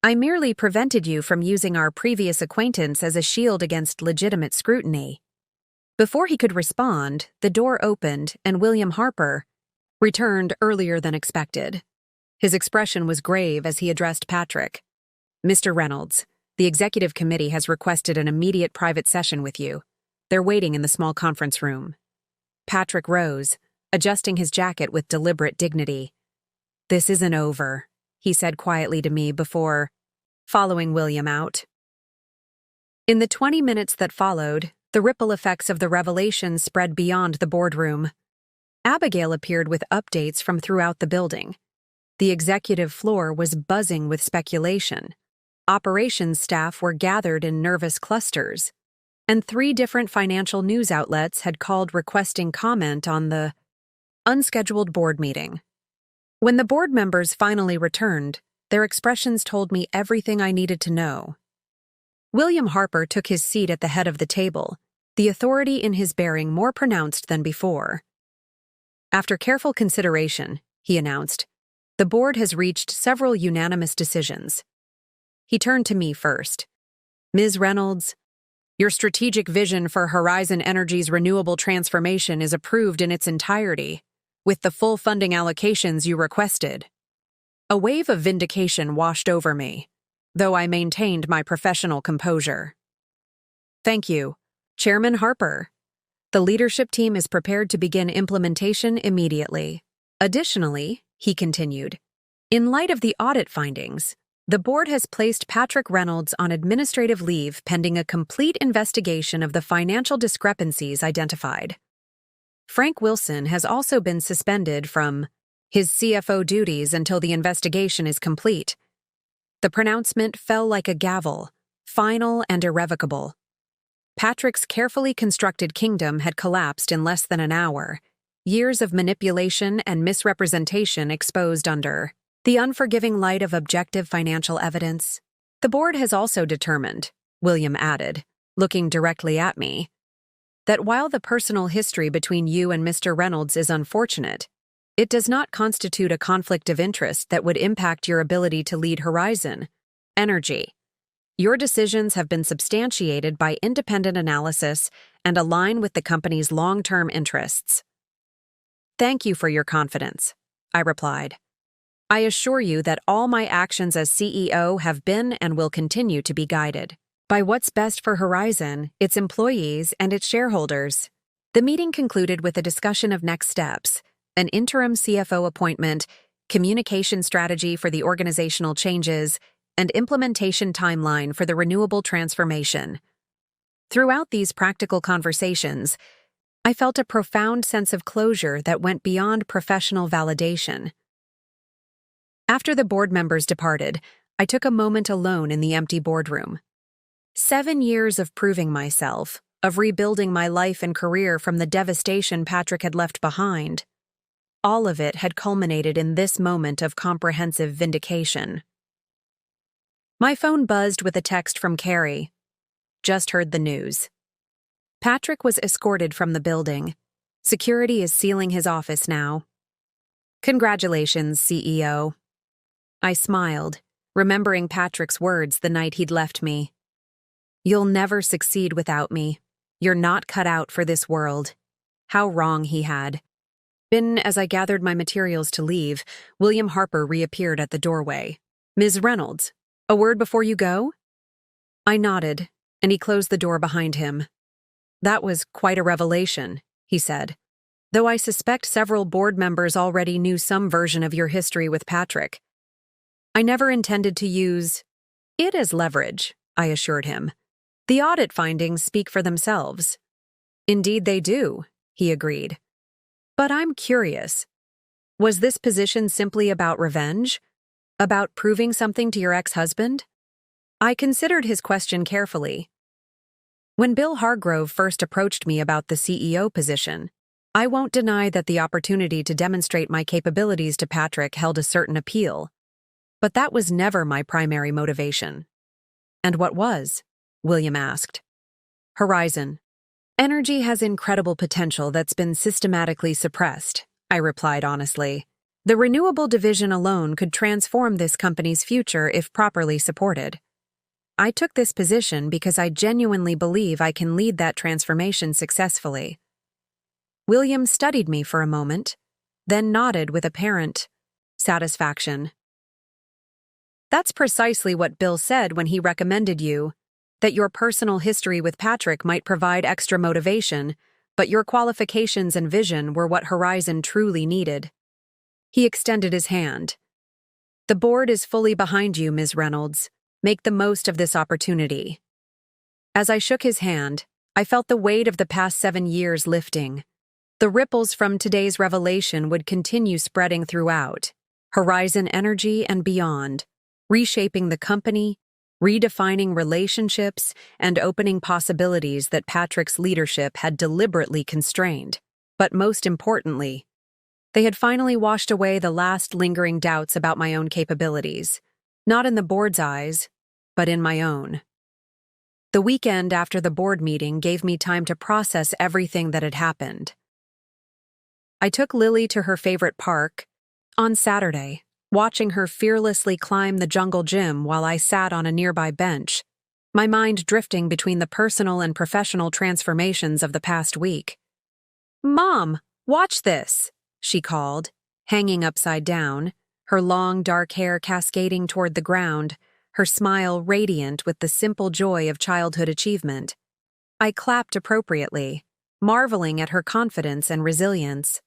"I merely prevented you from using our previous acquaintance as a shield against legitimate scrutiny." Before he could respond, the door opened and William Harper returned earlier than expected. His expression was grave as he addressed Patrick. "Mr. Reynolds, the executive committee has requested an immediate private session with you. They're waiting in the small conference room." Patrick rose, adjusting his jacket with deliberate dignity. "This isn't over," he said quietly to me before following William out. In the 20 minutes that followed, The ripple effects of the revelation spread beyond the boardroom. Abigail appeared with updates from throughout the building. The executive floor was buzzing with speculation. Operations staff were gathered in nervous clusters, and 3 different financial news outlets had called requesting comment on the unscheduled board meeting. When the board members finally returned, their expressions told me everything I needed to know. William Harper took his seat at the head of the table, the authority in his bearing more pronounced than before. After careful consideration, he announced, the board has reached several unanimous decisions. He turned to me first. Ms. Reynolds, your strategic vision for Horizon Energy's renewable transformation is approved in its entirety, with the full funding allocations you requested. A wave of vindication washed over me, though I maintained my professional composure. Thank you, Chairman Harper. The leadership team is prepared to begin implementation immediately. Additionally, he continued, in light of the audit findings, the board has placed Patrick Reynolds on administrative leave pending a complete investigation of the financial discrepancies identified. Frank Wilson has also been suspended from his CFO duties until the investigation is complete. The pronouncement fell like a gavel, final and irrevocable. Patrick's carefully constructed kingdom had collapsed in less than an hour, years of manipulation and misrepresentation exposed under the unforgiving light of objective financial evidence. The board has also determined, William added, looking directly at me, that while the personal history between you and Mr. Reynolds is unfortunate, it does not constitute a conflict of interest that would impact your ability to lead Horizon Energy. Your decisions have been substantiated by independent analysis and align with the company's long-term interests. Thank you for your confidence, I replied. I assure you that all my actions as CEO have been and will continue to be guided by what's best for Horizon, its employees, and its shareholders. The meeting concluded with a discussion of next steps, an interim CFO appointment, communication strategy for the organizational changes, and implementation timeline for the renewable transformation. Throughout these practical conversations, I felt a profound sense of closure that went beyond professional validation. After the board members departed, I took a moment alone in the empty boardroom. 7 years of proving myself, of rebuilding my life and career from the devastation Patrick had left behind. All of it had culminated in this moment of comprehensive vindication. My phone buzzed with a text from Carrie. Just heard the news. Patrick was escorted from the building. Security is sealing his office now. Congratulations, CEO. I smiled, remembering Patrick's words the night he'd left me. You'll never succeed without me. You're not cut out for this world. How wrong he had. As I gathered my materials to leave, William Harper reappeared at the doorway. Ms. Reynolds, a word before you go? I nodded, and he closed the door behind him. That was quite a revelation, he said, though I suspect several board members already knew some version of your history with Patrick. I never intended to use it as leverage, I assured him. The audit findings speak for themselves. Indeed they do, he agreed. But I'm curious. Was this position simply about revenge? About proving something to your ex-husband? I considered his question carefully. When Bill Hargrove first approached me about the CEO position, I won't deny that the opportunity to demonstrate my capabilities to Patrick held a certain appeal. But that was never my primary motivation. And what was? William asked. Horizon Energy has incredible potential that's been systematically suppressed, I replied honestly. The renewable division alone could transform this company's future if properly supported. I took this position because I genuinely believe I can lead that transformation successfully. William studied me for a moment, then nodded with apparent satisfaction. That's precisely what Bill said when he recommended you, that your personal history with Patrick might provide extra motivation, but your qualifications and vision were what Horizon truly needed. He extended his hand. The board is fully behind you, Ms. Reynolds. Make the most of this opportunity. As I shook his hand, I felt the weight of the past 7 years lifting. The ripples from today's revelation would continue spreading throughout Horizon Energy and beyond, reshaping the company, redefining relationships, and opening possibilities that Patrick's leadership had deliberately constrained. But most importantly, they had finally washed away the last lingering doubts about my own capabilities, not in the board's eyes, but in my own. The weekend after the board meeting gave me time to process everything that had happened. I took Lily to her favorite park on Saturday, watching her fearlessly climb the jungle gym while I sat on a nearby bench, my mind drifting between the personal and professional transformations of the past week. "Mom, watch this," she called, hanging upside down, her long dark hair cascading toward the ground, her smile radiant with the simple joy of childhood achievement. I clapped appropriately, marveling at her confidence and resilience.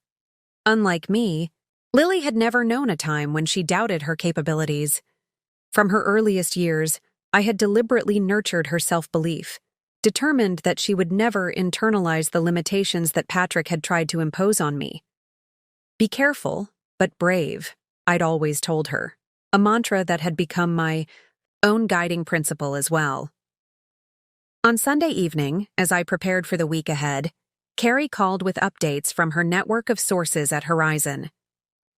Unlike me, Lily had never known a time when she doubted her capabilities. From her earliest years, I had deliberately nurtured her self-belief, determined that she would never internalize the limitations that Patrick had tried to impose on me. "Be careful, but brave," I'd always told her, a mantra that had become my own guiding principle as well. On Sunday evening, as I prepared for the week ahead, Carrie called with updates from her network of sources at Horizon.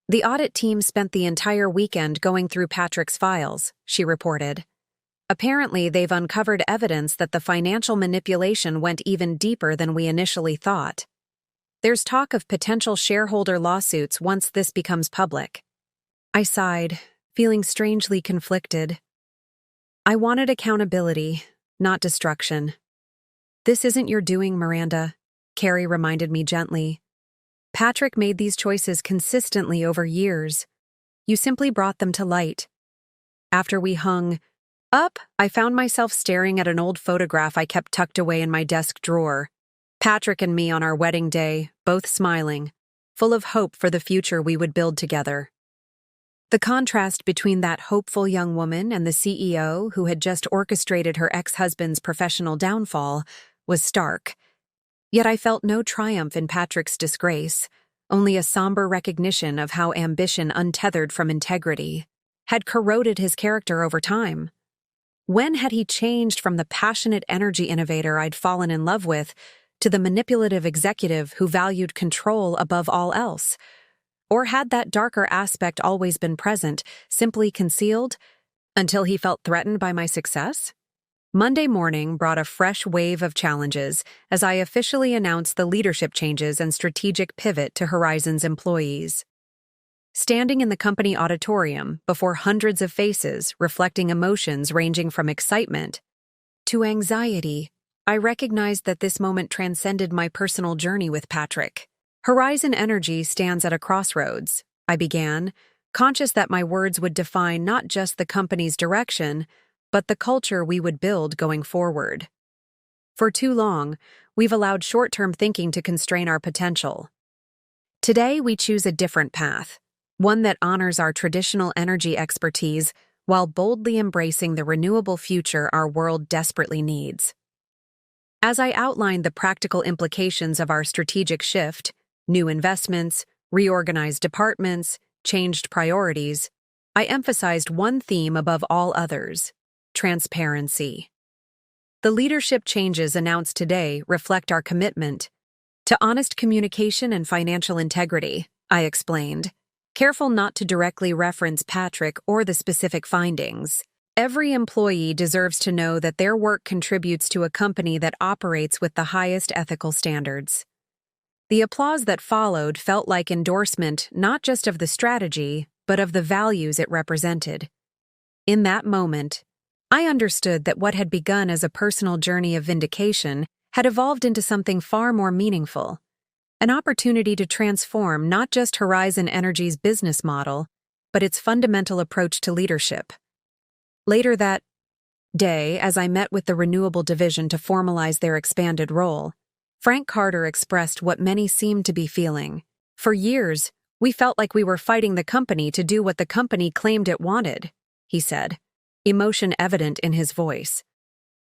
"The audit team spent the entire weekend going through Patrick's files," she reported. "Apparently, they've uncovered evidence that the financial manipulation went even deeper than we initially thought. There's talk of potential shareholder lawsuits once this becomes public." I sighed, feeling strangely conflicted. I wanted accountability, not destruction. "This isn't your doing, Miranda," Carrie reminded me gently. "Patrick made these choices consistently over years. You simply brought them to light." After we hung up, I found myself staring at an old photograph I kept tucked away in my desk drawer. Patrick and me on our wedding day, both smiling, full of hope for the future we would build together. The contrast between that hopeful young woman and the CEO who had just orchestrated her ex-husband's professional downfall was stark. Yet I felt no triumph in Patrick's disgrace, only a somber recognition of how ambition untethered from integrity had corroded his character over time. When had he changed from the passionate energy innovator I'd fallen in love with to the manipulative executive who valued control above all else? Or had that darker aspect always been present, simply concealed, until he felt threatened by my success? Monday morning brought a fresh wave of challenges as I officially announced the leadership changes and strategic pivot to Horizon's employees. Standing in the company auditorium before hundreds of faces reflecting emotions ranging from excitement to anxiety, I recognized that this moment transcended my personal journey with Patrick. "Horizon Energy stands at a crossroads," I began, conscious that my words would define not just the company's direction, but the culture we would build going forward. For too long, we've allowed short-term thinking to constrain our potential. Today, we choose a different path, one that honors our traditional energy expertise while boldly embracing the renewable future our world desperately needs. As I outlined the practical implications of our strategic shift, new investments, reorganized departments, changed priorities, I emphasized one theme above all others: transparency. The leadership changes announced today reflect our commitment to honest communication and financial integrity, I explained, careful not to directly reference Patrick or the specific findings. Every employee deserves to know that their work contributes to a company that operates with the highest ethical standards. The applause that followed felt like endorsement not just of the strategy, but of the values it represented. In that moment, I understood that what had begun as a personal journey of vindication had evolved into something far more meaningful, an opportunity to transform not just Horizon Energy's business model, but its fundamental approach to leadership. Later that day, as I met with the renewable division to formalize their expanded role, Frank Carter expressed what many seemed to be feeling. "For years, we felt like we were fighting the company to do what the company claimed it wanted," he said, emotion evident in his voice.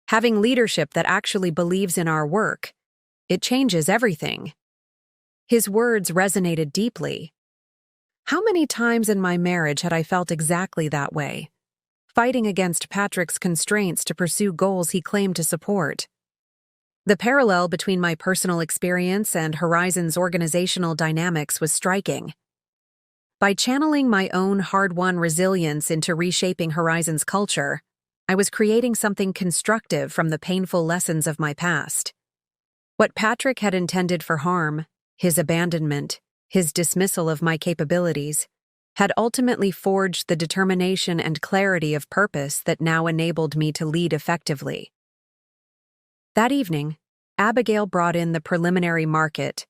Having leadership that actually believes in our work, it changes everything. His words resonated deeply. How many times in my marriage had I felt exactly that way, fighting against Patrick's constraints to pursue goals he claimed to support? The parallel between my personal experience and Horizon's organizational dynamics was striking. By channeling my own hard-won resilience into reshaping Horizon's culture, I was creating something constructive from the painful lessons of my past. What Patrick had intended for harm, his abandonment, his dismissal of my capabilities, had ultimately forged the determination and clarity of purpose that now enabled me to lead effectively. That evening, Abigail brought in the preliminary market.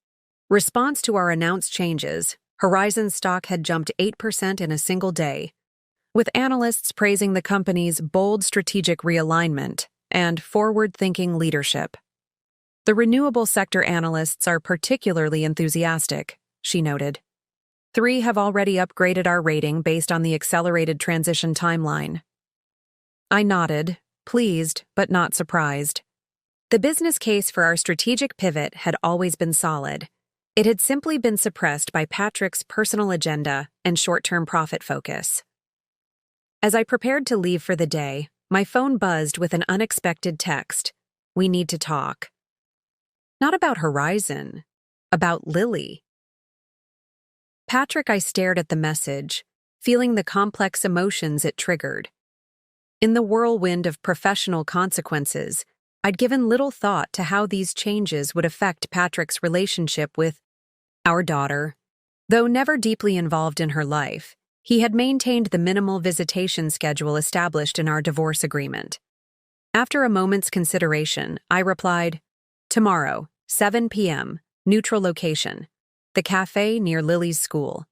Response to our announced changes, Horizon stock had jumped 8% in a single day, with analysts praising the company's bold strategic realignment and forward-thinking leadership. The renewable sector analysts are particularly enthusiastic, she noted. 3 have already upgraded our rating based on the accelerated transition timeline. I nodded, pleased but not surprised. The business case for our strategic pivot had always been solid. It had simply been suppressed by Patrick's personal agenda and short-term profit focus. As I prepared to leave for the day, my phone buzzed with an unexpected text. We need to talk. Not about Horizon, about Lily. I stared at the message, feeling the complex emotions it triggered. In the whirlwind of professional consequences, I'd given little thought to how these changes would affect Patrick's relationship with our daughter. Though never deeply involved in her life, he had maintained the minimal visitation schedule established in our divorce agreement. After a moment's consideration, I replied, tomorrow, 7 p.m., neutral location, the cafe near Lily's school.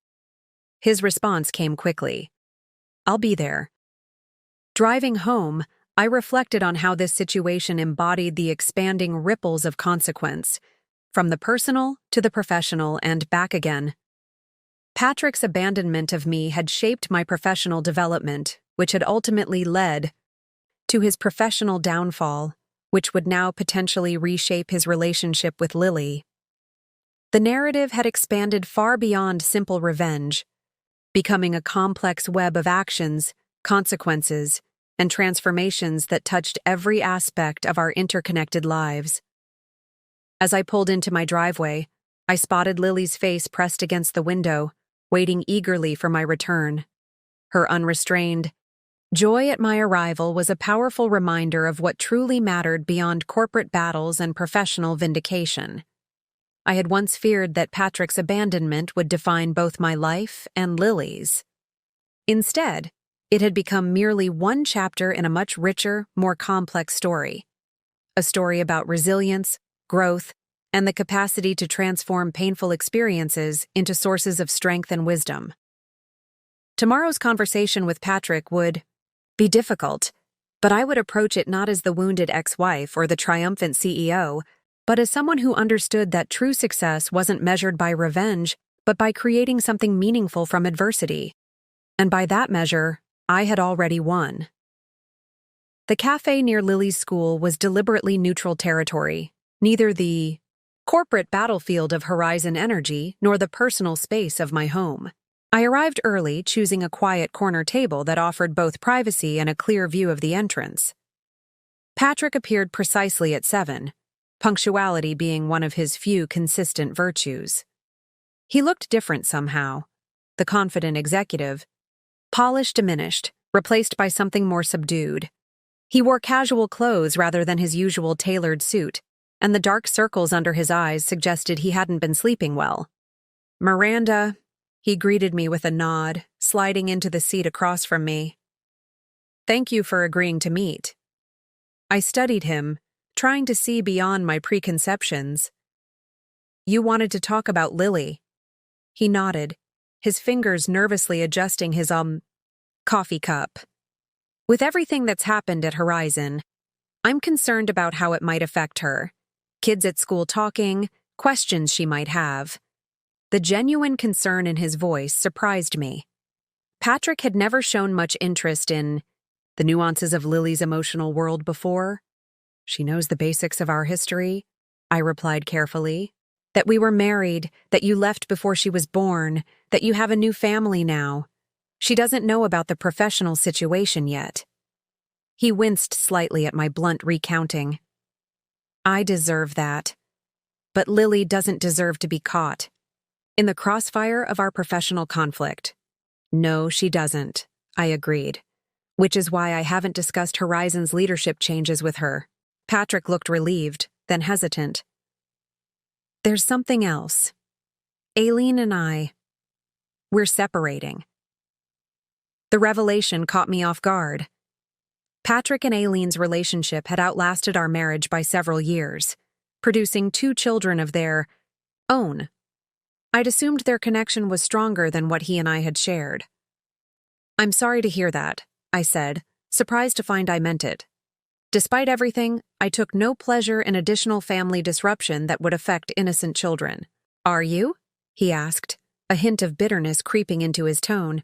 His response came quickly. I'll be there. Driving home, I reflected on how this situation embodied the expanding ripples of consequence, from the personal to the professional and back again. Patrick's abandonment of me had shaped my professional development, which had ultimately led to his professional downfall, which would now potentially reshape his relationship with Lily. The narrative had expanded far beyond simple revenge, becoming a complex web of actions, consequences, and transformations that touched every aspect of our interconnected lives. As I pulled into my driveway, I spotted Lily's face pressed against the window, waiting eagerly for my return. Her unrestrained joy at my arrival was a powerful reminder of what truly mattered beyond corporate battles and professional vindication. I had once feared that Patrick's abandonment would define both my life and Lily's. Instead, it had become merely one chapter in a much richer, more complex story. A story about resilience, growth, and the capacity to transform painful experiences into sources of strength and wisdom. Tomorrow's conversation with Patrick would be difficult, but I would approach it not as the wounded ex-wife or the triumphant CEO, but as someone who understood that true success wasn't measured by revenge, but by creating something meaningful from adversity. And by that measure, I had already won. The cafe near Lily's school was deliberately neutral territory, neither the corporate battlefield of Horizon Energy nor the personal space of my home. I arrived early, choosing a quiet corner table that offered both privacy and a clear view of the entrance. Patrick appeared precisely at 7, punctuality being one of his few consistent virtues. He looked different somehow, the confident executive, polish diminished, replaced by something more subdued. He wore casual clothes rather than his usual tailored suit, and the dark circles under his eyes suggested he hadn't been sleeping well. Miranda, he greeted me with a nod, sliding into the seat across from me. Thank you for agreeing to meet. I studied him, trying to see beyond my preconceptions. You wanted to talk about Lily. He nodded, his fingers nervously adjusting his, coffee cup. With everything that's happened at Horizon, I'm concerned about how it might affect her. Kids at school talking, questions she might have. The genuine concern in his voice surprised me. Patrick had never shown much interest in the nuances of Lily's emotional world before, She knows the basics of our history, I replied carefully. That we were married, that you left before she was born, that you have a new family now. She doesn't know about the professional situation yet. He winced slightly at my blunt recounting. I deserve that. But Lily doesn't deserve to be caught in the crossfire of our professional conflict. No, she doesn't, I agreed, which is why I haven't discussed Horizon's leadership changes with her. Patrick looked relieved, then hesitant. There's something else. Aileen and we're separating. The revelation caught me off guard. Patrick and Aileen's relationship had outlasted our marriage by several years, producing 2 children of their own. I'd assumed their connection was stronger than what he and I had shared. I'm sorry to hear that, I said, surprised to find I meant it. Despite everything, I took no pleasure in additional family disruption that would affect innocent children. Are you? He asked, a hint of bitterness creeping into his tone.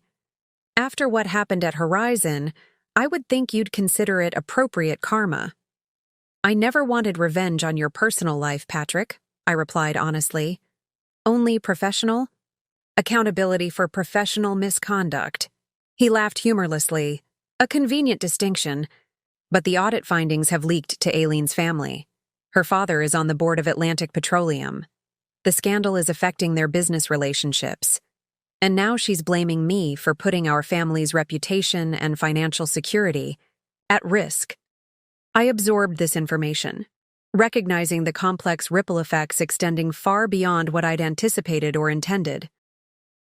After what happened at Horizon, I would think you'd consider it appropriate karma. I never wanted revenge on your personal life, Patrick, I replied honestly. Only professional? Accountability for professional misconduct. He laughed humorlessly, a convenient distinction, but the audit findings have leaked to Aileen's family. Her father is on the board of Atlantic Petroleum. The scandal is affecting their business relationships. And now she's blaming me for putting our family's reputation and financial security at risk. I absorbed this information, recognizing the complex ripple effects extending far beyond what I'd anticipated or intended.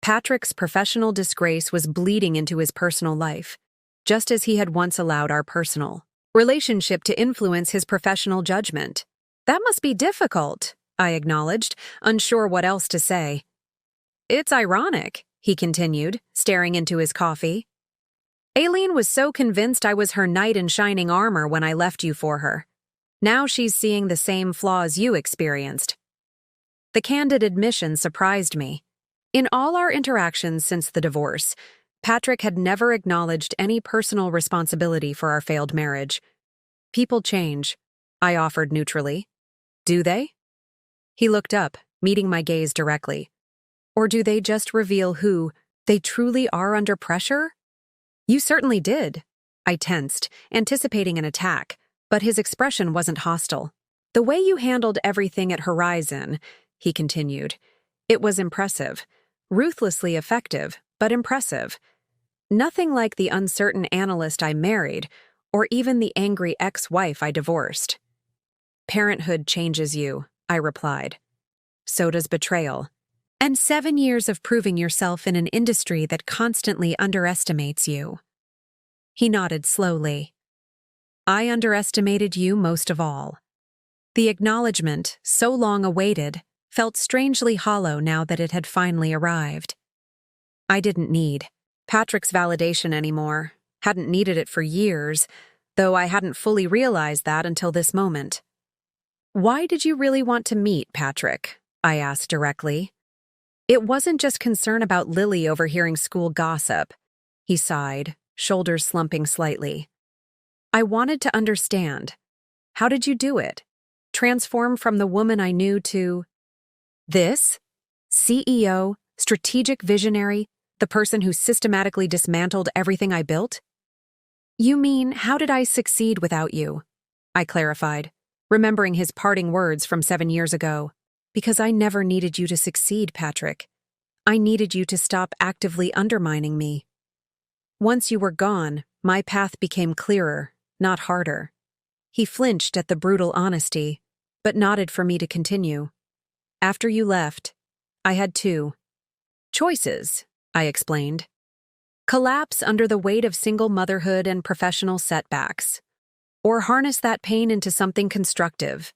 Patrick's professional disgrace was bleeding into his personal life, just as he had once allowed our personal relationship to influence his professional judgment. That must be difficult, I acknowledged, unsure what else to say. It's ironic, he continued, staring into his coffee. Aileen was so convinced I was her knight in shining armor when I left you for her. Now she's seeing the same flaws you experienced. The candid admission surprised me. In all our interactions since the divorce, Patrick had never acknowledged any personal responsibility for our failed marriage. People change, I offered neutrally. Do they? He looked up, meeting my gaze directly. Or do they just reveal who they truly are under pressure? You certainly did. I tensed, anticipating an attack, but his expression wasn't hostile. The way you handled everything at Horizon, he continued, it was impressive. Ruthlessly effective, but impressive. Nothing like the uncertain analyst I married, or even the angry ex-wife I divorced. Parenthood changes you, I replied. So does betrayal. And 7 years of proving yourself in an industry that constantly underestimates you. He nodded slowly. I underestimated you most of all. The acknowledgement, so long awaited, felt strangely hollow now that it had finally arrived. I didn't need Patrick's validation anymore, hadn't needed it for years, though I hadn't fully realized that until this moment. Why did you really want to meet Patrick? I asked directly. It wasn't just concern about Lily overhearing school gossip. He sighed, shoulders slumping slightly. I wanted to understand. How did you do it? Transform from the woman I knew to this? CEO, strategic visionary, the person who systematically dismantled everything I built? You mean, how did I succeed without you? I clarified, remembering his parting words from 7 years ago. Because I never needed you to succeed, Patrick. I needed you to stop actively undermining me. Once you were gone, my path became clearer, not harder. He flinched at the brutal honesty, but nodded for me to continue. After you left, I had 2 choices, I explained. Collapse under the weight of single motherhood and professional setbacks, or harness that pain into something constructive.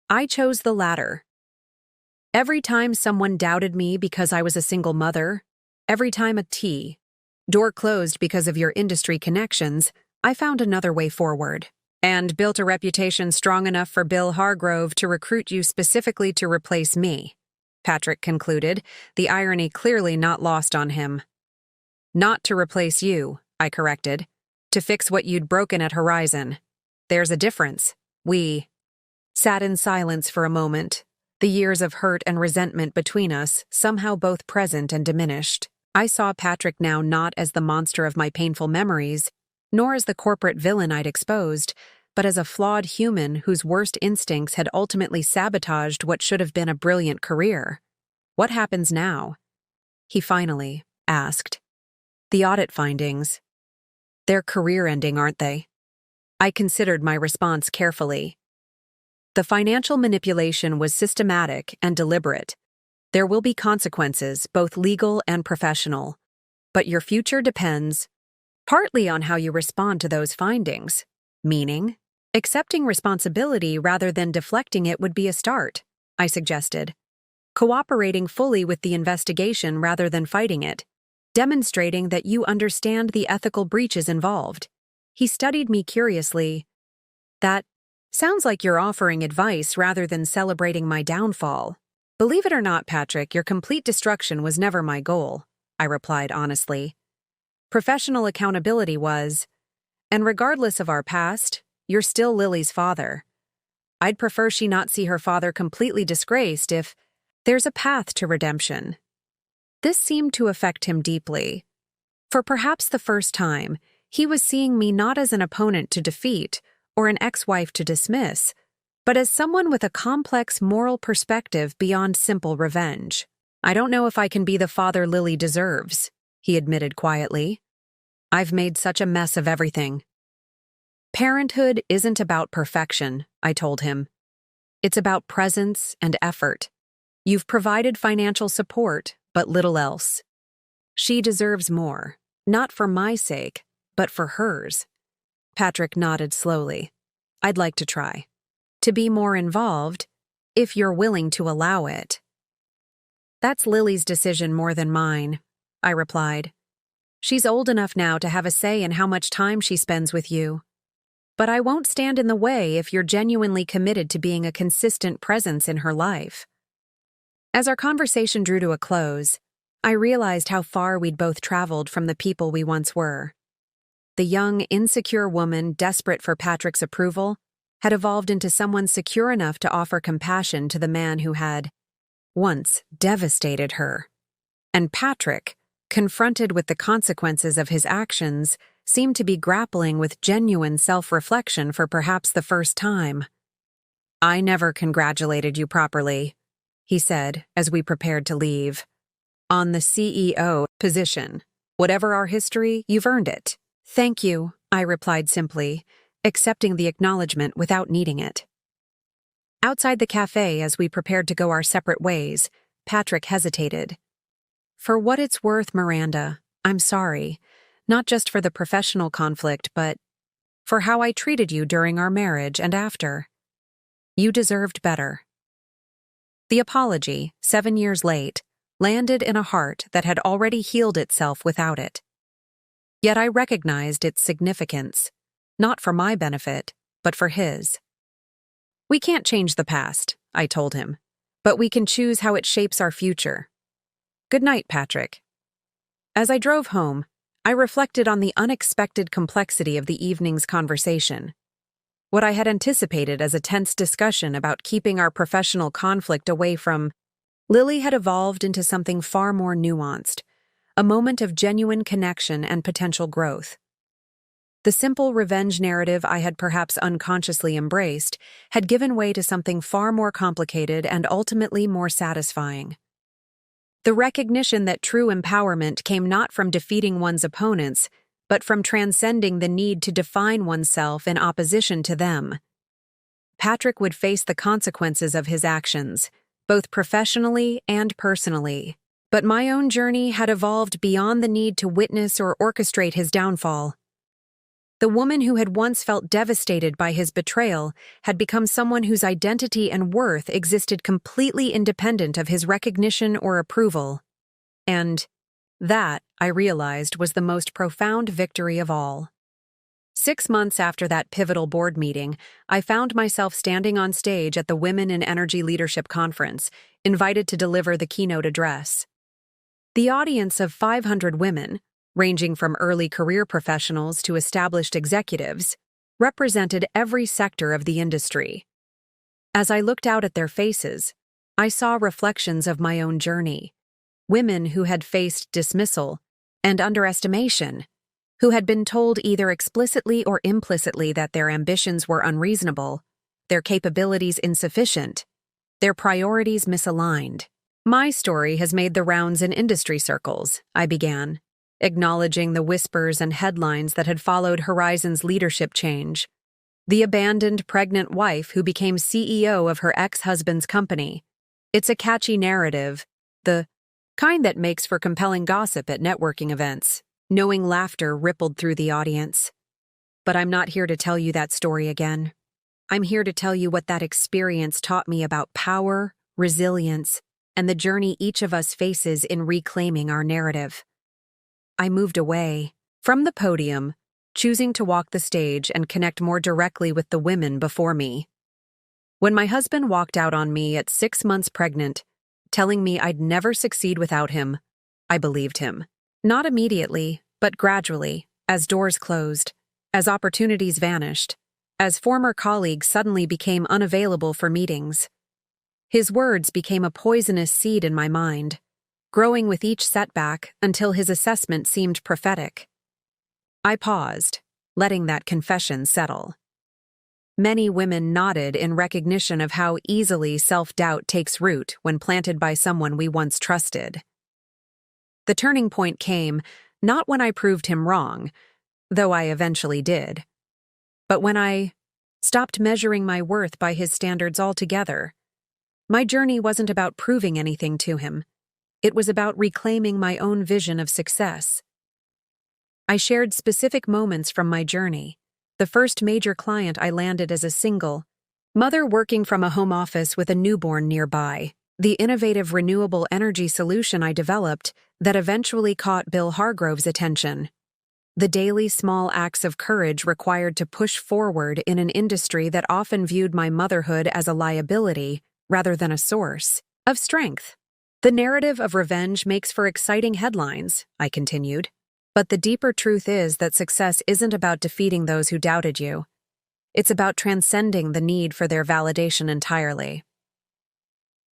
I chose the latter. Every time someone doubted me because I was a single mother, every time door closed because of your industry connections, I found another way forward, and built a reputation strong enough for Bill Hargrove to recruit you specifically to replace me, Patrick concluded, the irony clearly not lost on him. Not to replace you, I corrected. To fix what you'd broken at Horizon. There's a difference. We sat in silence for a moment, the years of hurt and resentment between us somehow both present and diminished. I saw Patrick now not as the monster of my painful memories, nor as the corporate villain I'd exposed, but as a flawed human whose worst instincts had ultimately sabotaged what should have been a brilliant career. What happens now? He finally asked. The audit findings. They're career-ending, aren't they? I considered my response carefully. The financial manipulation was systematic and deliberate. There will be consequences, both legal and professional. But your future depends partly on how you respond to those findings. Meaning, accepting responsibility rather than deflecting it would be a start, I suggested. Cooperating fully with the investigation rather than fighting it. Demonstrating that you understand the ethical breaches involved. He studied me curiously. That sounds like you're offering advice rather than celebrating my downfall. Believe it or not, Patrick, your complete destruction was never my goal, I replied honestly. Professional accountability was, and regardless of our past, you're still Lily's father. I'd prefer she not see her father completely disgraced if there's a path to redemption. This seemed to affect him deeply. For perhaps the first time, he was seeing me not as an opponent to defeat or an ex-wife to dismiss, but as someone with a complex moral perspective beyond simple revenge. I don't know if I can be the father Lily deserves, he admitted quietly. I've made such a mess of everything. Parenthood isn't about perfection, I told him. It's about presence and effort. You've provided financial support, but little else. She deserves more, not for my sake, but for hers. Patrick nodded slowly. I'd like to try. To be more involved, if you're willing to allow it. That's Lily's decision more than mine, I replied. She's old enough now to have a say in how much time she spends with you. But I won't stand in the way if you're genuinely committed to being a consistent presence in her life. As our conversation drew to a close, I realized how far we'd both traveled from the people we once were. The young, insecure woman desperate for Patrick's approval had evolved into someone secure enough to offer compassion to the man who had once devastated her. And Patrick, confronted with the consequences of his actions, seemed to be grappling with genuine self-reflection for perhaps the first time. I never congratulated you properly, he said as we prepared to leave. On the CEO position. Whatever our history, you've earned it. Thank you, I replied simply, accepting the acknowledgement without needing it. Outside the cafe, as we prepared to go our separate ways, Patrick hesitated. For what it's worth, Miranda, I'm sorry, not just for the professional conflict, but for how I treated you during our marriage and after. You deserved better. The apology, 7 years late, landed in a heart that had already healed itself without it. Yet I recognized its significance, not for my benefit, but for his. We can't change the past, I told him, but we can choose how it shapes our future. Good night, Patrick. As I drove home, I reflected on the unexpected complexity of the evening's conversation. What I had anticipated as a tense discussion about keeping our professional conflict away from Lily had evolved into something far more nuanced, a moment of genuine connection and potential growth. The simple revenge narrative I had perhaps unconsciously embraced had given way to something far more complicated and ultimately more satisfying. The recognition that true empowerment came not from defeating one's opponents, but from transcending the need to define oneself in opposition to them. Patrick would face the consequences of his actions, both professionally and personally. But my own journey had evolved beyond the need to witness or orchestrate his downfall. The woman who had once felt devastated by his betrayal had become someone whose identity and worth existed completely independent of his recognition or approval. And that, I realized, was the most profound victory of all. 6 months after that pivotal board meeting, I found myself standing on stage at the Women in Energy Leadership Conference, invited to deliver the keynote address. The audience of 500 women, ranging from early career professionals to established executives, represented every sector of the industry. As I looked out at their faces, I saw reflections of my own journey. Women who had faced dismissal and underestimation, who had been told either explicitly or implicitly that their ambitions were unreasonable, their capabilities insufficient, their priorities misaligned. My story has made the rounds in industry circles, I began, acknowledging the whispers and headlines that had followed Horizon's leadership change. The abandoned pregnant wife who became CEO of her ex-husband's company. It's a catchy narrative, the kind that makes for compelling gossip at networking events. Knowing laughter rippled through the audience. But I'm not here to tell you that story again. I'm here to tell you what that experience taught me about power, resilience, and the journey each of us faces in reclaiming our narrative. I moved away from the podium, choosing to walk the stage and connect more directly with the women before me. When my husband walked out on me at 6 months pregnant, telling me I'd never succeed without him, I believed him. Not immediately, but gradually, as doors closed, as opportunities vanished, as former colleagues suddenly became unavailable for meetings. His words became a poisonous seed in my mind, growing with each setback until his assessment seemed prophetic. I paused, letting that confession settle. Many women nodded in recognition of how easily self-doubt takes root when planted by someone we once trusted. The turning point came not when I proved him wrong, though I eventually did, but when I stopped measuring my worth by his standards altogether. My journey wasn't about proving anything to him. It was about reclaiming my own vision of success. I shared specific moments from my journey. The first major client I landed as a single mother working from a home office with a newborn nearby. The innovative renewable energy solution I developed that eventually caught Bill Hargrove's attention. The daily small acts of courage required to push forward in an industry that often viewed my motherhood as a liability rather than a source of strength. The narrative of revenge makes for exciting headlines, I continued. But the deeper truth is that success isn't about defeating those who doubted you. It's about transcending the need for their validation entirely.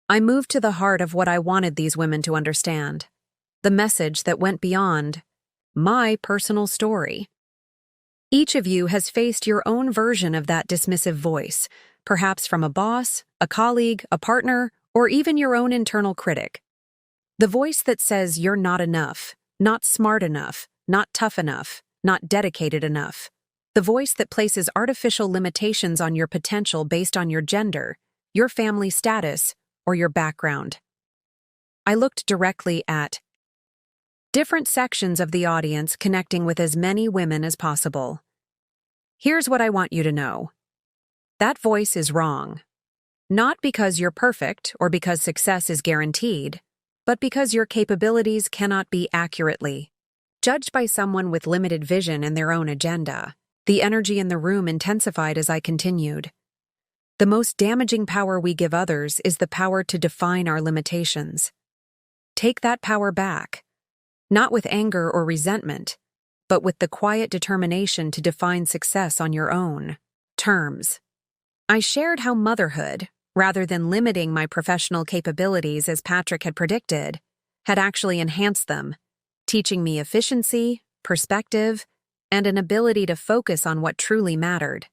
I moved to the heart of what I wanted these women to understand, the message that went beyond my personal story. Each of you has faced your own version of that dismissive voice, perhaps from a boss, a colleague, a partner, or even your own internal critic. The voice that says you're not enough, not smart enough, not tough enough, not dedicated enough. The voice that places artificial limitations on your potential based on your gender, your family status, or your background. I looked directly at different sections of the audience, connecting with as many women as possible. Here's what I want you to know. That voice is wrong. Not because you're perfect or because success is guaranteed, but because your capabilities cannot be accurately judged by someone with limited vision and their own agenda. The energy in the room intensified as I continued. The most damaging power we give others is the power to define our limitations. Take that power back, not with anger or resentment, but with the quiet determination to define success on your own terms. I shared how motherhood, rather than limiting my professional capabilities as Patrick had predicted, had actually enhanced them, teaching me efficiency, perspective, and an ability to focus on what truly mattered.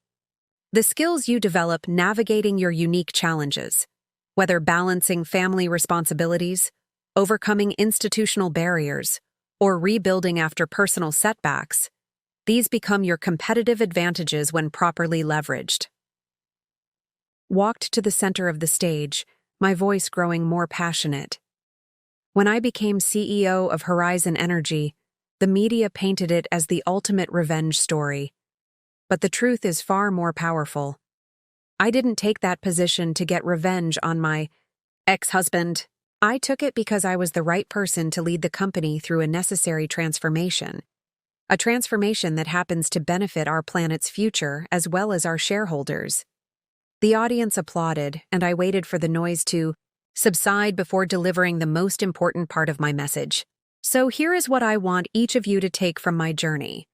The skills you develop navigating your unique challenges, whether balancing family responsibilities, overcoming institutional barriers, or rebuilding after personal setbacks, these become your competitive advantages when properly leveraged. Walked to the center of the stage, my voice growing more passionate. When I became CEO of Horizon Energy, the media painted it as the ultimate revenge story. But the truth is far more powerful. I didn't take that position to get revenge on my ex-husband. I took it because I was the right person to lead the company through a necessary transformation. A transformation that happens to benefit our planet's future as well as our shareholders. The audience applauded, and I waited for the noise to subside before delivering the most important part of my message. So here is what I want each of you to take from my journey.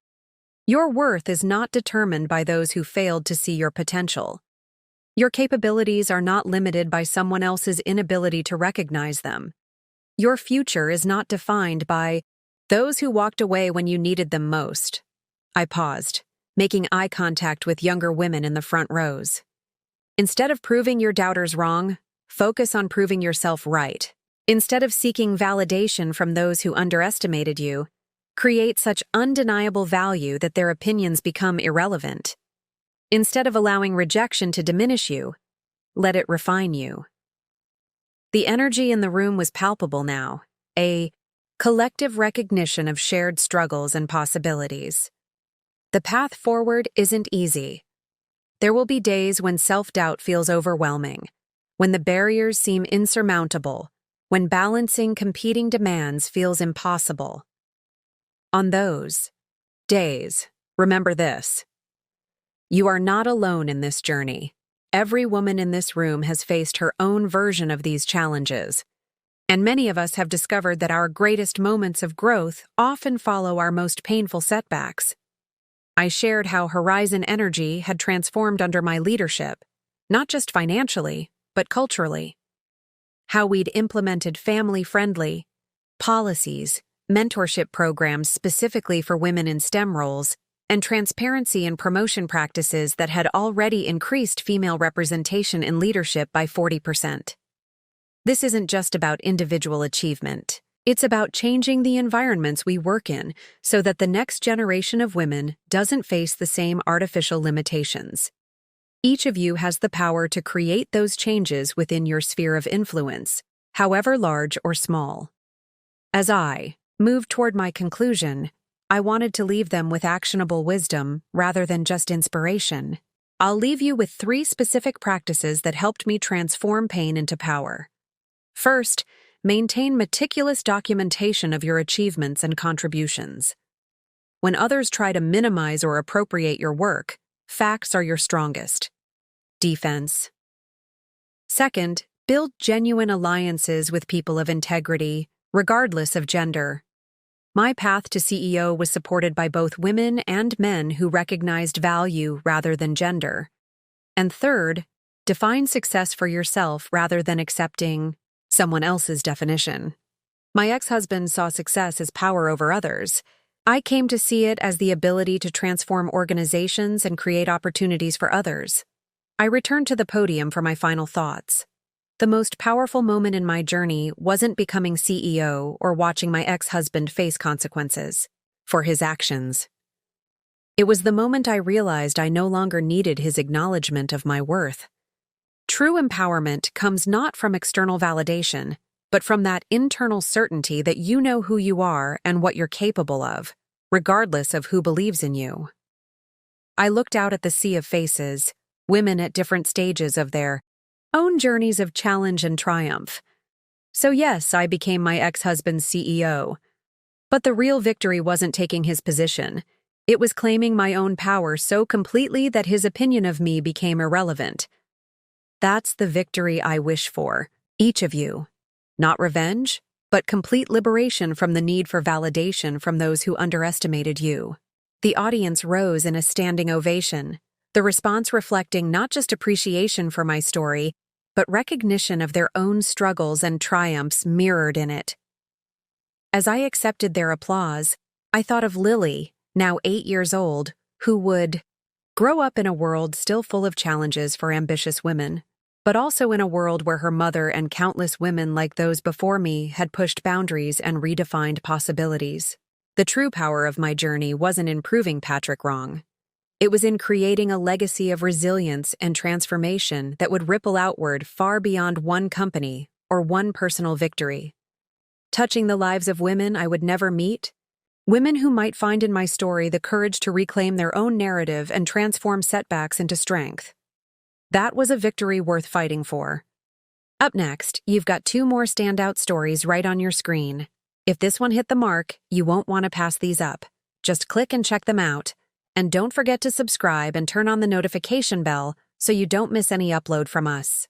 Your worth is not determined by those who failed to see your potential. Your capabilities are not limited by someone else's inability to recognize them. Your future is not defined by those who walked away when you needed them most. I paused, making eye contact with younger women in the front rows. Instead of proving your doubters wrong, focus on proving yourself right. Instead of seeking validation from those who underestimated you, create such undeniable value that their opinions become irrelevant. Instead of allowing rejection to diminish you, let it refine you. The energy in the room was palpable now, a collective recognition of shared struggles and possibilities. The path forward isn't easy. There will be days when self-doubt feels overwhelming, when the barriers seem insurmountable, when balancing competing demands feels impossible. On those days, remember this: you are not alone in this journey. Every woman in this room has faced her own version of these challenges, and many of us have discovered that our greatest moments of growth often follow our most painful setbacks. I shared how Horizon Energy had transformed under my leadership, not just financially, but culturally. How we'd implemented family-friendly policies, mentorship programs specifically for women in STEM roles, and transparency in promotion practices that had already increased female representation in leadership by 40%. This isn't just about individual achievement. It's about changing the environments we work in so that the next generation of women doesn't face the same artificial limitations. Each of you has the power to create those changes within your sphere of influence, however large or small. As I moved toward my conclusion, I wanted to leave them with actionable wisdom rather than just inspiration. I'll leave you with 3 specific practices that helped me transform pain into power. First, maintain meticulous documentation of your achievements and contributions. When others try to minimize or appropriate your work, facts are your strongest defense. Second, build genuine alliances with people of integrity, regardless of gender. My path to CEO was supported by both women and men who recognized value rather than gender. And third, define success for yourself rather than accepting someone else's definition. My ex-husband saw success as power over others. I came to see it as the ability to transform organizations and create opportunities for others. I returned to the podium for my final thoughts. The most powerful moment in my journey wasn't becoming CEO or watching my ex-husband face consequences for his actions. It was the moment I realized I no longer needed his acknowledgement of my worth. True empowerment comes not from external validation, but from that internal certainty that you know who you are and what you're capable of, regardless of who believes in you. I looked out at the sea of faces, women at different stages of their own journeys of challenge and triumph. So yes, I became my ex-husband's CEO. But the real victory wasn't taking his position. It was claiming my own power so completely that his opinion of me became irrelevant. That's the victory I wish for, each of you. Not revenge, but complete liberation from the need for validation from those who underestimated you. The audience rose in a standing ovation, the response reflecting not just appreciation for my story, but recognition of their own struggles and triumphs mirrored in it. As I accepted their applause, I thought of Lily, now 8 years old, who would grow up in a world still full of challenges for ambitious women, but also in a world where her mother and countless women like those before me had pushed boundaries and redefined possibilities. The true power of my journey wasn't in proving Patrick wrong. It was in creating a legacy of resilience and transformation that would ripple outward far beyond one company or one personal victory. Touching the lives of women I would never meet, women who might find in my story the courage to reclaim their own narrative and transform setbacks into strength. That was a victory worth fighting for. Up next, you've got 2 more standout stories right on your screen. If this one hit the mark, you won't want to pass these up. Just click and check them out. And don't forget to subscribe and turn on the notification bell so you don't miss any upload from us.